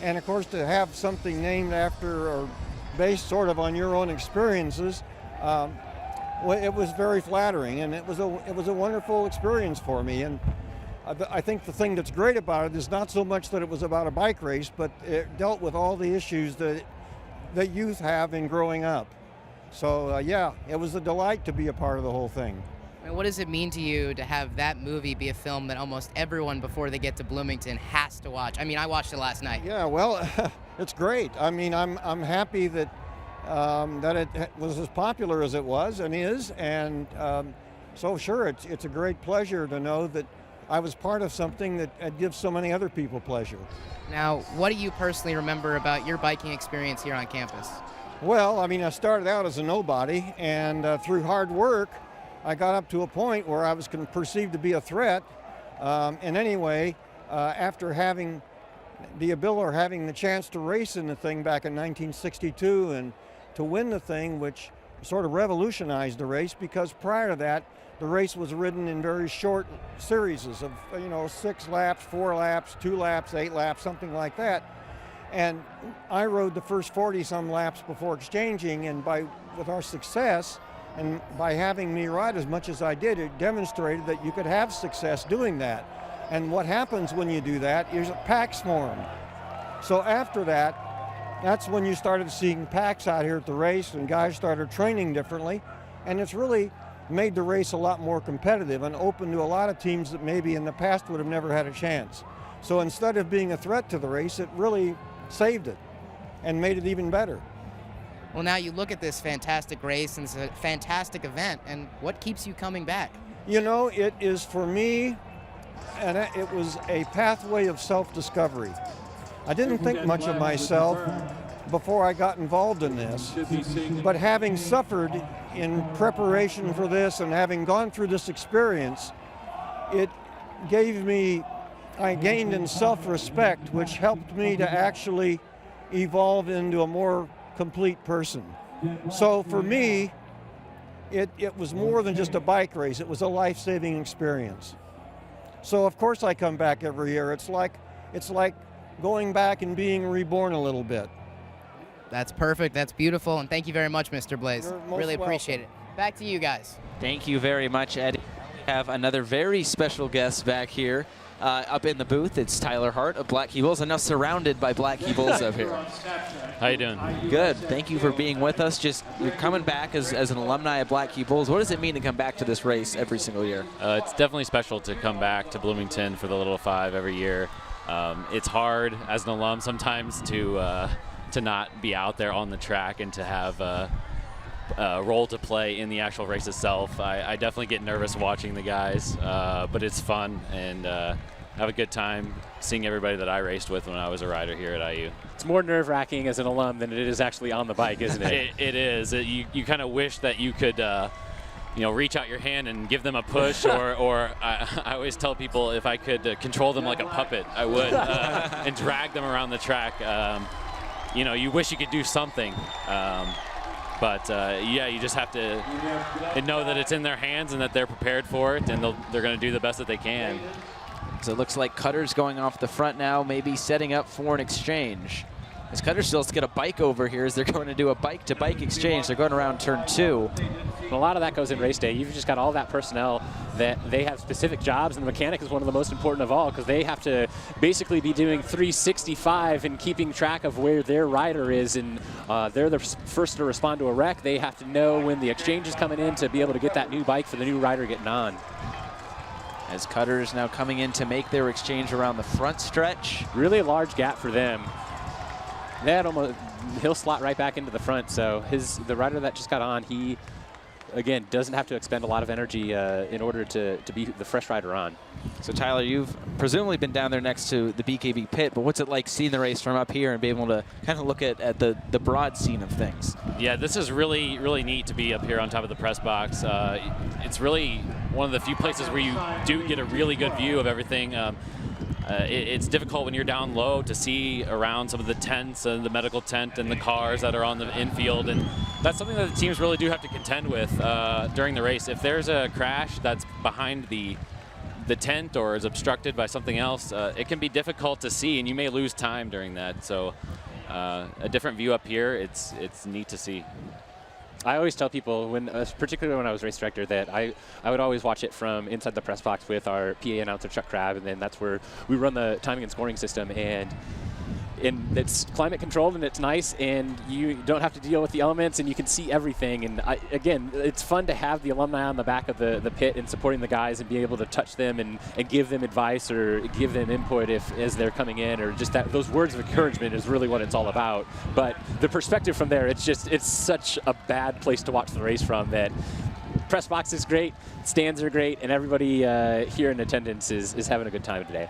And of course, to have something named after or based sort of on your own experiences, it was very flattering, and it was a wonderful experience for me. And I think the thing that's great about it is not so much that it was about a bike race, but it dealt with all the issues that youth have in growing up. So yeah, it was a delight to be a part of the whole thing.
And what does it mean to you to have that movie be a film that almost everyone before they get to Bloomington has to watch? I mean, I watched it last night.
Yeah, well, it's great. I mean, I'm happy that that it was as popular as it was and is, and so sure, it's a great pleasure to know that I was part of something that gives so many other people pleasure.
Now, what do you personally remember about your biking experience here on campus?
Well, I mean, I started out as a nobody, and through hard work, I got up to a point where I was perceived to be a threat. And anyway, after having the ability or having the chance to race in the thing back in 1962 and to win the thing, which sort of revolutionized the race, because prior to that, the race was ridden in very short series of 6 laps, 4 laps, 2 laps, 8 laps, something like that. And I rode the first 40-some laps before exchanging, and with our success, and by having me ride as much as I did, it demonstrated that you could have success doing that. And what happens when you do that is packs form. So after that, that's when you started seeing packs out here at the race, and guys started training differently. And it's really made the race a lot more competitive and open to a lot of teams that maybe in the past would have never had a chance. So instead of being a threat to the race, it really saved it and made it even better.
Well, now you look at this fantastic race, and it's a fantastic event, and what keeps you coming back?
You know, it is for me, and it was a pathway of self-discovery. I didn't think much of myself before I got involved in this, but having suffered in preparation for this and having gone through this experience, it gave me, I gained in self-respect, which helped me to actually evolve into a more complete person. So for me, it was more than just a bike race. It was a life-saving experience. So of course I come back every year. It's like going back and being reborn a little bit.
That's perfect. That's beautiful. And thank you very much, Mr. Blaze.
You're most
Really appreciate it. Back to you guys.
Thank you very much, Eddie. We have another very special guest back here up in the booth. It's Tyler Hart of Black Key Bulls, and now surrounded by Black Key Bulls up here.
How you doing?
Good. Thank you for being with us. Just you're coming back as an alumni of Black Key Bulls. What does it mean to come back to this race every single year?
It's definitely special to come back to Bloomington for the Little Five every year. It's hard as an alum sometimes to not be out there on the track and to have a role to play in the actual race itself. I definitely get nervous watching the guys, but it's fun and have a good time seeing everybody that I raced with when I was a rider here at IU.
It's more nerve-wracking as an alum than it is actually on the bike, isn't it?
It is. You kind of wish that you could reach out your hand and give them a push, or I always tell people if I could control them like a puppet, I would, and drag them around the track. You wish you could do something. But yeah, you just have to know that it's in their hands and that they're prepared for it, and they're going to do the best that they can.
So it looks like Cutter's going off the front now, maybe setting up for an exchange. As Cutter still has to get a bike over here as they're going to do a bike-to-bike exchange. They're going around turn 2.
A lot of that goes in race day. You've just got all that personnel that they have specific jobs, and the mechanic is one of the most important of all because they have to basically be doing 365 and keeping track of where their rider is, and they're the first to respond to a wreck. They have to know when the exchange is coming in to be able to get that new bike for the new rider getting on.
As Cutter is now coming in to make their exchange around the front stretch.
Really a large gap for them. He'll slot right back into the front. So the rider that just got on, he again doesn't have to expend a lot of energy in order to be the fresh rider on.
So Tyler, you've presumably been down there next to the BKB pit, but what's it like seeing the race from up here and be able to kind of look at the broad scene of things?
Yeah, this is really, really neat to be up here on top of the press box. It's really one of the few places where you do get a really good view of everything. It's difficult when you're down low to see around some of the tents and the medical tent and the cars that are on the infield, and that's something that the teams really do have to contend with during the race. If there's a crash that's behind the tent or is obstructed by something else, it can be difficult to see, and you may lose time during that. So a different view up here, it's neat to see.
I always tell people, particularly when I was race director, that I would always watch it from inside the press box with our PA announcer, Chuck Crabb, and then that's where we run the timing and scoring system. And it's climate controlled and it's nice, and you don't have to deal with the elements, and you can see everything. And again, it's fun to have the alumni on the back of the pit and supporting the guys and be able to touch them and give them advice or give them input as they're coming in, or just those words of encouragement is really what it's all about. But the perspective from there, it's such a bad place to watch the race from that press box is great, stands are great, and everybody here in attendance is having a good time today.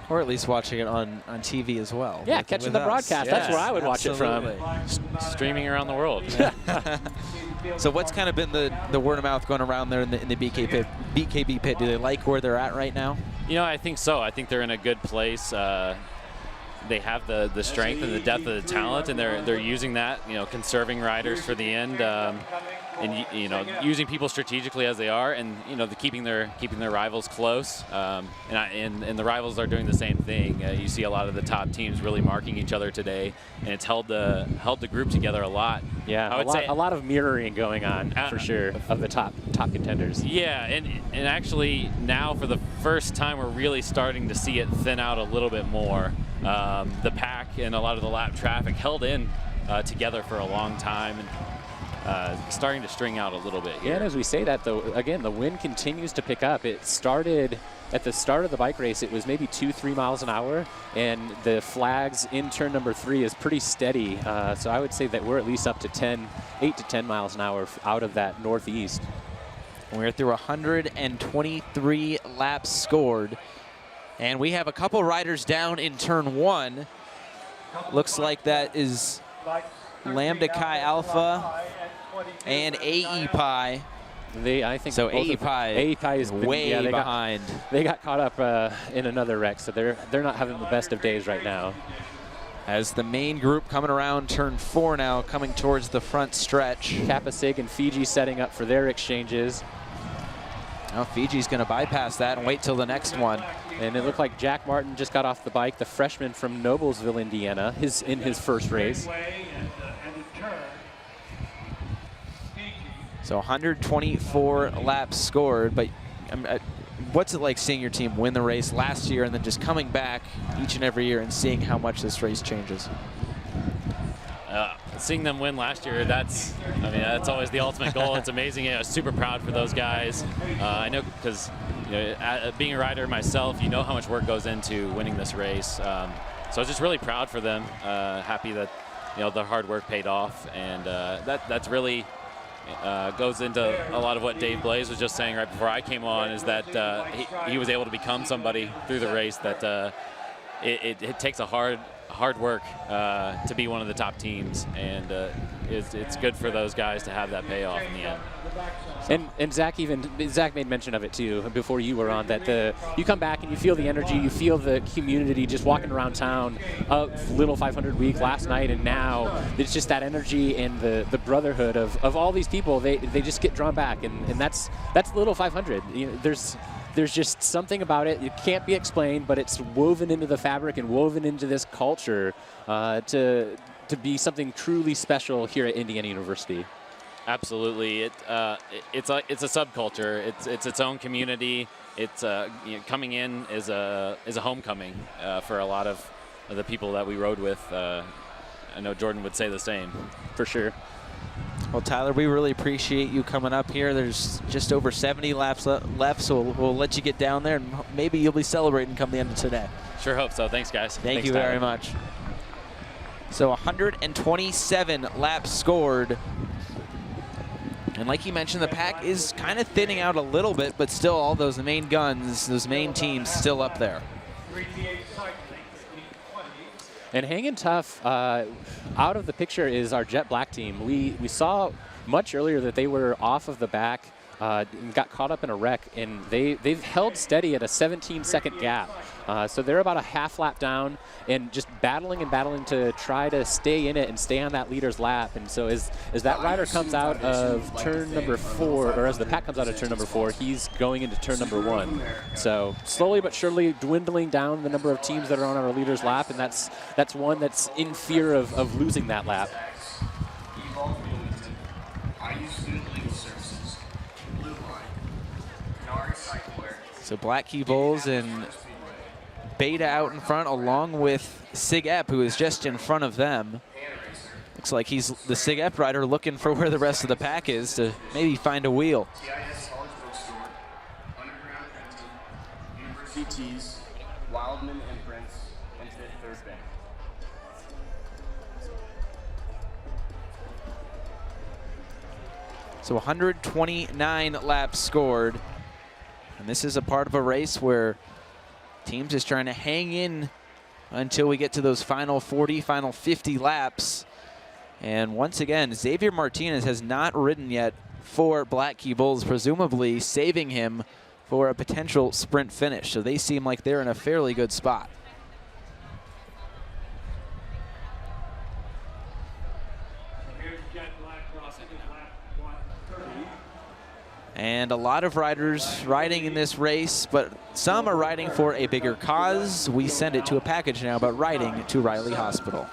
Or at least watching it on TV as well.
Yeah, catching the broadcast. That's where I would watch it from.
Streaming around the world.
So what's kind of been the word of mouth going around there in the BKB pit? Do they like where they're at right now?
I think so. I think they're in a good place. They have the strength and the depth of the talent, and they're using that, conserving riders for the end, and using people strategically as they are, and keeping their rivals close. And the rivals are doing the same thing. You see a lot of the top teams really marking each other today, and it's held the group together a lot.
Yeah, I would say a lot of mirroring going on for sure of the top contenders.
Yeah, and actually now for the first time we're really starting to see it thin out a little bit more. The pack and a lot of the lap traffic held in together for a long time, and starting to string out a little bit here.
Yeah, and as we say that, though, again, the wind continues to pick up. It started at the start of the bike race, it was maybe 2-3 miles an hour, and the flags in turn number 3 is pretty steady. So I would say that we're at least up to 8 to 10 miles an hour out of that northeast.
We're through 123 laps scored. And we have a couple riders down in turn 1. Looks like that is Lambda Chi Alpha and AE Pi.
I think
so.
AE
Pi
is
way behind.
They got caught up in another wreck, so they're not having the best of days right now.
As the main group coming around turn 4 now, coming towards the front stretch.
Kappa Sig and Fiji setting up for their exchanges.
Now Fiji's going to bypass that and wait till the next one.
And it looked like Jack Martin just got off the bike, the freshman from Noblesville, Indiana, in his first race.
So 124 laps scored, but what's it like seeing your team win the race last year and then just coming back each and every year and seeing how much this race changes?
Seeing them win last year, that's always the ultimate goal. It's amazing. I was super proud for those guys. I know because being a rider myself, you know how much work goes into winning this race. So I was just really proud for them. Happy that the hard work paid off, and that's really goes into a lot of what Dave Blaze was just saying right before I came on, is that he was able to become somebody through the race that it takes a hard work to be one of the top teams, and it's good for those guys to have that payoff in the end. So.
And Zach made mention of it too before you were on, that you come back and you feel the energy, you feel the community just walking around town of Little 500 Week last night, and now it's just that energy and the brotherhood of all these people. They just get drawn back, and that's Little 500. There's just something about it. It can't be explained, but it's woven into the fabric and woven into this culture to be something truly special here at Indiana University.
Absolutely, it's a subculture. It's its own community. It's coming in is a homecoming for a lot of the people that we rode with. I know Jordan would say the same.
For sure.
Well, Tyler, we really appreciate you coming up here. There's just over 70 laps left, so we'll let you get down there, and maybe you'll be celebrating come the end of today.
Sure hope so. Thanks, guys.
Thank you very much. So 127 laps scored. And like you mentioned, the pack is kind of thinning out a little bit, but still all those main guns, those main teams still up there.
And hanging tough, out of the picture is our Jet Black team. We saw much earlier that they were off of the back, got caught up in a wreck, and they've held steady at a 17-second gap. So they're about a half lap down and just battling to try to stay in it and stay on that leader's lap. And so as that rider comes out of turn number 4, or as the pack comes out of turn number 4, he's going into turn number 1. So slowly but surely dwindling down the number of teams that are on our leader's lap, and that's one that's in fear of losing that lap.
So Black Key Bulls and Beta out in front, along with Sig Ep, who is just in front of them. Looks like he's the Sig Ep rider looking for where the rest of the pack is to maybe find a wheel.
CTs, Wildman imprints, and third bank.
So 129 laps scored. And this is a part of a race where teams is trying to hang in until we get to those final 40, final 50 laps. And once again, Xavier Martinez has not ridden yet for Black Key Bulls, presumably saving him for a potential sprint finish. So they seem like they're in a fairly good spot. And a lot of riders riding in this race, but some are riding for a bigger cause. We send it to a package now, but riding to Riley Hospital.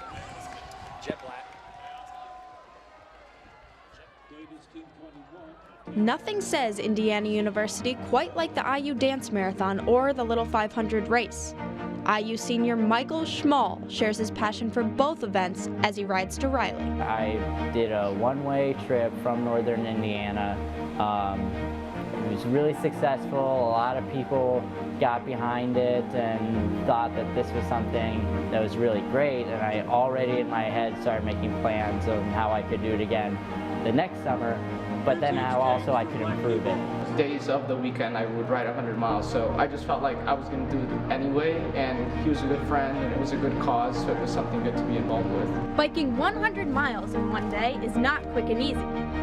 Nothing says Indiana University quite like the IU Dance Marathon or the Little 500 race. IU senior Michael Schmall shares his passion for both events as he rides to Riley.
I did a one-way trip from northern Indiana. It was really successful. A lot of people got behind it and thought that this was something that was really great, and I already in my head started making plans on how I could do it again the next summer. but then also I could improve it.
Days of the weekend I would ride 100 miles, so I just felt like I was going to do it anyway, and he was a good friend and it was a good cause, so it was something good to be involved with.
Biking 100 miles in one day is not quick and easy.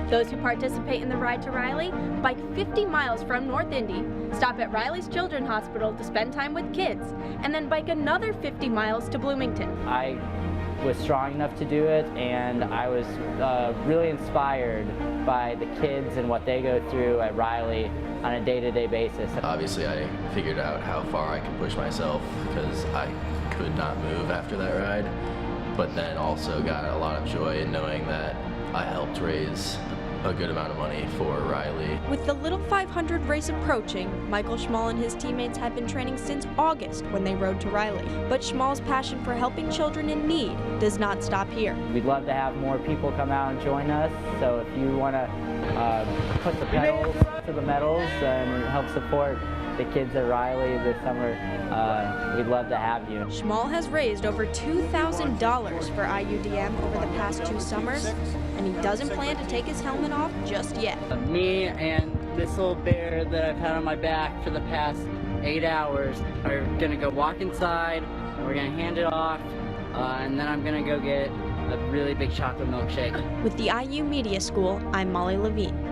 Those who participate in the Ride to Riley bike 50 miles from North Indy, stop at Riley's Children's Hospital to spend time with kids, and then bike another 50 miles to Bloomington.
I was strong enough to do it, and I was really inspired by the kids and what they go through at Riley on a day-to-day basis.
Obviously, I figured out how far I could push myself because I could not move after that ride, but then also got a lot of joy in knowing that I helped raise a good amount of money for Riley.
With the Little 500 race approaching, Michael Schmall and his teammates have been training since August when they rode to Riley. But Schmall's passion for helping children in need does not stop here.
We'd love to have more people come out and join us, so if you want to put the pedals to the metals and help support the kids at Riley this summer, we'd love to have you.
Schmall has raised over $2,000 for IUDM over the past 2 summers, and he doesn't plan to take his helmet off just yet.
Me and this little bear that I've had on my back for the past 8 hours are gonna go walk inside, and we're gonna hand it off, and then I'm gonna go get a really big chocolate milkshake.
With the IU Media School, I'm Molly Levine.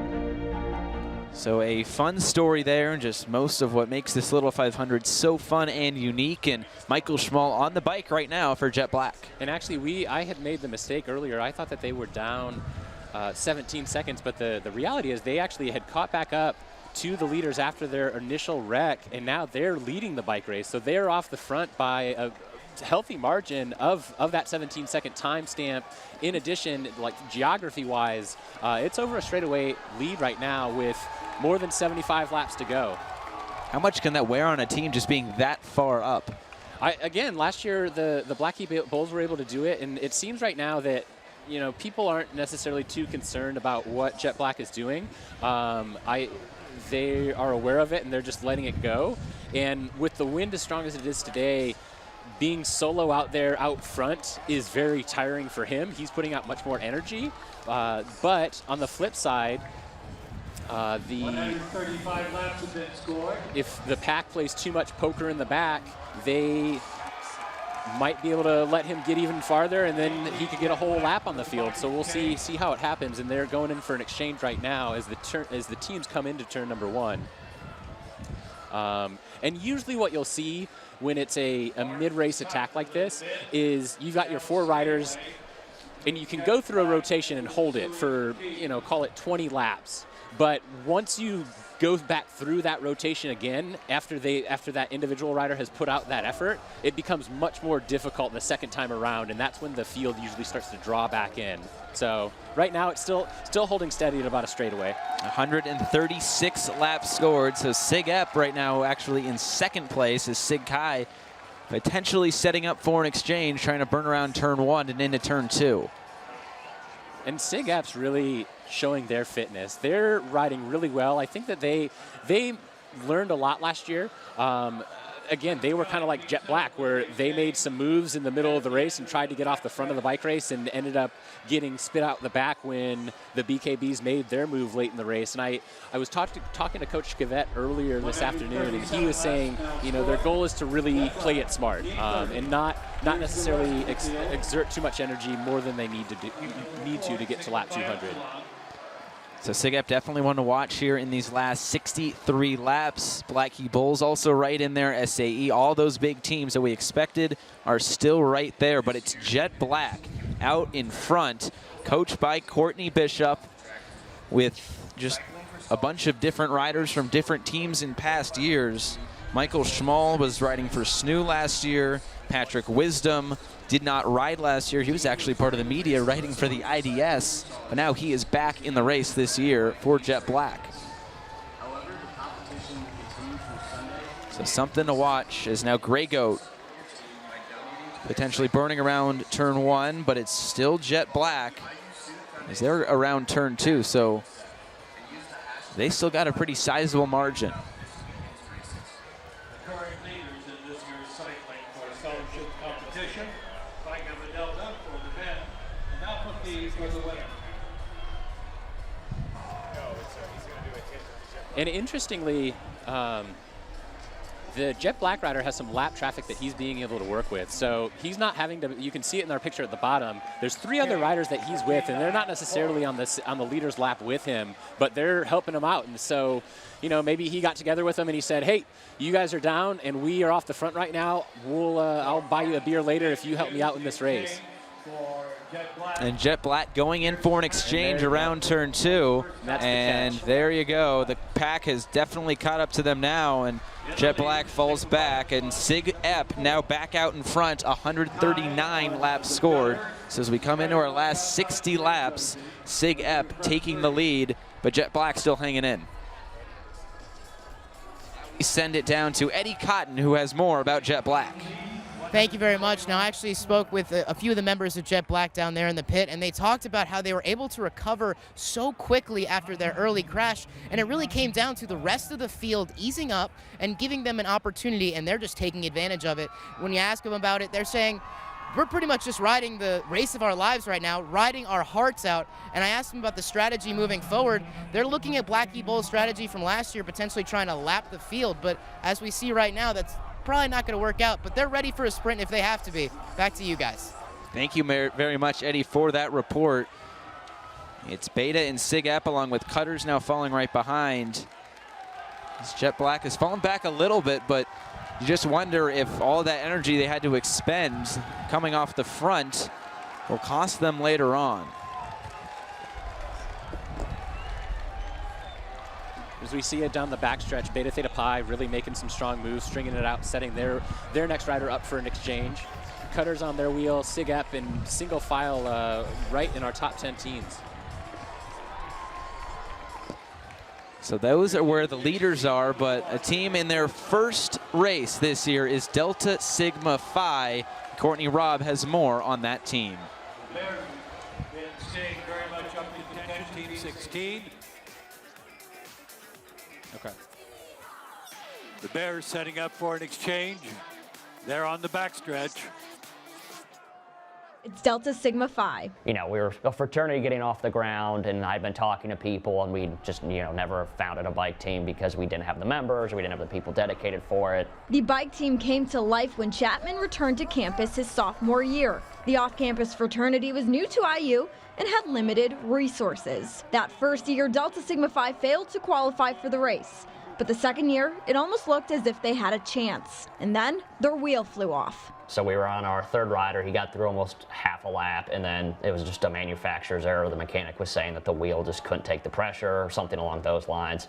So a fun story there, and just most of what makes this Little 500 so fun and unique. And Michael Schmall on the bike right now for Jet Black.
And actually, I had made the mistake earlier. I thought that they were down 17 seconds, but the reality is they actually had caught back up to the leaders after their initial wreck, and now they're leading the bike race. So they're off the front by a healthy margin of that 17-second timestamp. In addition, like geography-wise, it's over a straightaway lead right now with more than 75 laps to go.
How much can that wear on a team just being that far up?
Again, last year the Blackie Bulls were able to do it, and it seems right now that people aren't necessarily too concerned about what Jet Black is doing. They are aware of it, and they're just letting it go. And with the wind as strong as it is today, being solo out there out front is very tiring for him. He's putting out much more energy. But on the flip side,
135 laps have been scored.
If the pack plays too much poker in the back, they might be able to let him get even farther, and then he could get a whole lap on the field. So we'll see how it happens. And they're going in for an exchange right now as the teams come into turn number 1. And usually what you'll see when it's a mid-race attack like this is you've got your 4 riders, and you can go through a rotation and hold it for, call it 20 laps. But once you go back through that rotation again, after that individual rider has put out that effort, it becomes much more difficult the second time around, and that's when the field usually starts to draw back in. So right now it's still holding steady at about a straightaway.
136 laps scored, so Sig Epp right now actually in second place is Sig Kai potentially setting up for an exchange, trying to burn around turn 1 and into turn 2.
And Sig Epp's really showing their fitness. They're riding really well. I think that they learned a lot last year. Again, they were kind of like Jet Black, where they made some moves in the middle of the race and tried to get off the front of the bike race and ended up getting spit out the back when the BKBs made their move late in the race. And I was talking to Coach Skivett earlier this afternoon, and he was saying, their goal is to really play it smart and not necessarily exert too much energy more than they need to get to lap 200.
So Sig Epp definitely one to watch here in these last 63 laps. Blackie Bulls also right in there, SAE. All those big teams that we expected are still right there, but it's Jet Black out in front, coached by Courtney Bishop, with just a bunch of different riders from different teams in past years. Michael Schmall was riding for SNU last year. Patrick Wisdom did not ride last year. He was actually part of the media riding for the IDS, but now he is back in the race this year for Jet Black. So something to watch is now Grey Goat potentially burning around turn 1, but it's still Jet Black as they're around turn 2, so they still got a pretty sizable margin.
And interestingly, the Jet Black rider has some lap traffic that he's being able to work with. So he's not having to, you can see it in our picture at the bottom. There's 3 other riders that he's with, and they're not necessarily on the leader's lap with him, but they're helping him out. And so, you know, maybe he got together with them and he said, hey, you guys are down and we are off the front right now. I'll buy you a beer later if you help me out in this race.
And Jet Black going in for an exchange around turn 2. And there you go. The pack has definitely caught up to them now, and Jet Black falls back, and Sig Epp now back out in front, 139 laps scored. So as we come into our last 60 laps, Sig Epp taking the lead, but Jet Black still hanging in. We send it down to Eddie Cotton, who has more about Jet Black.
Thank you very much. Now, I actually spoke with a few of the members of Jet Black down there in the pit, and they talked about how they were able to recover so quickly after their early crash, and it really came down to the rest of the field easing up and giving them an opportunity, and they're just taking advantage of it. When you ask them about it, they're saying, we're pretty much just riding the race of our lives right now, riding our hearts out. And I asked them about the strategy moving forward. They're looking at Black Key Bull's strategy from last year, potentially trying to lap the field, but as we see right now, that's probably not going to work out, but they're ready for a sprint if they have to be. Back to you guys.
Thank you very much, Eddie, for that report. It's Beta and Sig Epp along with Cutters now falling right behind. This Jet Black has fallen back a little bit, but you just wonder if all that energy they had to expend coming off the front will cost them later on.
As we see it down the backstretch, Beta Theta Pi really making some strong moves, stringing it out, setting their next rider up for an exchange. Cutters on their wheel, Sig Epp in single file right in our top 10 teams.
So those are where the leaders are, but a team in their first race this year is Delta Sigma Phi. Courtney Robb has more on that team.
Staying very much up in contention, Team 16.
Okay.
The Bears setting up for an exchange. They're on the backstretch.
It's Delta Sigma Phi.
You know, we were a fraternity getting off the ground, and I'd been talking to people, and we just, you know, never founded a bike team because we didn't have the members, or we didn't have the people dedicated for it.
The bike team came to life when Chapman returned to campus his sophomore year. The off-campus fraternity was new to IU and had limited resources. That first year, Delta Sigma Phi failed to qualify for the race. But the second year, it almost looked as if they had a chance. And then their wheel flew off.
So we were on our third rider. He got through almost half a lap, and then it was just a manufacturer's error. The mechanic was saying that the wheel just couldn't take the pressure or something along those lines.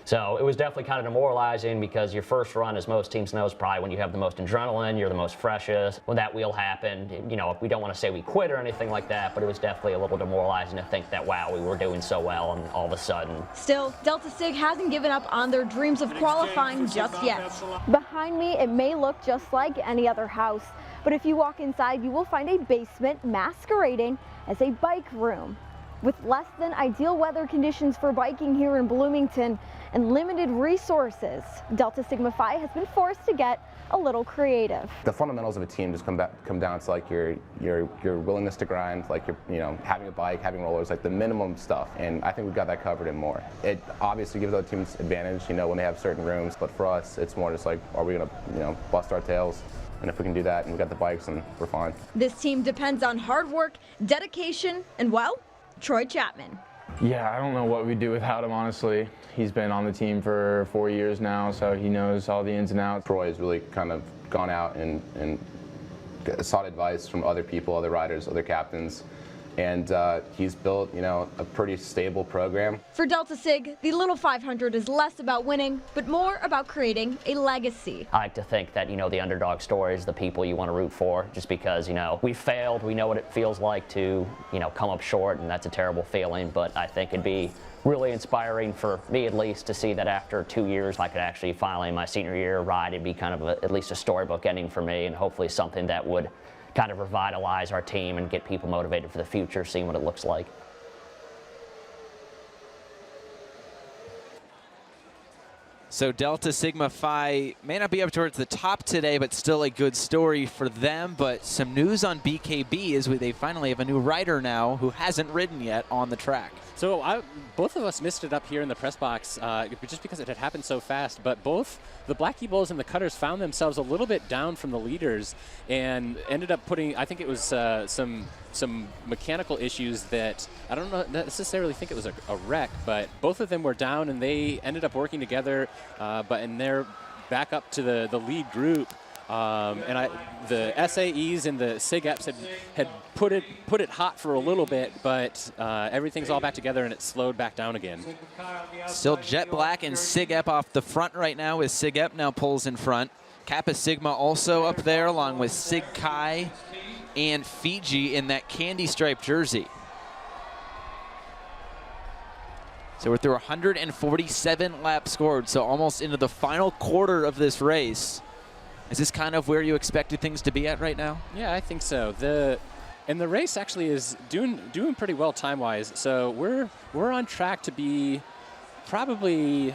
So it was definitely kind of demoralizing because your first run, as most teams know, is probably when you have the most adrenaline, you're the most freshest. When that wheel happened, you know, we don't want to say we quit or anything like that, but it was definitely a little demoralizing to think that, wow, we were doing so well, and all of a sudden.
Still, Delta Sig hasn't given up on their dreams of qualifying just yet. Behind me, it may look just like any other house, but if you walk inside, you will find a basement masquerading as a bike room. With less than ideal weather conditions for biking here in Bloomington and limited resources, Delta Sigma Phi has been forced to get a little creative.
The fundamentals of a team just come down to like your willingness to grind, like having a bike, having rollers, like the minimum stuff. And I think we've got that covered and more. It obviously gives other teams advantage, when they have certain rooms. But for us, it's more just like, are we gonna, bust our tails? And if we can do that and we've got the bikes, then we're fine.
This team depends on hard work, dedication, and well, Troy Chapman.
Yeah, I don't know what we'd do without him, honestly. He's been on the team for 4 years now, so he knows all the ins and outs.
Troy has really kind of gone out and sought advice from other people, other riders, other captains, and he's built, a pretty stable program.
For Delta Sig, the Little 500 is less about winning, but more about creating a legacy.
I like to think that, the underdog story is the people you want to root for, just because, we failed, we know what it feels like to, come up short, and that's a terrible feeling, but I think it'd be really inspiring for me, at least, to see that after 2 years, I could actually finally, in my senior year, ride. It'd be kind of at least a storybook ending for me, and hopefully something that would kind of revitalize our team and get people motivated for the future, seeing what it looks like.
So Delta Sigma Phi may not be up towards the top today, but still a good story for them. But some news on BKB is they finally have a new rider now who hasn't ridden yet on the track.
So both of us missed it up here in the press box just because it had happened so fast, but both the Blackie Bulls and the Cutters found themselves a little bit down from the leaders and ended up putting, I think it was some mechanical issues that I don't necessarily think it was a wreck, but both of them were down and they ended up working together, and they're back up to the lead group. The SAEs and the SIG-EPs had put it hot for a little bit, but everything's all back together and it slowed back down again.
Still Jet Black and SIG-EP off the front right now, as SIG-EP now pulls in front. Kappa Sigma also up there, along with Sig Chi and Fiji in that candy striped jersey. So we're through 147 laps scored, so almost into the final quarter of this race. Is this kind of where you expected things to be at right now?
Yeah, I think so. The race actually is doing pretty well time-wise. So we're on track to be probably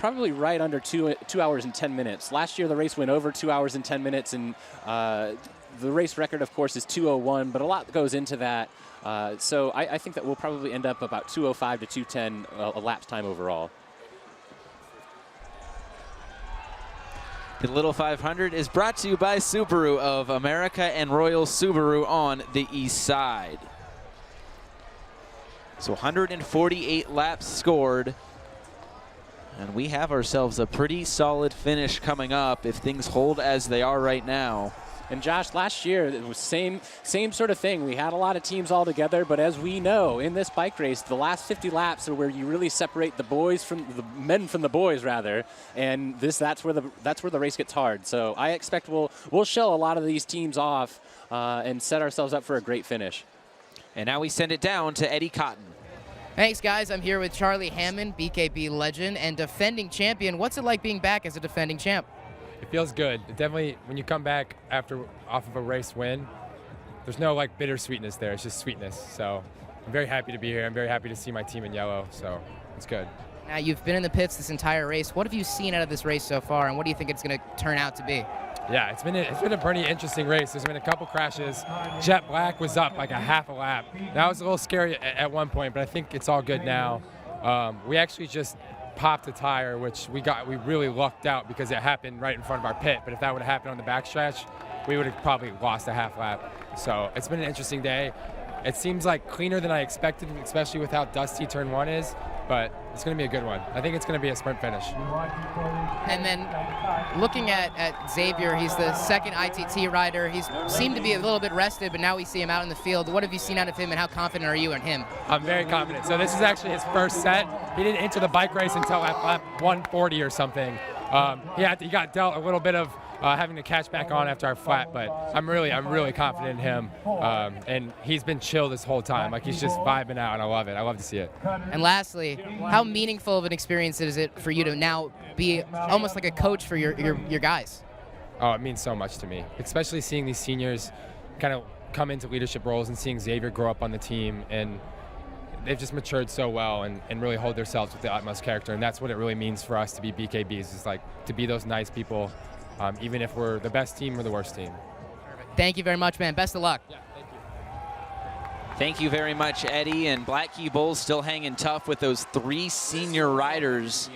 right under 2 hours and 10 minutes. Last year the race went over 2 hours and 10 minutes, and the race record, of course, is 2:01, but a lot goes into that. So I think that we'll probably end up about 2:05 to 2:10 a lapse time overall.
The Little 500 is brought to you by Subaru of America and Royal Subaru on the east side. So 148 laps scored. And we have ourselves a pretty solid finish coming up if things hold as they are right now.
And Josh, last year it was same sort of thing. We had a lot of teams all together, but as we know, in this bike race, the last 50 laps are where you really separate the men from the boys, rather. And that's where the race gets hard. So I expect we'll show a lot of these teams off and set ourselves up for a great finish.
And now we send it down to Eddie Cotton.
Thanks, guys. I'm here with Charlie Hammond, BKB legend and defending champion. What's it like being back as a defending champ?
It feels good. It definitely, when you come back off of a race win, there's no like bittersweetness there. It's just sweetness. So I'm very happy to be here. I'm very happy to see my team in yellow. So it's good.
Now you've been in the pits this entire race. What have you seen out of this race so far, and what do you think it's going to turn out to be?
Yeah, it's been a pretty interesting race. There's been a couple crashes. Jet Black was up like a half a lap. That was a little scary at one point, but I think it's all good now. We actually just popped a tire, which we really lucked out because it happened right in front of our pit. But if that would have happened on the backstretch, we would have probably lost a half lap. So it's been an interesting day. It seems like cleaner than I expected, especially with how dusty turn 1 is, but it's going to be a good one. I think it's going to be a sprint finish.
And then looking at Xavier, he's the second ITT rider. He's seemed to be a little bit rested, but now we see him out in the field. What have you seen out of him, and how confident are you in him?
I'm very confident. So this is actually his first set. He didn't enter the bike race until at lap 140 or something. He got dealt a little bit of having to catch back on after our flat, but I'm really confident in him. And he's been chill this whole time. Like, he's just vibing out, and I love it. I love to see it.
And lastly, how meaningful of an experience is it for you to now be almost like a coach for your guys?
Oh, it means so much to me, especially seeing these seniors kind of come into leadership roles and seeing Xavier grow up on the team, and they've just matured so well and really hold themselves with the utmost character, and that's what it really means for us to be BKBs, is like to be those nice people, even if we're the best team or the worst team.
Thank you very much, man. Best of luck.
Yeah, thank you.
Thank you very much, Eddie. And Blackie Bulls still hanging tough with those 3 senior riders,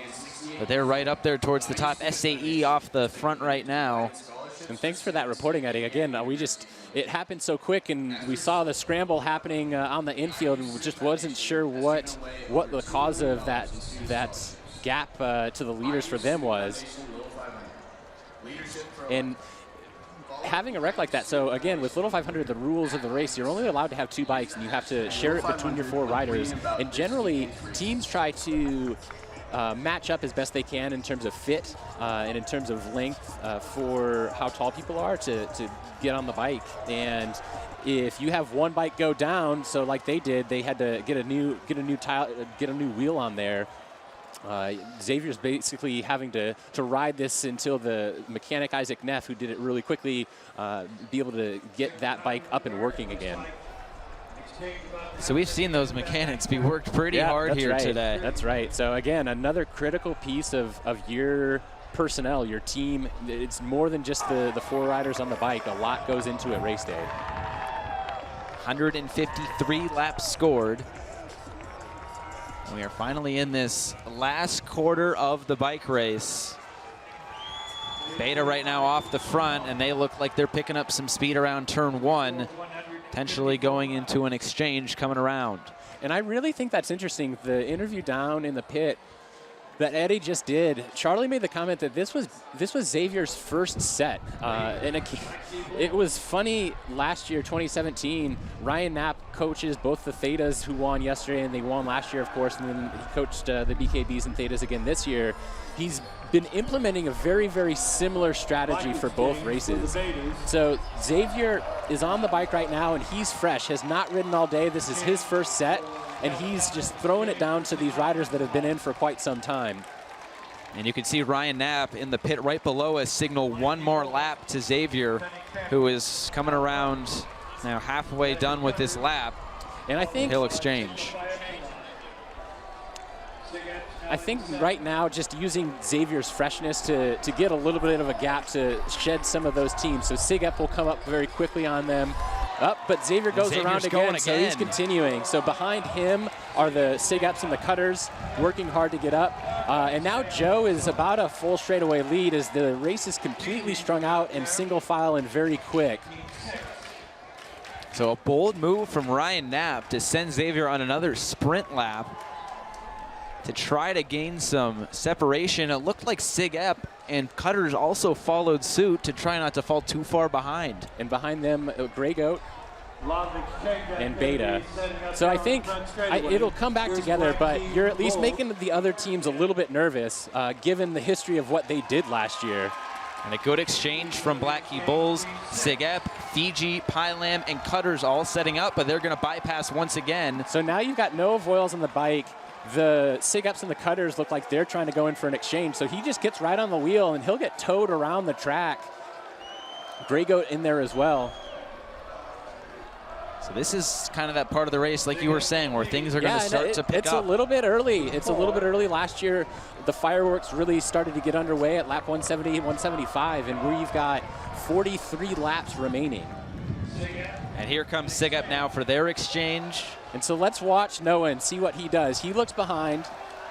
but they're right up there towards the top. SAE off the front right now.
And thanks for that reporting, Eddie. Again, it happened so quick, and we saw the scramble happening on the infield, and we just wasn't sure what the cause of that gap to the leaders for them was. And having a wreck like that, so again, with Little 500, the rules of the race, you're only allowed to have 2 bikes, and you have to share it between your 4 riders. And generally, teams try to match up as best they can in terms of fit and in terms of length for how tall people are to get on the bike. And if you have one bike go down, so like they did, they had to get a new wheel on there. Xavier's basically having to ride this until the mechanic Isaac Neff, who did it really quickly, be able to get that bike up and working again.
So we've seen those mechanics be worked pretty hard here today.
That's right. So again, another critical piece of your personnel, your team. It's more than just the 4 riders on the bike. A lot goes into it race day.
153 laps scored. We are finally in this last quarter of the bike race. Beta right now off the front, and they look like they're picking up some speed around turn 1, potentially going into an exchange coming around.
And I really think that's interesting. The interview down in the pit that Eddie just did, Charlie made the comment that this was Xavier's first set. And it was funny last year, 2017, Ryan Knapp coaches both the Thetas who won yesterday, and they won last year, of course, and then he coached the BKBs and Thetas again this year. He's been implementing a very, very similar strategy for both races. So Xavier is on the bike right now, and he's fresh, has not ridden all day. This is his first set, and he's just throwing it down to these riders that have been in for quite some time.
And you can see Ryan Knapp in the pit right below us signal one more lap to Xavier, who is coming around now halfway done with this lap.
And I think
he'll exchange.
I think right now just using Xavier's freshness to get a little bit of a gap to shed some of those teams. So Sigep will come up very quickly on them. But Xavier goes around again, so he's continuing. So behind him are the Sigeps and the Cutters working hard to get up. And now Joe is about a full straightaway lead as the race is completely strung out and single file and very quick.
So a bold move from Ryan Knapp to send Xavier on another sprint lap to try to gain some separation. It looked like Sigep and Cutters also followed suit to try not to fall too far behind.
And behind them, Grey Goat and Beta. So I think it'll come back together, but you're at least making the other teams a little bit nervous, given the history of what they did last year.
And a good exchange from Black Key Bulls. Sigep, Fiji, Pylam, and Cutters all setting up, but they're going to bypass once again.
So now you've got Noah Voiles on the bike. The Sigeps and the Cutters look like they're trying to go in for an exchange, so he just gets right on the wheel and he'll get towed around the track. Grey Goat in there as well.
So this is kind of that part of the race, like you were saying, where things are going to start to pick up.
It's a little bit early. It's a little bit early. Last year, the fireworks really started to get underway at lap 170, 175, and where you've got 43 laps remaining.
And here comes Sigep now for their exchange.
And so let's watch Noah and see what he does. He looks behind.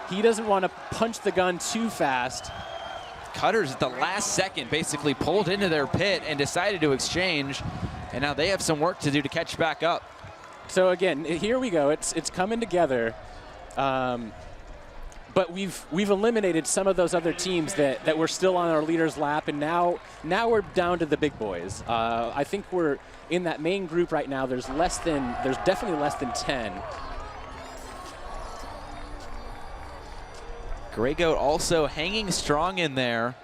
He doesn't want to punch the gun too fast.
Cutters at the last second basically pulled into their pit and decided to exchange. And now they have some work to do to catch back up.
So again, here we go. It's coming together. But we've eliminated some of those other teams that were still on our leader's lap, and now we're down to the big boys. I think we're in that main group right now. There's definitely less than 10.
Grey Goat also hanging strong in there.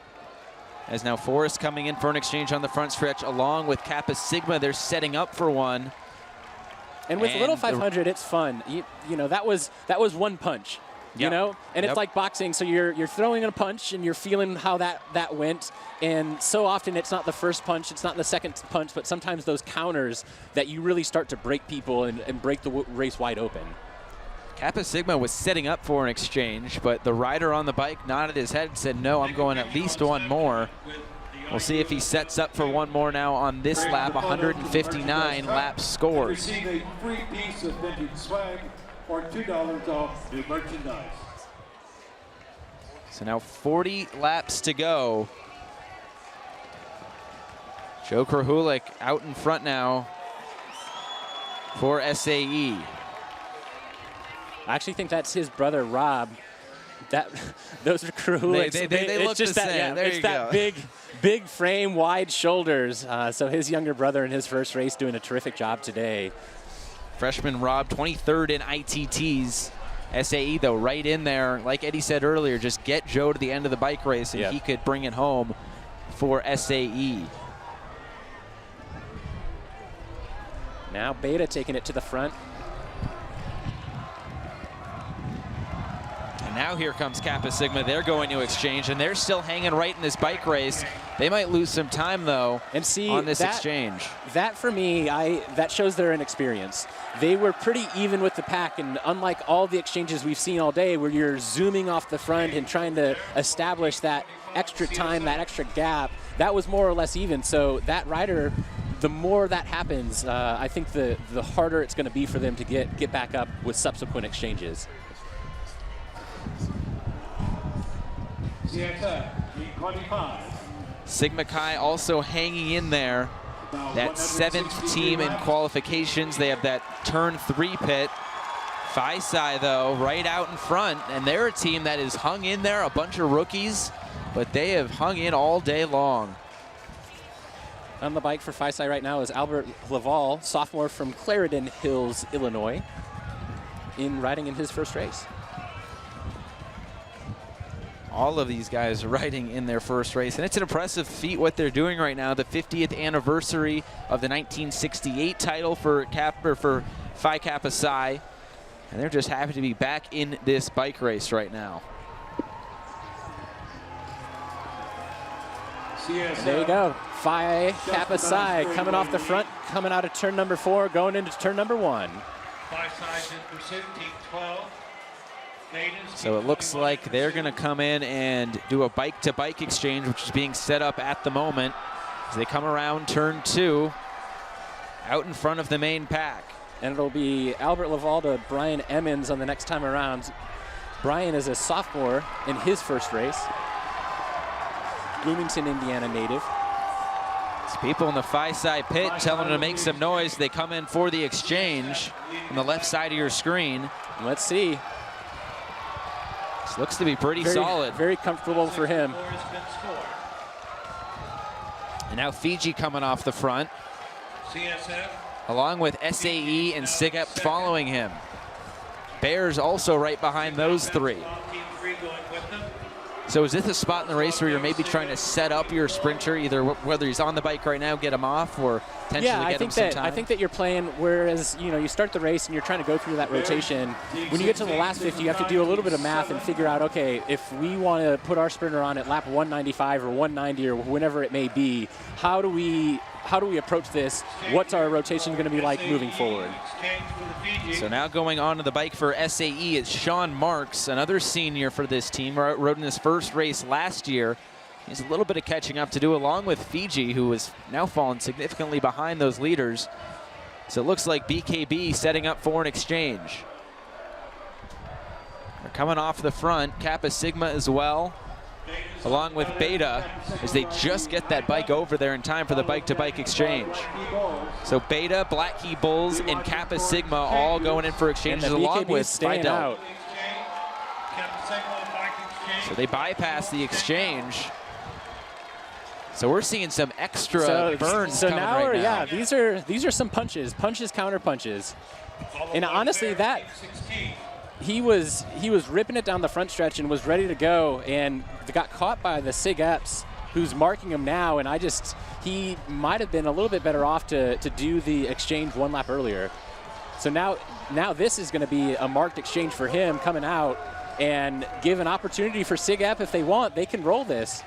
As now Forrest coming in for an exchange on the front stretch along with Kappa Sigma. They're setting up for one.
And with Little 500, it's fun. You know, that was one punch. You know, and it's like boxing. So you're throwing a punch and you're feeling how that went. And so often it's not the first punch, it's not the second punch, but sometimes those counters that you really start to break people and break the race wide open.
Kappa Sigma was setting up for an exchange, but the rider on the bike nodded his head and said, no, I'm going at least one more. We'll see if he sets up for one more now on this lap. 159 laps scored.
Receive a free piece of vintage swag or $2 off new merchandise.
So now 40 laps to go. Joe Krahulik out in front now for SAE.
I actually think that's his brother, Rob. Those are Krahulik's.
They look the same.
Yeah,
there
it's
you
that
go.
big frame, wide shoulders. So his younger brother in his first race doing a terrific job today.
Freshman Rob, 23rd in ITTs. SAE, though, right in there. Like Eddie said earlier, just get Joe to the end of the bike race, and he could bring it home for SAE.
Now Beta taking it to the front.
And now here comes Kappa Sigma. They're going to exchange, and they're still hanging right in this bike race. They might lose some time, though, on this exchange.
That, for me, that shows their inexperience. They were pretty even with the pack, and unlike all the exchanges we've seen all day where you're zooming off the front and trying to establish that extra time, that extra gap, that was more or less even. So that rider, the more that happens, I think the harder it's going to be for them to get back up with subsequent exchanges.
Sigma Chi also hanging in there. That 7th team in qualifications. They have that turn 3 pit. Phi Psi, though, right out in front, and they're a team that has hung in there, a bunch of rookies, but they have hung in all day long.
On the bike for Phi Psi right now is Albert Laval, sophomore from Clarendon Hills, Illinois, riding in his first race.
All of these guys riding in their first race, and it's an impressive feat what they're doing right now. The 50th anniversary of the 1968 title for Phi Kappa Psi, and they're just happy to be back in this bike race right now.
There you go. Phi Kappa Psi coming off the front, coming out of turn number 4, going into turn number 1.
Phi Psi's in pursuit, team 12.
So it looks like they're going to come in and do a bike-to-bike exchange, which is being set up at the moment as they come around turn 2 out in front of the main pack.
And it'll be Albert Laval to Brian Emmons on the next time around. Brian is a sophomore in his first race. Bloomington, Indiana native.
It's people in the Phi Psi pit telling them to make some noise. They come in for the exchange on the left side of your screen.
Let's see.
This looks to be pretty solid.
Very comfortable for him.
And now Fiji coming off the front, along with SAE and SIGEP following him. Bears also right behind those 3. So is this a spot in the race where you're maybe trying to set up your sprinter, either whether he's on the bike right now, get him off, or potentially get him some time?
I think that you're playing, whereas you start the race and you're trying to go through that rotation. When you get to the last 50, you have to do a little bit of math and figure out, okay, if we want to put our sprinter on at lap 195 or 190 or whenever it may be, how do we approach this? What's our rotation going to be like moving forward?
So now going on to the bike for SAE, it's Sean Marks, another senior for this team, rode in his first race last year. He has a little bit of catching up to do, along with Fiji, who has now fallen significantly behind those leaders. So it looks like BKB setting up for an exchange. They're coming off the front, Kappa Sigma as well, along with Beta, as they just get that bike over there in time for the bike-to-bike exchange. So Beta, Black Key Bulls, and Kappa Sigma all going in for exchanges along with Phi Delta. So they bypass the exchange. So we're seeing some extra burns coming
now
right now.
Yeah, these are some punches, counter punches. And honestly, that he was ripping it down the front stretch and was ready to go, and got caught by the SIGEPs, who's marking him now, and he might have been a little bit better off to do the exchange 1 lap earlier. So now this is going to be a marked exchange for him coming out, and give an opportunity for SIGEP if they want. They can roll this.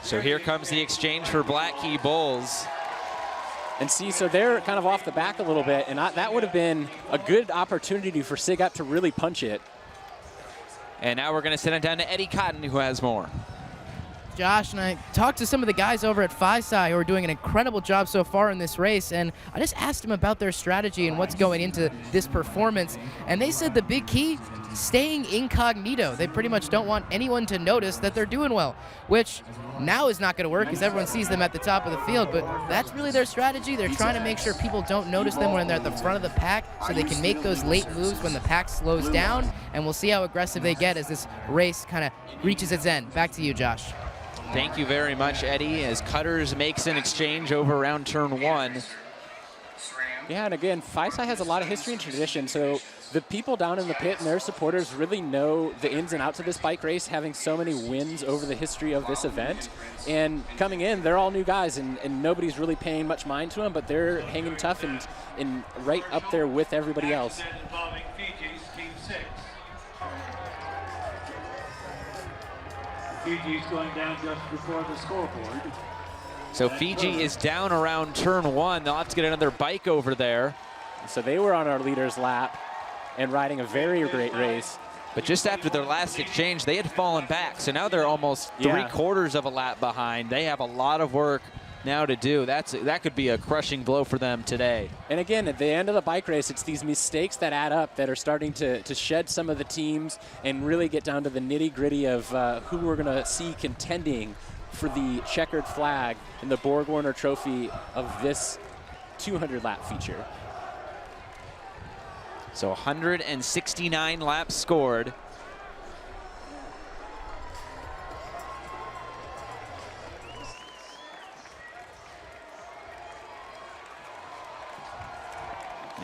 So here comes the exchange for Black Key Bulls.
And see, so they're kind of off the back a little bit, and that would have been a good opportunity for SIGEP to really punch it.
And now we're going to send it down to Eddie Cotton, who has more.
Josh and I talked to some of the guys over at Phi Psi who are doing an incredible job so far in this race, and I just asked them about their strategy and what's going into this performance, and they said the big key, staying incognito. They pretty much don't want anyone to notice that they're doing well, which now is not going to work because everyone sees them at the top of the field, but that's really their strategy. They're trying to make sure people don't notice them when they're at the front of the pack so they can make those late moves when the pack slows down, and we'll see how aggressive they get as this race kind of reaches its end. Back to you, Josh.
Thank you very much, Eddie, as Cutters makes an exchange over around turn 1.
Yeah, and again, Phi Psi has a lot of history and tradition, so the people down in the pit and their supporters really know the ins and outs of this bike race, having so many wins over the history of this event. And coming in, they're all new guys, and nobody's really paying much mind to them, but they're hanging tough and right up there with everybody else.
Fiji's going down just before the scoreboard.
So Fiji is down around turn 1. They'll have to get another bike over there.
So they were on our leader's lap and riding a very great race.
But just after their last exchange, they had fallen back. So now they're almost 3/4 of a lap behind. They have a lot of work now to do. That could be a crushing blow for them today.
And again, at the end of the bike race, it's these mistakes that add up that are starting to shed some of the teams and really get down to the nitty-gritty of who we're going to see contending for the checkered flag in the Borg Warner Trophy of this 200-lap feature.
So 169 laps scored.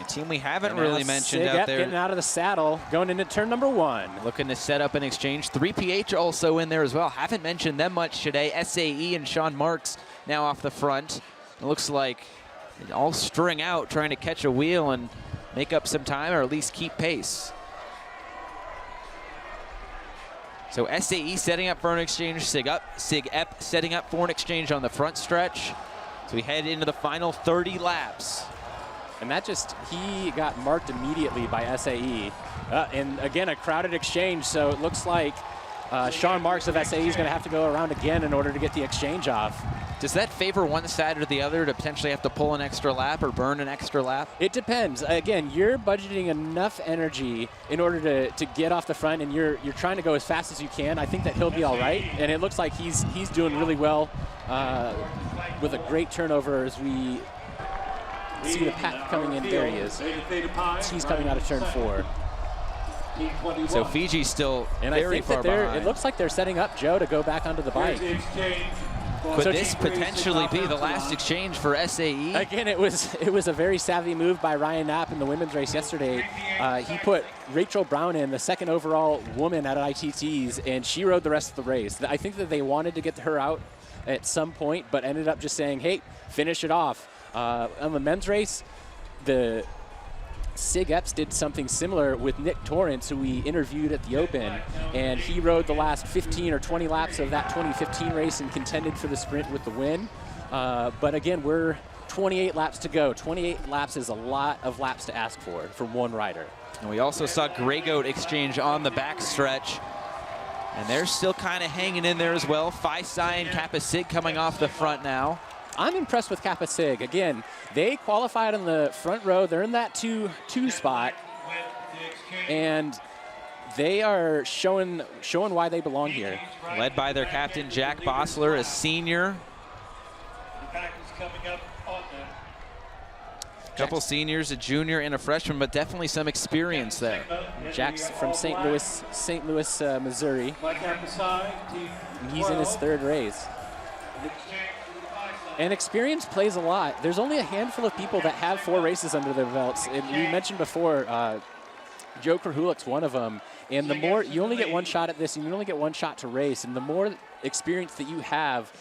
A team we haven't really mentioned out there.
Getting out of the saddle, going into turn number 1.
Looking to set up an exchange. 3PH also in there as well. Haven't mentioned them much today. SAE and Sean Marks now off the front. It looks like all string out, trying to catch a wheel and make up some time, or at least keep pace. So SAE setting up for an exchange. Sig Ep setting up for an exchange on the front stretch. So we head into the final 30 laps.
And that he got marked immediately by SAE. And again, a crowded exchange, so it looks like Sean Marks of SAE is going to have to go around again in order to get the exchange off.
Does that favor one side or the other to potentially have to pull an extra lap or burn an extra lap?
It depends. Again, you're budgeting enough energy in order to get off the front, and you're trying to go as fast as you can. I think that he'll be all right, and it looks like he's doing really well with a great turnover as we see the pack coming in. There he is. He's coming out of turn 4.
So Fiji's still
and
very far behind.
It looks like they're setting up Joe to go back onto the bike.
Could this potentially be the last exchange for SAE?
Again, it was a very savvy move by Ryan Knapp in the women's race yesterday. He put Rachel Brown in, the second overall woman at ITTs, and she rode the rest of the race. I think that they wanted to get her out at some point, but ended up just saying, hey, finish it off. On the men's race, the Sig Epps did something similar with Nick Torrance, who we interviewed at the Open, and he rode the last 15 or 20 laps of that 2015 race and contended for the sprint with the win. But again, we're 28 laps to go. 28 laps is a lot of laps to ask for one rider.
And we also saw Grey Goat exchange on the back stretch, and they're still kind of hanging in there as well. Phi Psi and Kappa Sig coming off the front now.
I'm impressed with Kappa Sig. Again, they qualified in the front row. They're in that 2 spot, and they are showing why they belong here.
Led by their captain, Jack Bossler, a senior. A couple seniors, a junior and a freshman, but definitely some experience there.
Jack's from St. Louis, Missouri. He's in his 3rd race. And experience plays a lot. There's only a handful of people that have 4 races under their belts. And we mentioned before, Joe Krahulik's one of them. And the more, you only get one shot at this, and you only get one shot to race. And the more experience that you have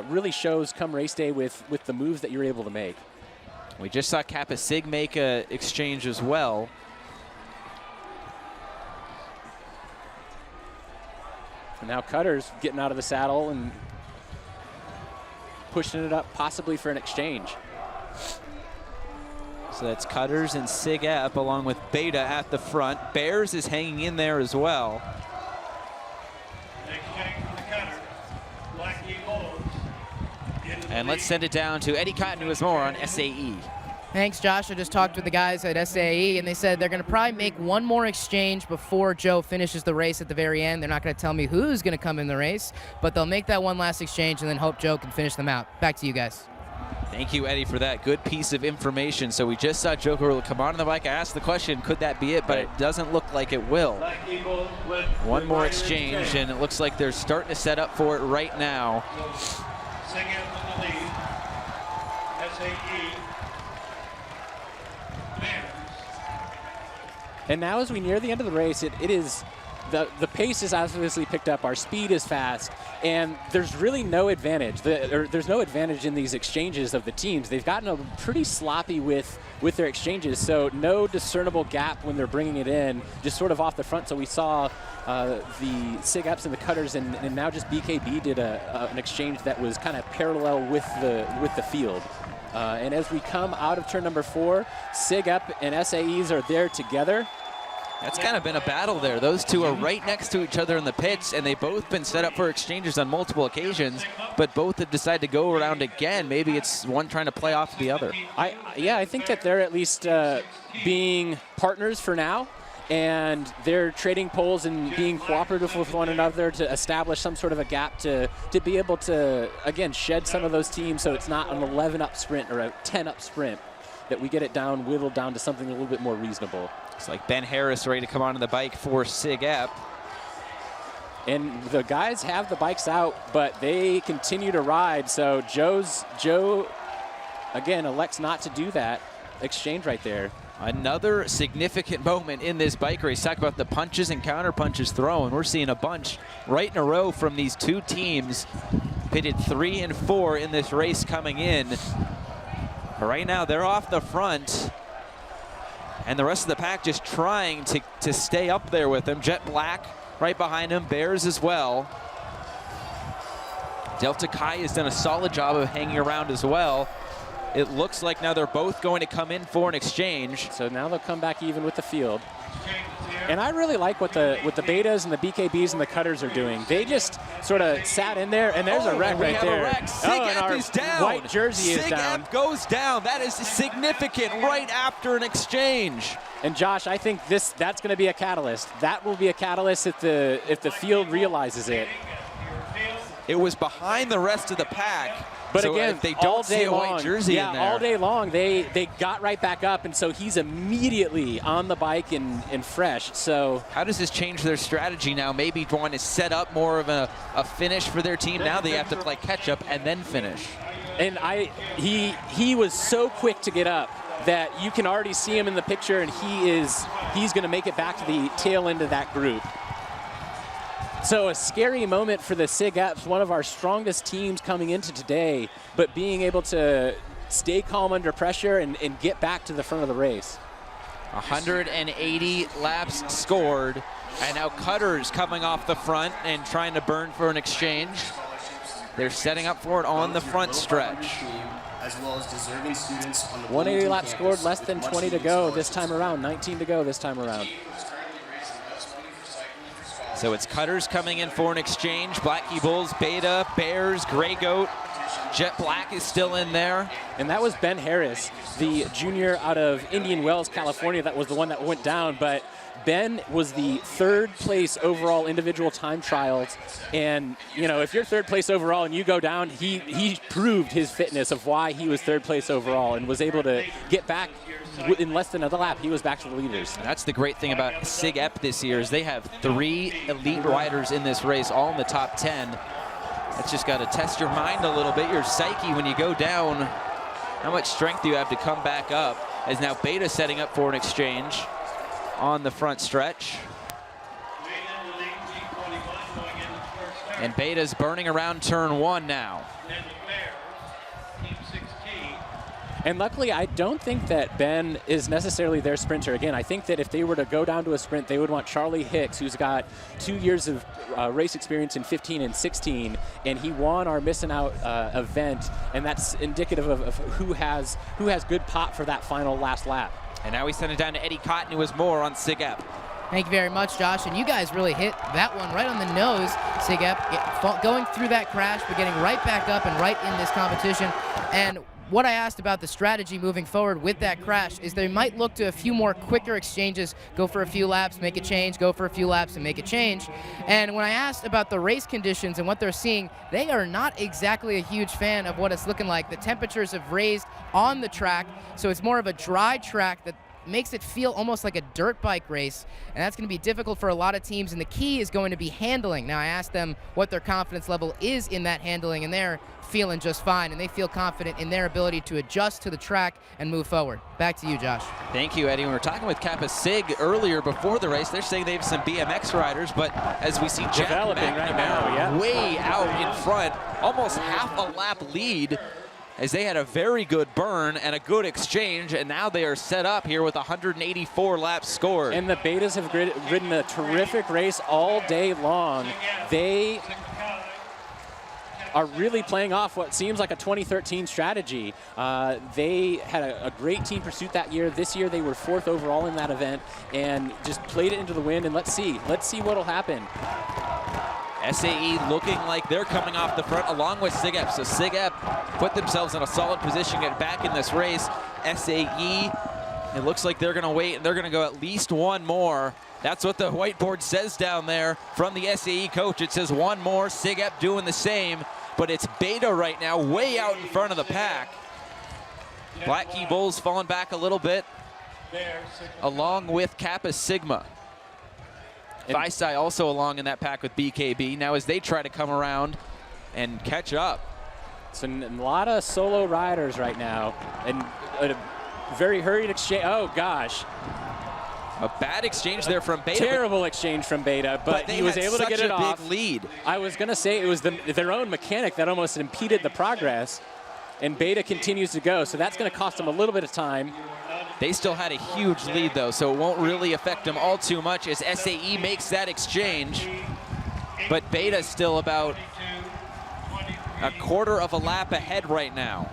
really shows come race day with the moves that you're able to make.
We just saw Kappa Sig make a exchange as well.
And now Cutter's getting out of the saddle and pushing it up possibly for an exchange.
So that's Cutters and Sig Ep along with Beta at the front. Bears is hanging in there as well. And let's send it down to Eddie Cotton, who has more on SAE.
Thanks, Josh. I just talked with the guys at SAE, and they said they're going to probably make one more exchange before Joe finishes the race at the very end. They're not going to tell me who's going to come in the race, but they'll make that one last exchange and then hope Joe can finish them out. Back to you guys.
Thank you, Eddie, for that good piece of information. So we just saw Joe Krahulik come on the bike. I asked the question, could that be it? But it doesn't look like it will. One more exchange, and it looks like they're starting to set up for it right now.
And now as we near the end of the race, it is the pace is obviously picked up. Our speed is fast, and there's really no advantage. There's no advantage in these exchanges of the teams. They've gotten pretty sloppy with their exchanges, so no discernible gap when they're bringing it in, just sort of off the front. So we saw the Sig Eps and the Cutters, and now just BKB did an exchange that was kind of parallel with the field. And as we come out of turn number 4, Sig Ep and SAEs are there together.
That's kind of been a battle there. Those two are right next to each other in the pits, and they've both been set up for exchanges on multiple occasions, but both have decided to go around again. Maybe it's one trying to play off the other.
I think that they're at least being partners for now, and they're trading poles and being cooperative with one another to establish some sort of a gap to be able to, again, shed some of those teams so it's not an 11-up sprint or a 10-up sprint, that we get it down, whittled down to something a little bit more reasonable.
It's like Ben Harris ready to come onto the bike for Sig Epp.
And the guys have the bikes out, but they continue to ride. So Joe, again, elects not to do that. Exchange right there.
Another significant moment in this bike race. Talk about the punches and counter punches thrown. We're seeing a bunch right in a row from these two teams. Pitted 3 and 4 in this race coming in. But right now, they're off the front. And the rest of the pack just trying to stay up there with them. Jet Black right behind him, Bears as well. Delta Chi has done a solid job of hanging around as well. It looks like now they're both going to come in for an exchange.
So now they'll come back even with the field. And I really like what the Betas and the BKBs and the Cutters are doing. They just sort of sat in there, and there's a wreck right there.
Sig Epp is down.
White jersey is down.
Sig Epp goes down. That is significant right after an exchange.
And Josh, I think that's going to be a catalyst. That will be a catalyst if the field realizes it.
It was behind the rest of the pack.
But
so
again,
if they don't see a white jersey in there.
all day long, they got right back up, and so he's immediately on the bike and fresh. So
how does this change their strategy now? Maybe want to set up more of a finish for their team. Now they have to play catch up and then finish.
And he was so quick to get up that you can already see him in the picture, and he's going to make it back to the tail end of that group. So a scary moment for the Sig Epps, one of our strongest teams coming into today, but being able to stay calm under pressure and get back to the front of the race.
180 laps scored, and now Cutters coming off the front and trying to burn for an exchange. They're setting up for it on the front stretch.
As well as deserving students on the
180 laps scored, less than 20 to go this time around, 19 to go this time around.
So it's Cutters coming in for an exchange. Black Key Bulls, Beta, Bears, Grey Goat. Jet Black is still in there.
And that was Ben Harris, the junior out of Indian Wells, California. That was the one that went down. But Ben was the 3rd place overall individual time trials. And, you know, if you're 3rd place overall and you go down, he proved his fitness of why he was 3rd place overall and was able to get back. In less than another lap, he was back to the leaders.
And that's the great thing about Sig Epp this year is they have 3 elite riders in this race, all in the top 10. That's just got to test your mind a little bit, your psyche when you go down. How much strength do you have to come back up? As now Beta setting up for an exchange on the front stretch. And Beta's burning around turn 1 now.
And luckily, I don't think that Ben is necessarily their sprinter. Again, I think that if they were to go down to a sprint, they would want Charlie Hicks, who's got 2 years of race experience in 15 and 16, and he won our Missing Out event, and that's indicative of who has good pop for that final last lap.
And now we send it down to Eddie Cotton, who has more on Sig Epp.
Thank you very much, Josh. And you guys really hit that one right on the nose, Sig Epp, going through that crash, but getting right back up and right in this competition. And what I asked about the strategy moving forward with that crash is they might look to a few more quicker exchanges, go for a few laps, make a change, go for a few laps and make a change. And when I asked about the race conditions and what they're seeing, they are not exactly a huge fan of what it's looking like. The temperatures have raised on the track, so it's more of a dry track that makes it feel almost like a dirt bike race, and that's going to be difficult for a lot of teams, and the key is going to be handling. Now, I asked them what their confidence level is in that handling, and they're feeling just fine, and they feel confident in their ability to adjust to the track and move forward. Back to you, Josh.
Thank you, Eddie. When we were talking with Kappa Sig earlier before the race, they're saying they have some BMX riders, but as we see Jack McNamara way out in front, almost half a lap lead, as they had a very good burn and a good exchange, and now they are set up here with 184 laps scored.
And the Betas have ridden a terrific race all day long. are really playing off what seems like a 2013 strategy. They had a great team pursuit that year. This year they were 4th overall in that event and just played it into the wind, and let's see what'll happen.
SAE looking like they're coming off the front along with SIGEP. So SIGEP put themselves in a solid position, get back in this race. SAE, it looks like they're gonna wait and they're gonna go at least one more. That's what the whiteboard says down there from the SAE coach. It says one more, SIGEP doing the same, but it's Beta right now way out in front of the pack. Black Key Bulls falling back a little bit along with Kappa Sigma. Phi-Psi also along in that pack with BKB. Now as they try to come around and catch up.
So a lot of solo riders right now, and a very hurried exchange. Oh gosh.
A bad exchange there from Beta.
Terrible exchange from Beta, but he was able to get it off.
Big lead.
I was gonna say it was their own mechanic that almost impeded the progress, and Beta continues to go, so that's gonna cost them a little bit of time.
They still had a huge lead though, so it won't really affect them all too much as SAE makes that exchange. But Beta's still about a quarter of a lap ahead right now.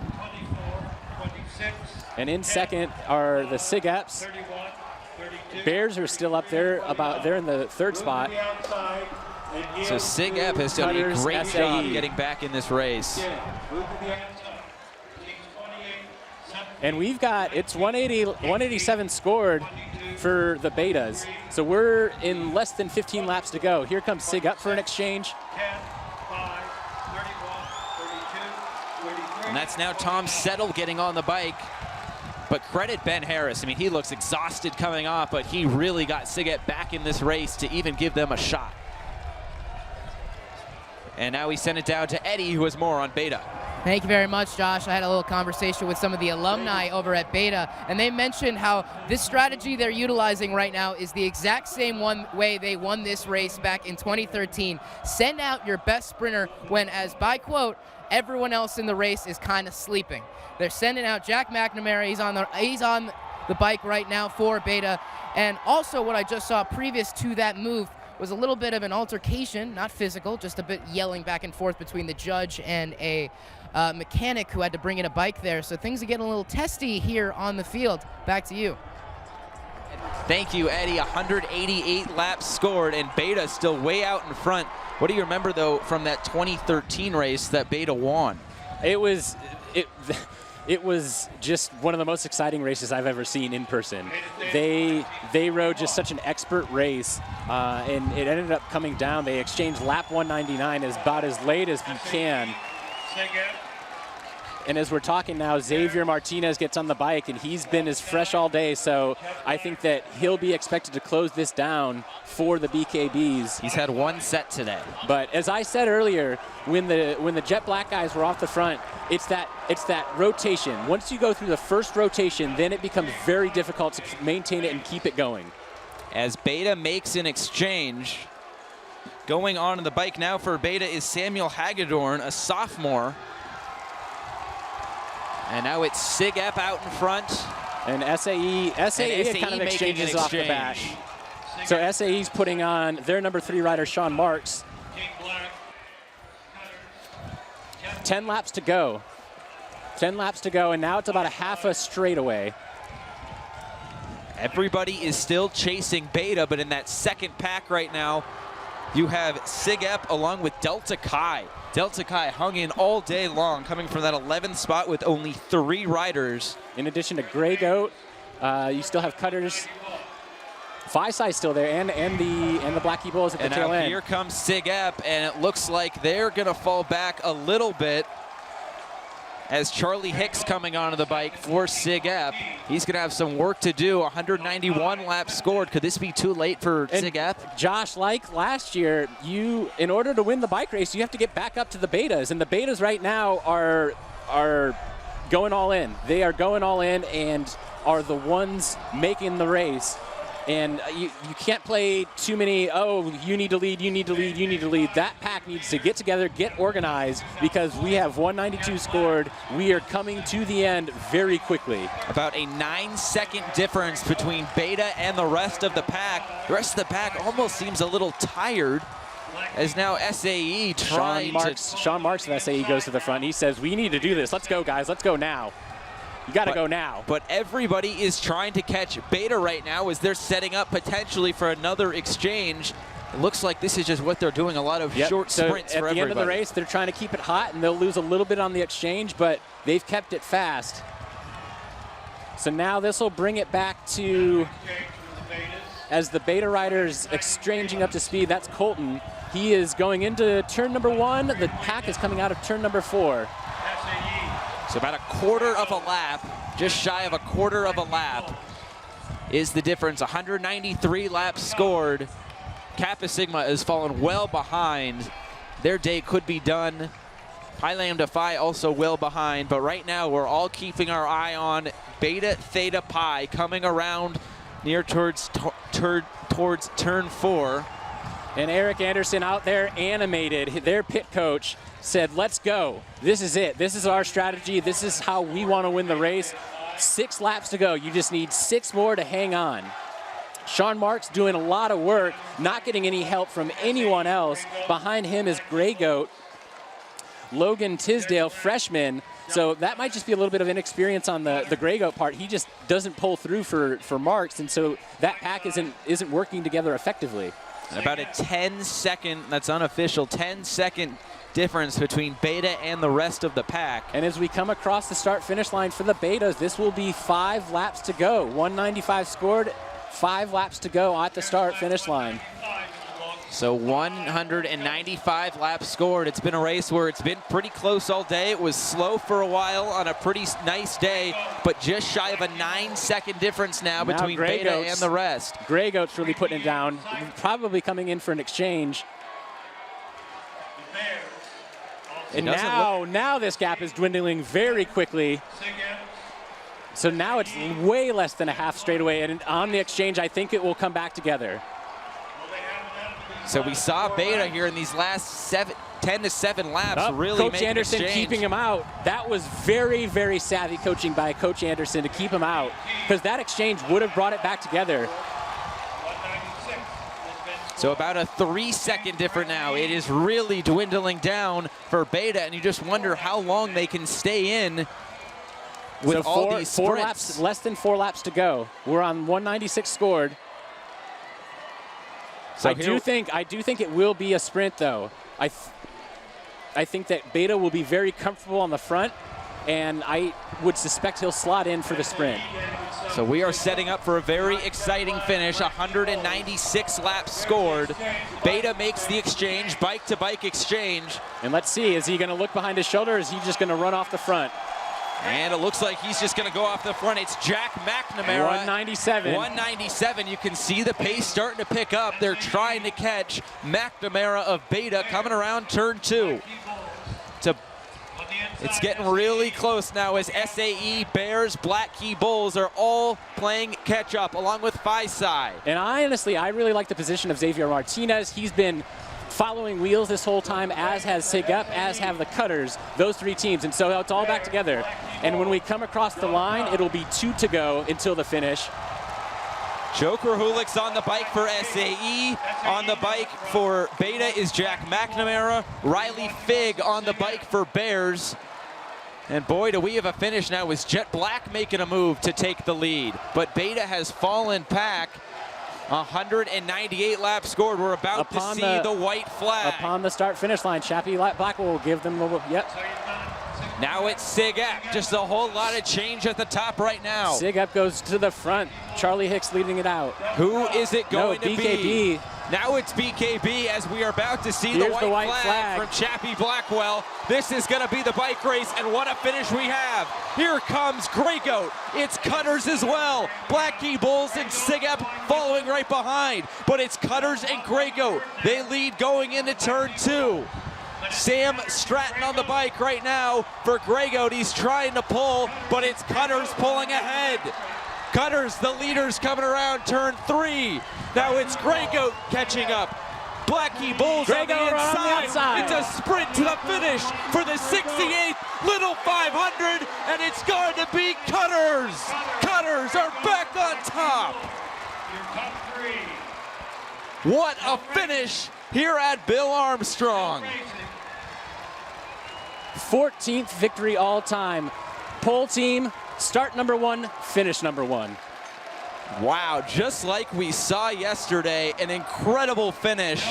And in second are the SIGEPs. Bears are still up there, they're in the 3rd spot.
So SIGEP has done a great job getting back in this race.
And we've got, it's 187 scored for the Betas. So we're in less than 15 laps to go. Here comes SIGEP for an exchange.
And that's now Tom Settle getting on the bike. But credit Ben Harris. I mean, he looks exhausted coming off, but he really got SIGEP back in this race to even give them a shot. And now we send it down to Eddie, who has more on Beta.
Thank you very much, Josh. I had a little conversation with some of the alumni over at Beta, and they mentioned how this strategy they're utilizing right now is the exact same way they won this race back in 2013. Send out your best sprinter when, as by quote, everyone else in the race is kind of sleeping. They're sending out Jack McNamara. He's on the bike right now for Beta. And also what I just saw previous to that move was a little bit of an altercation, not physical, just a bit yelling back and forth between the judge and a mechanic who had to bring in a bike there. So things are getting a little testy here on the field. Back to you.
Thank you, Eddie. 188 laps scored, and Beta still way out in front. What do you remember, though, from that 2013 race that Beta won?
It was just one of the most exciting races I've ever seen in person. They rode just such an expert race, and it ended up coming down. They exchanged lap 199 about as late as you can. And as we're talking now, Xavier Martinez gets on the bike, and he's been as fresh all day, so I think that he'll be expected to close this down for the BKBs.
He's had one set today.
But as I said earlier, when the Jet Black guys were off the front, it's that rotation. Once you go through the first rotation, then it becomes very difficult to maintain it and keep it going.
As Beta makes an exchange, going on the bike now for Beta is Samuel Hagedorn, a sophomore. And now it's SIGEP out in front.
And SAE kind of exchanges off the bat. So SAE's putting on their number 3 rider, Sean Marks. 10 laps to go. 10 laps to go, and now it's about a half a straightaway.
Everybody is still chasing Beta, but in that second pack right now, you have SIGEP along with Delta Chi. Delta Chi hung in all day long, coming from that 11th spot with only 3 riders.
In addition to Grey Goat, you still have Cutters. Phi-Psi still there, and the Black Key Bulls at the tail end.
Here comes SIGEP, and it looks like they're going to fall back a little bit as Charlie Hicks coming onto the bike for SIGEP. He's going to have some work to do. 191 laps scored. Could this be too late for SIGEP?
Josh, like last year, in order to win the bike race, you have to get back up to the Betas, and the Betas right now are going all in. They are going all in and are the ones making the race. And you can't play too many, oh, you need to lead, you need to lead, you need to lead. That pack needs to get together, get organized, because we have 192 scored. We are coming to the end very quickly.
About a 9-second difference between Beta and the rest of the pack. The rest of the pack almost seems a little tired. as now SAE trying
Sean Marks of SAE goes to the front. He says, we need to do this. Let's go, guys. Let's go now. You got to go now.
But everybody is trying to catch Beta right now as they're setting up potentially for another exchange. It looks like this is just what they're doing, a lot of short sprints for everybody.
At the end of the race, they're trying to keep it hot, and they'll lose a little bit on the exchange, but they've kept it fast. So now this will bring it back to, as the Beta riders exchanging up to speed, that's Colton. He is going into turn number 1. The pack is coming out of turn number 4.
So about a quarter of a lap, just shy of a quarter of a lap is the difference. 193 laps scored. Kappa Sigma has fallen well behind. Their day could be done. Pi Lambda Phi also well behind, but right now we're all keeping our eye on Beta Theta Pi coming around near towards turn 4.
And Eric Anderson out there animated. Their pit coach said, let's go. This is it. This is our strategy. This is how we want to win the race. 6 laps to go. You just need 6 more to hang on. Sean Marks doing a lot of work, not getting any help from anyone else. Behind him is Grey Goat, Logan Tisdale, freshman. So that might just be a little bit of inexperience on the Grey Goat part. He just doesn't pull through for Marks, and so that pack isn't working together effectively.
And about a 10-second, that's unofficial, 10-second difference between Beta and the rest of the pack.
And as we come across the start-finish line for the Betas, this will be 5 laps to go. 195 scored, 5 laps to go at the start-finish line.
So 195 laps scored. It's been a race where it's been pretty close all day. It was slow for a while on a pretty nice day, but just shy of a 9-second difference now between Beta and the rest.
Grey Goat's really putting it down, probably coming in for an exchange. And now this gap is dwindling very quickly. So now it's way less than a half straightaway, and on the exchange, I think it will come back together.
So we saw Beta here in these last 10 to 7 laps really
Coach
make an
Anderson
exchange.
keeping him out. That was very, very savvy coaching by Coach Anderson to keep him out, because that exchange would have brought it back together.
So about a 3-second difference now. It is really dwindling down for Beta, and you just wonder how long they can stay in with all these sprints.
4 laps, less than 4 laps to go. We're on 196 scored. So I do think it will be a sprint, though. I think that Beta will be very comfortable on the front, and I would suspect he'll slot in for the sprint.
So we are setting up for a very exciting finish. 196 laps scored. Beta makes the exchange, bike-to-bike exchange.
And let's see, is he going to look behind his shoulder, or is he just going to run off the front?
And it looks like he's just going to go off the front. It's Jack McNamara.
197.
197. You can see the pace starting to pick up. They're trying to catch McNamara of Beta coming around turn 2. It's getting really close now as SAE, Bears, Black Key Bulls are all playing catch up along with Phi-Psi.
And I really like the position of Xavier Martinez. He's been following wheels this whole time, as has Sig Up, as have the Cutters, those 3 teams. And so it's all back together. And when we come across the line, it'll be 2 to go until the finish.
Joker Hulick's on the bike for SAE. On the bike for Beta is Jack McNamara. Riley Fig on the bike for Bears. And boy, do we have a finish now with Jet Black making a move to take the lead. But Beta has fallen back. 198 laps scored. We're about to see the white flag.
Upon the start-finish line, Chappie Blackwell will give them the, yep.
Now it's Sig Up. Just a whole lot of change at the top right now.
Sig Up goes to the front. Charlie Hicks leading it out.
Who is it going to
BKB.
be? Now it's BKB as we are about to see the white flag from Chappie Blackwell. This is going to be the bike race, and what a finish we have. Here comes Grey Goat. It's Cutters as well. Black Key Bulls and Sig Up following right behind. But it's Cutters and Grey Goat. They lead going into turn 2. Sam Stratton on the bike right now for Grey Goat. He's trying to pull, but it's Cutters pulling ahead. Cutters, the leaders coming around turn 3. Now it's Grey Goat catching up. Black Key Bulls on the inside. It's a sprint to the finish for the 68th Little 500, and it's going to be Cutters. Cutters are back on top. What a finish here at Bill Armstrong.
14th victory all time. Pole team, start number 1, finish number 1.
Wow, just like we saw yesterday, an incredible finish.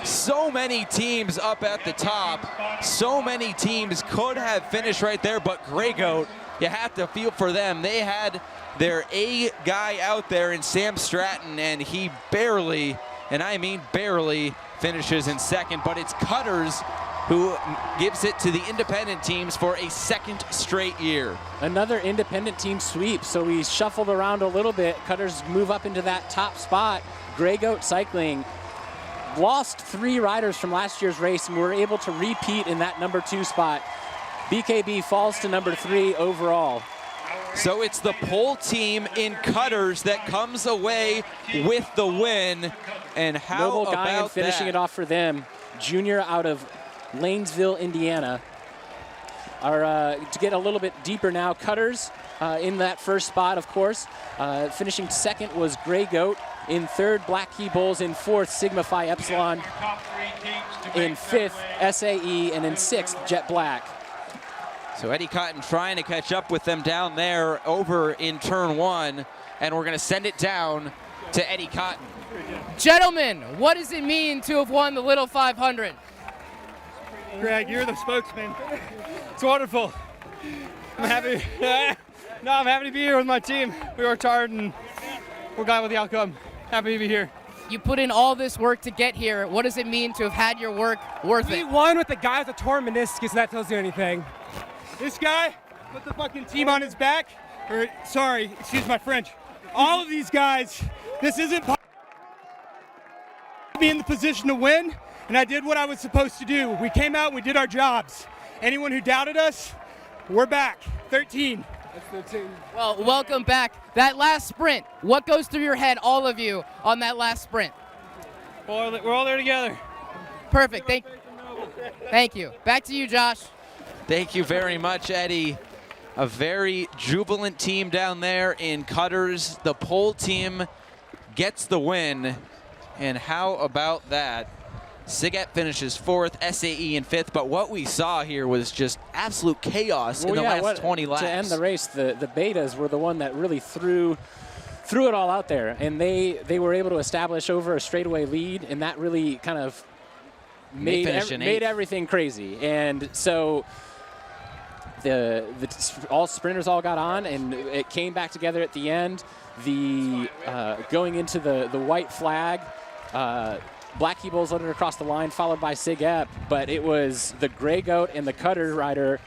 So many teams up at the top. So many teams could have finished right there, but Grey Goat, you have to feel for them. They had their A guy out there in Sam Stratton, and he barely, and I mean barely, finishes in second, but it's Cutters who gives it to the independent teams for a second straight year.
Another independent team sweep, so we shuffled around a little bit. Cutters move up into that top spot. Grey Goat Cycling lost 3 riders from last year's race and were able to repeat in that number 2 spot. BKB falls to number 3 overall.
So it's the pole team in Cutters that comes away with the win. And how
Noble
about
Guyan finishing
that?
it off for them. Junior out of Lanesville, Indiana. To get a little bit deeper now, Cutters in that first spot, of course. Finishing second was Grey Goat. In third, Black Key Bulls. In fourth, Sigma Phi Epsilon. In fifth, SAE. And in sixth, Jet Black.
So Eddie Cotton trying to catch up with them down there over in turn 1. And we're going to send it down to Eddie Cotton.
Gentlemen, what does it mean to have won the Little 500?
Greg, you're the spokesman. It's wonderful. I'm happy. No, I'm happy to be here with my team. We worked hard and we're glad with the outcome. Happy to be here.
You put in all this work to get here. What does it mean to have had your work worth it?
We won with the guy with the torn meniscus, if that tells you anything. This guy put the fucking team on his back. Or, sorry, excuse my French. All of these guys, this isn't be in the position to win. And I did what I was supposed to do. We came out, we did our jobs. Anyone who doubted us, we're back. 13. That's 13.
Well, welcome back. That last sprint, what goes through your head, all of you, on that last sprint?
We're all there together.
Perfect. Thank you. Back to you, Josh.
Thank you very much, Eddie. A very jubilant team down there in Cutters. The pole team gets the win. And how about that? Siget finishes 4th, SAE in 5th, but what we saw here was just absolute chaos in the last 20 laps.
To end the race, the Betas were the one that really threw it all out there, and they were able to establish over a straightaway lead, and that really kind of made everything crazy. And so all sprinters all got on, and it came back together at the end. Going into the white flag, Black Key Bulls led it across the line, followed by Sig Ep, but it was the Grey Goat and the Cutter rider,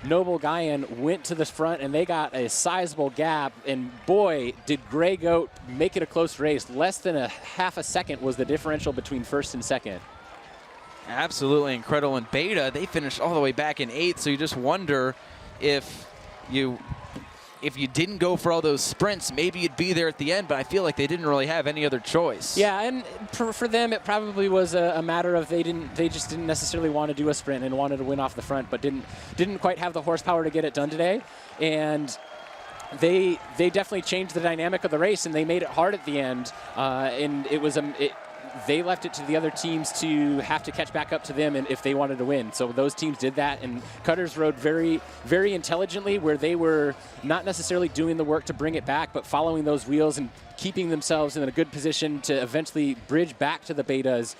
Noble Guyan, went to the front, and they got a sizable gap, and boy, did Grey Goat make it a close race. Less than a half a second was the differential between first and second.
Absolutely incredible. And Beta, they finished all the way back in 8th, so you just wonder if you didn't go for all those sprints, maybe you'd be there at the end, but I feel like they didn't really have any other choice.
Yeah, and for them, it probably was a matter of they just didn't necessarily want to do a sprint and wanted to win off the front, but didn't quite have the horsepower to get it done today. And they definitely changed the dynamic of the race, and they made it hard at the end. And it was they left it to the other teams to have to catch back up to them and if they wanted to win. So those teams did that, and Cutters rode very, very intelligently, where they were not necessarily doing the work to bring it back, but following those wheels and keeping themselves in a good position to eventually bridge back to the Betas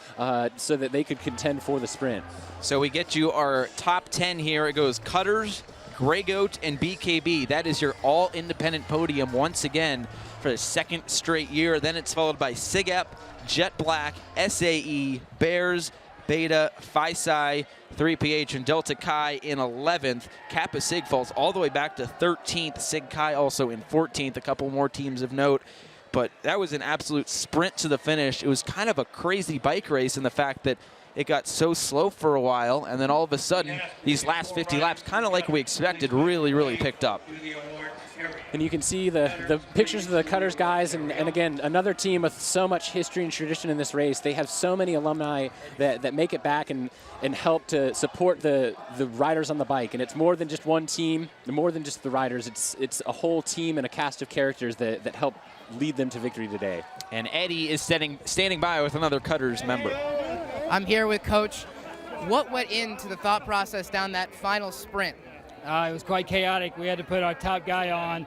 so that they could contend for the sprint.
So we get you our top 10 here. It goes Cutters, Grey Goat, and BKB. That is your all-independent podium once again for the second straight year. Then it's followed by Sig Ep, Jet Black, SAE, Bears, Beta, Phi Psi, 3PH, and Delta Chi in 11th. Kappa Sig falls all the way back to 13th. Sig Chi also in 14th. A couple more teams of note. But that was an absolute sprint to the finish. It was kind of a crazy bike race in the fact that it got so slow for a while, and then all of a sudden, these last 50 laps, kind of like we expected, really, really picked up.
And you can see the pictures of the Cutters guys, and again, another team with so much history and tradition in this race. They have so many alumni that make it back and help to support the riders on the bike. And it's more than just one team, more than just the riders. It's a whole team and a cast of characters that help lead them to victory today.
And Eddie is standing by with another Cutters member.
I'm here with Coach. What went into the thought process down that final sprint?
It was quite chaotic. We had to put our top guy on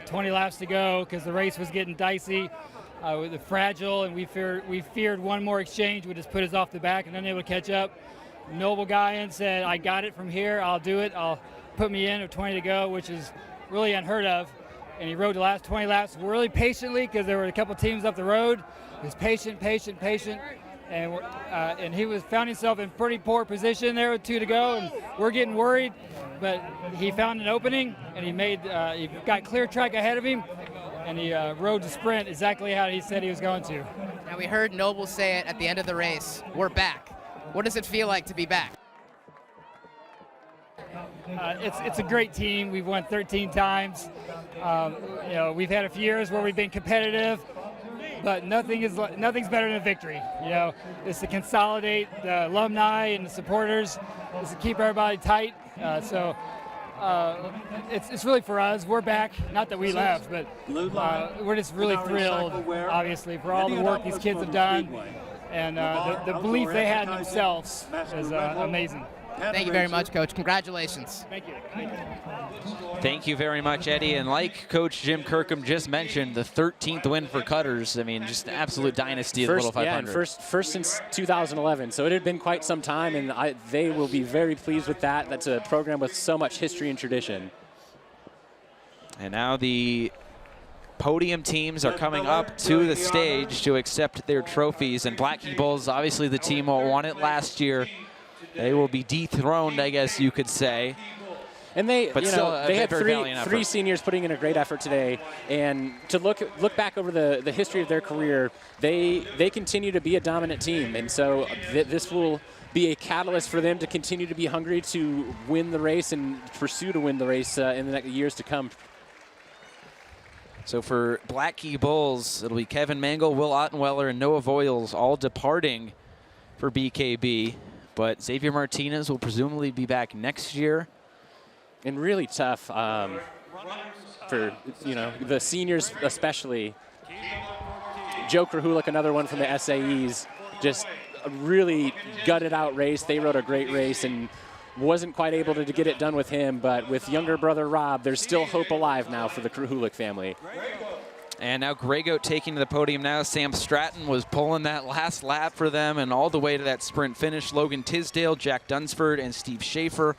20 laps to go because the race was getting dicey, with fragile, and we feared one more exchange would just put us off the back and unable to catch up. Noble Guyan said, I got it from here, I'll do it, I'll put me in with 20 to go, which is really unheard of. And he rode the last 20 laps really patiently because there were a couple teams up the road. He was patient, and he found himself in pretty poor position there with 2 to go, and we're getting worried. But he found an opening, and he got clear track ahead of him, and he rode the sprint exactly how he said he was going to.
Now, we heard Noble say it at the end of the race, we're back. What does it feel like to be back?
It's a great team. We've won 13 times. We've had a few years where we've been competitive, but nothing's better than a victory. It's to consolidate the alumni and the supporters. It's to keep everybody tight. It's really for us. We're back. Not that we left, but we're just really thrilled, obviously, for all the work these kids have done, and the belief they had in themselves is amazing.
Thank you very much, Coach. Congratulations.
Thank you.
Thank you very much, Eddie. And like Coach Jim Kirkham just mentioned, the 13th win for Cutters. I mean, just an absolute dynasty of the Little 500.
Yeah, first since 2011. So it had been quite some time, and they will be very pleased with that. That's a program with so much history and tradition.
And now the podium teams are coming up to the stage to accept their trophies. And Blackie Bulls, obviously the team who won it last year. They will be dethroned, I guess you could say.
And they had
three
three seniors putting in a great effort today. And to look back over the history of their career, they continue to be a dominant team. And so this will be a catalyst for them to continue to be hungry to win the race and pursue to win the race in the next years to come.
So for Blackie Bulls, it'll be Kevin Mangle, Will Ottenweller, and Noah Voiles all departing for BKB. But Xavier Martinez will presumably be back next year.
And really tough for the seniors especially. Joe Krahulik, another one from the SAEs, just a really gutted out race. They rode a great race and wasn't quite able to get it done with him. But with younger brother Rob, there's still hope alive now for the Krahulik family.
And now Grey Goat taking to the podium now. Sam Stratton was pulling that last lap for them and all the way to that sprint finish. Logan Tisdale, Jack Dunsford, and Steve Schaefer.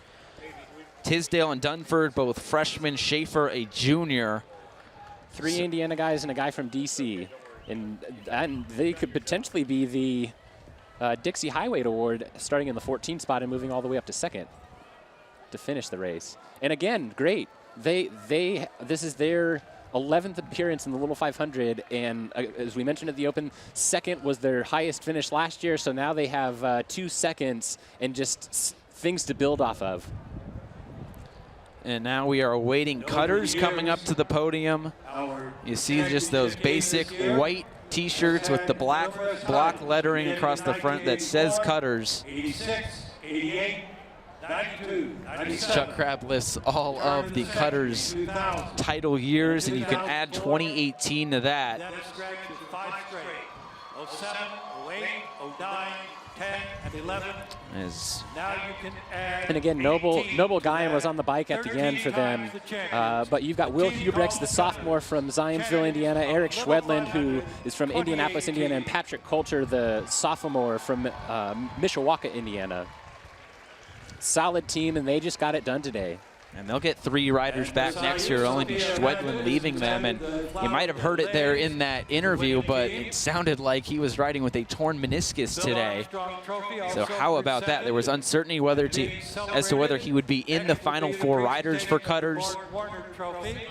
Tisdale and Dunford, both freshmen. Schaefer, a junior.
3 Indiana guys and a guy from DC. And they could potentially be the Dixie Highway Award starting in the 14th spot and moving all the way up to 2nd to finish the race. And again, great. This is their 11th appearance in the Little 500, and as we mentioned at the Open, 2nd was their highest finish last year, so now they have 2 seconds and just things to build off of.
And now we are awaiting Cutters coming up to the podium. You see just those basic white T-shirts with the black block lettering across the front that says Cutters.
86, 88, 92, 97.
Chuck Crabb lists all of the Cutters title years, and you can add 2018 to that.
That stretch is 5 straight. 07, 08, 09, 10, and 11. Now you can add.
And again, Noble Guyan was on the bike at the end for them. But you've got Will Hubrechts, the sophomore from Zionsville, Indiana, Eric Schwedland, who is from Indianapolis, Indiana, and Patrick Coulter, the sophomore from Mishawaka, Indiana. Solid team, and they just got it done today.
And they'll get 3 riders back next year. It'll only be Schwedland leaving them. And you might have heard it there in that interview, but it sounded like he was riding with a torn meniscus today. So how about that? There was uncertainty as to whether he would be in the final 4 riders for Cutters.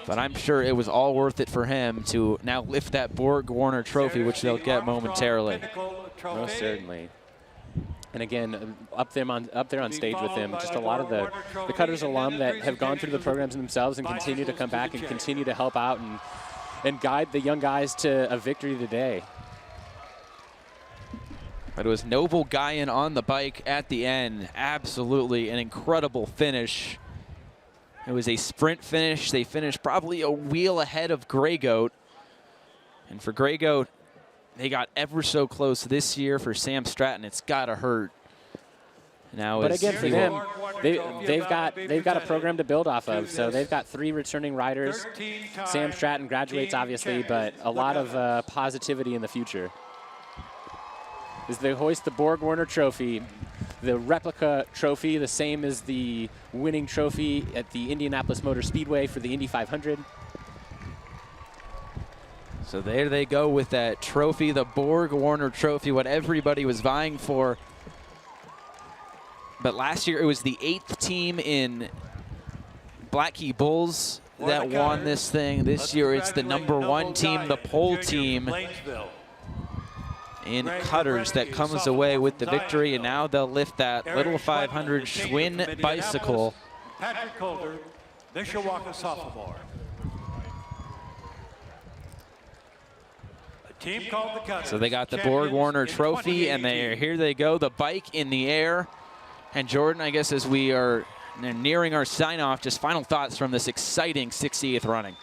But I'm sure it was all worth it for him to now lift that Borg Warner trophy, which they'll get momentarily.
Most certainly. And again, up there on stage with him, just a lot of the Cutters alum that have gone through the programs themselves and continue to come back and continue to help out and guide the young guys to a victory today.
But it was Noble Guyan on the bike at the end. Absolutely an incredible finish. It was a sprint finish. They finished probably a wheel ahead of Grey Goat. And for Grey Goat, they got ever so close this year for Sam Stratton. It's got to hurt. Now,
but again, for them, they've got a program to build off of. So they've got 3 returning riders. Sam Stratton graduates, obviously, but a lot of positivity in the future. As they hoist the Borg Warner Trophy, the replica trophy, the same as the winning trophy at the Indianapolis Motor Speedway for the Indy 500.
So there they go with that trophy, the Borg Warner Trophy, what everybody was vying for. But last year it was the 8th team in Black Key Bulls that won this thing. This year it's the #1 team, the pole team in Cutters that comes away with the victory, and now they'll lift that little 500 Schwinn bicycle.
Patrick Calder, Mishawaka sophomore. A team called the Cutters.
So they got the Borg Warner Trophy, and here they go, the bike in the air. And Jordan, I guess as we are nearing our sign-off, just final thoughts from this exciting 60th running.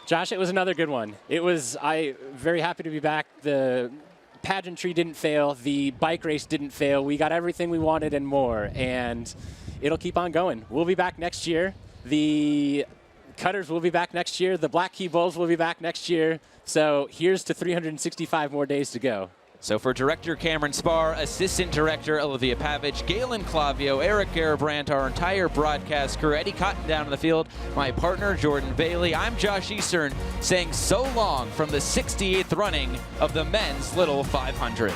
Josh, it was another good one. I'm very happy to be back. The pageantry didn't fail. The bike race didn't fail. We got everything we wanted and more, and it'll keep on going. We'll be back next year. The Cutters will be back next year. The Black Key Bulls will be back next year. So here's to 365 more days to go.
So for Director Cameron Spar, Assistant Director Olivia Pavich, Galen Clavio, Eric Garabrandt, our entire broadcast crew, Eddie Cotton down in the field, my partner Jordan Bailey, I'm Josh Eastern saying so long from the 68th running of the men's Little 500.